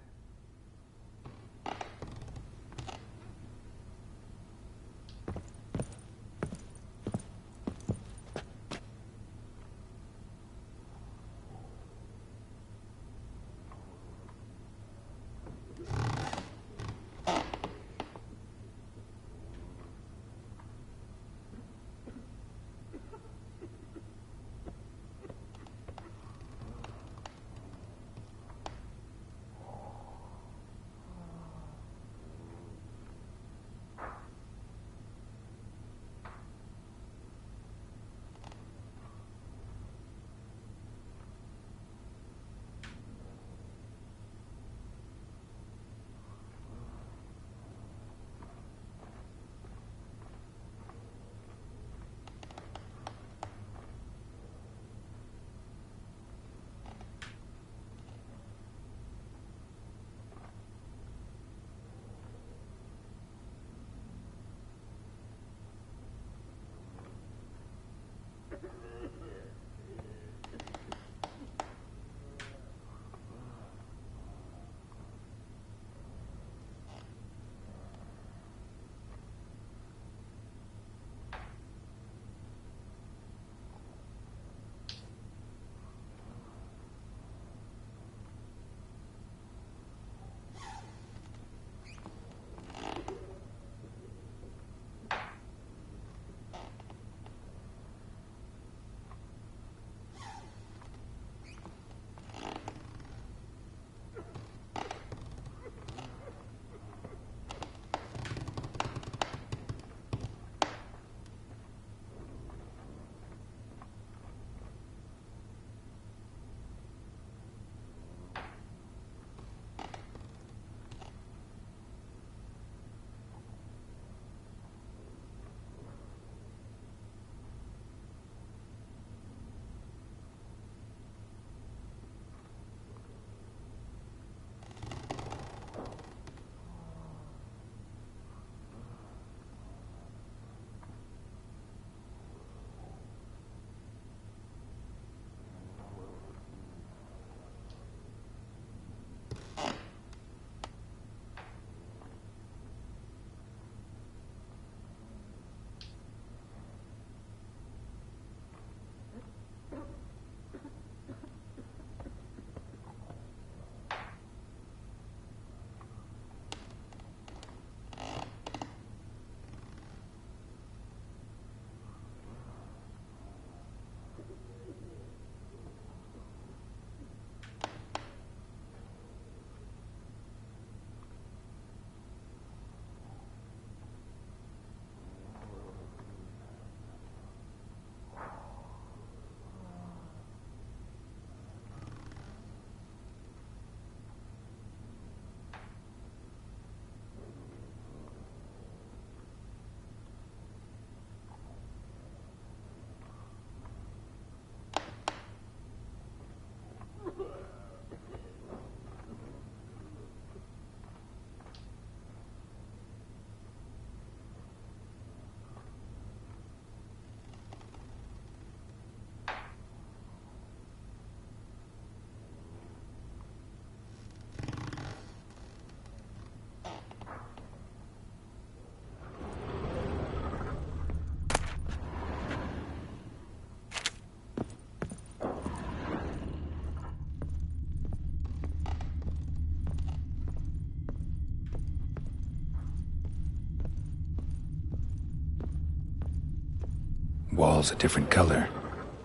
wall's a different color.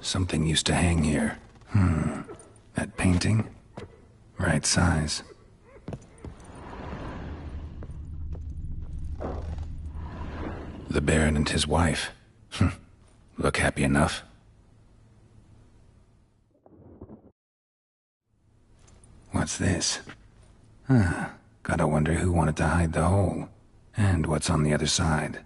Something used to hang here. That painting? Right size. The Baron and his wife. Look happy enough. What's this? Gotta wonder who wanted to hide the hole. And what's on the other side.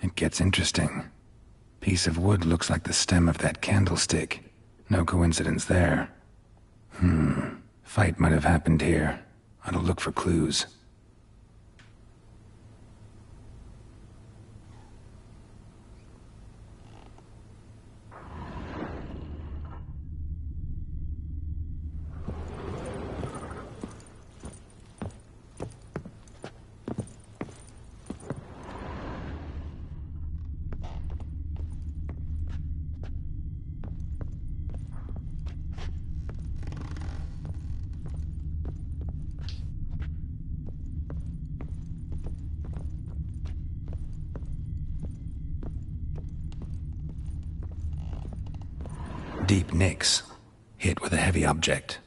It gets interesting. Piece of wood looks like the stem of that candlestick. No coincidence there. Fight might have happened here. Ought to look for clues. Deep nicks, hit with a heavy object.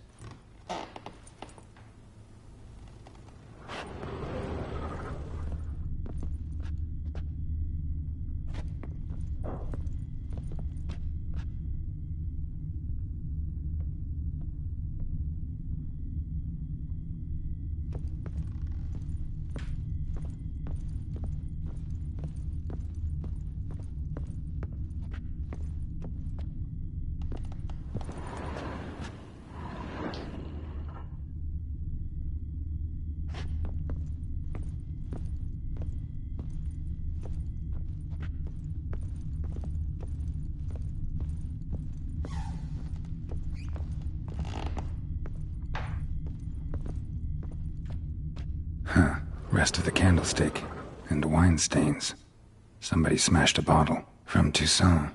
Rest of the candlestick, and wine stains. Somebody smashed a bottle. From Toussaint.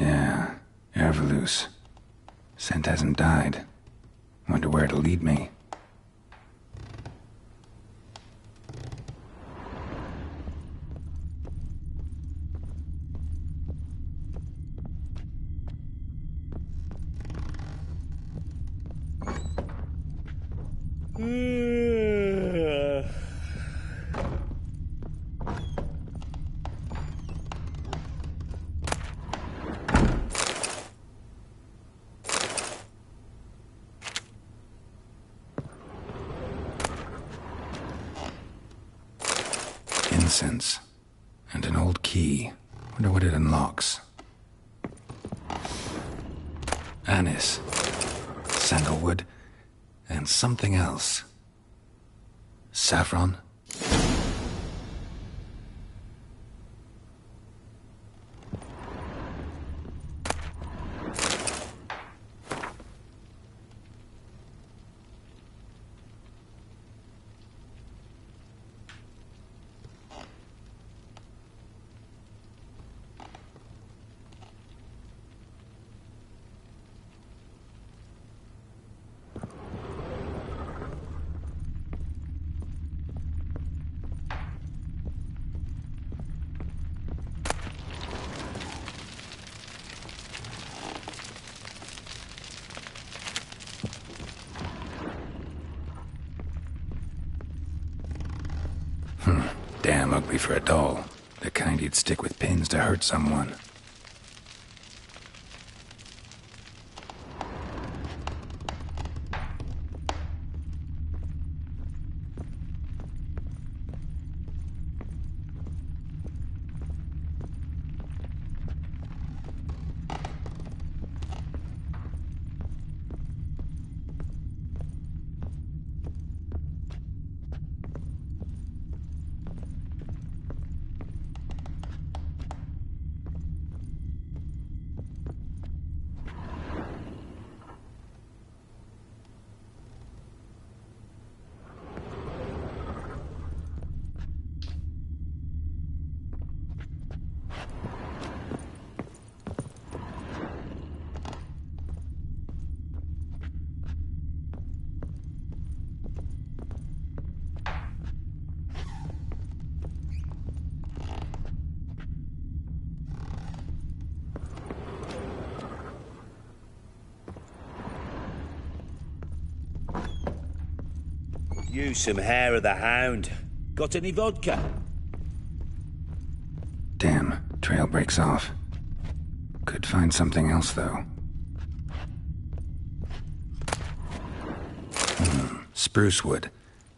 Yeah, Herveloos. Scent hasn't died. Wonder where it'll lead me. Incense. And an old key. Wonder what it unlocks. Anise. Sandalwood. And something else. Saffron? Damn ugly for a doll. The kind you'd stick with pins to hurt someone. You some hair of the hound. Got any vodka? Damn, trail breaks off. Could find something else, though. Spruce wood.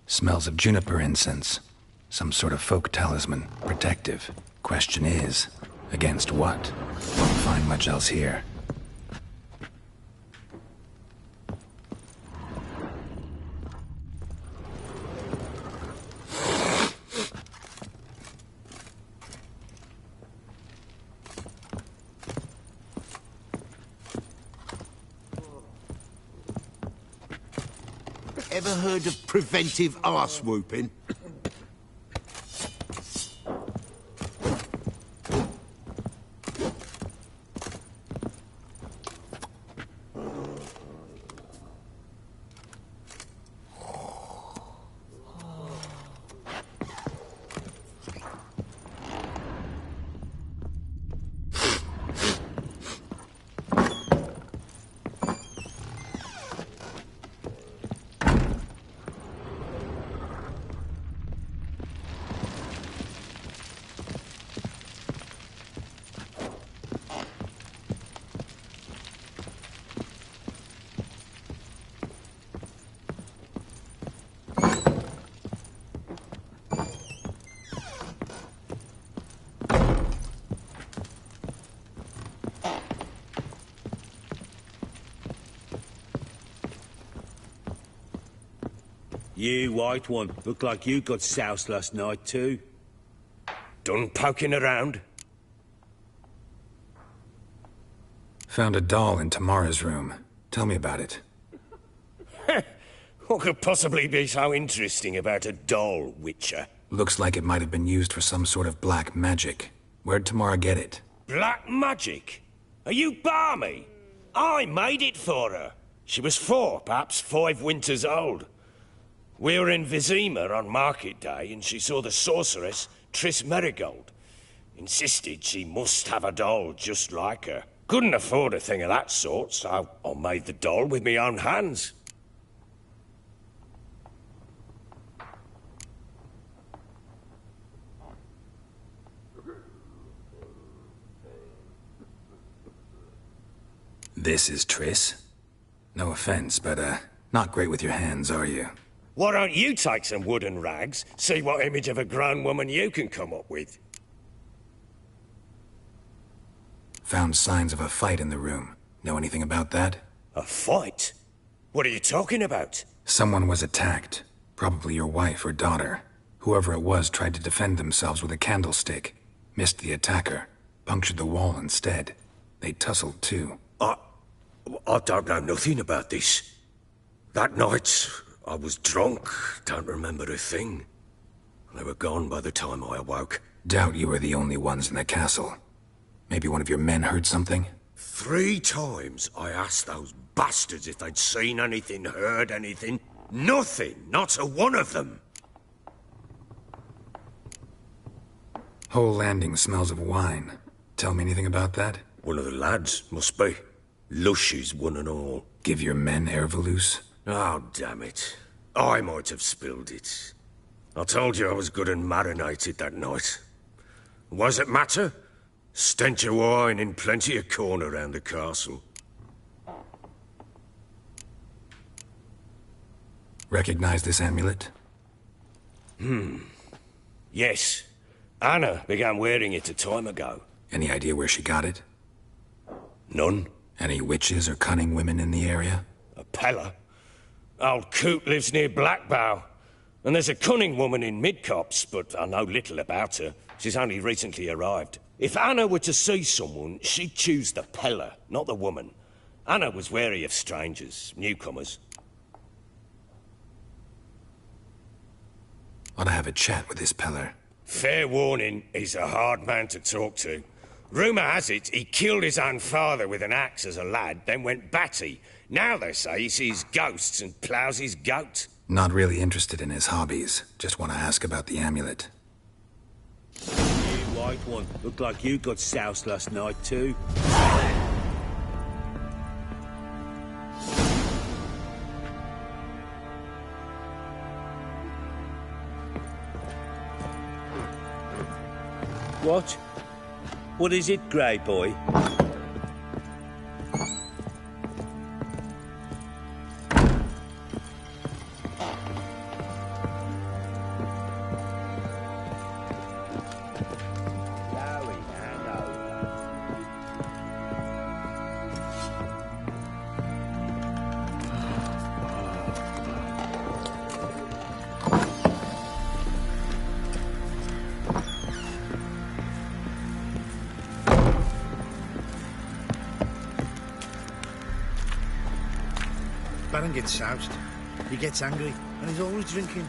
Smells of juniper incense. Some sort of folk talisman. Protective. Question is, against what? Won't find much else here. Ever heard of preventive arse whooping? You, white one, look like you got soused last night too. Done poking around? Found a doll in Tamara's room. Tell me about it. What could possibly be so interesting about a doll, Witcher? Looks like it might have been used for some sort of black magic. Where'd Tamara get it? Black magic? Are you balmy? I made it for her. She was 4, perhaps 5 winters old. We were in Vizima on market day, and she saw the sorceress, Triss Merigold. Insisted she must have a doll just like her. Couldn't afford a thing of that sort, so I made the doll with my own hands. This is Triss? No offense, but, not great with your hands, are you? Why don't you take some wooden rags, see what image of a grown woman you can come up with? Found signs of a fight in the room. Know anything about that? A fight? What are you talking about? Someone was attacked. Probably your wife or daughter. Whoever it was tried to defend themselves with a candlestick. Missed the attacker. Punctured the wall instead. They tussled too. I don't know nothing about this. That night, I was drunk, don't remember a thing. They were gone by the time I awoke. Doubt you were the only ones in the castle. Maybe one of your men heard something? 3 times I asked those bastards if they'd seen anything, heard anything. Nothing, not a one of them. Whole landing smells of wine. Tell me anything about that? One of the lads, must be. Lushes, one and all. Give your men Ervalus? Oh, damn it. I might have spilled it. I told you I was good and marinated that night. What does it matter? Stench of wine in plenty of corn around the castle. Recognize this amulet? Yes. Anna began wearing it a time ago. Any idea where she got it? None. Any witches or cunning women in the area? A Pella? Old Coot lives near Blackbow. And there's a cunning woman in Midcopse, but I know little about her. She's only recently arrived. If Anna were to see someone, she'd choose the Pella, not the woman. Anna was wary of strangers, newcomers. Ought to have a chat with this Peller. Fair warning, he's a hard man to talk to. Rumour has it he killed his own father with an axe as a lad, then went batty. Now they say he sees ghosts and ploughs his goat. Not really interested in his hobbies. Just want to ask about the amulet. You, white one, look like you got soused last night too. What? What is it, Grey Boy? Baron gets soused. He gets angry, and he's always drinking.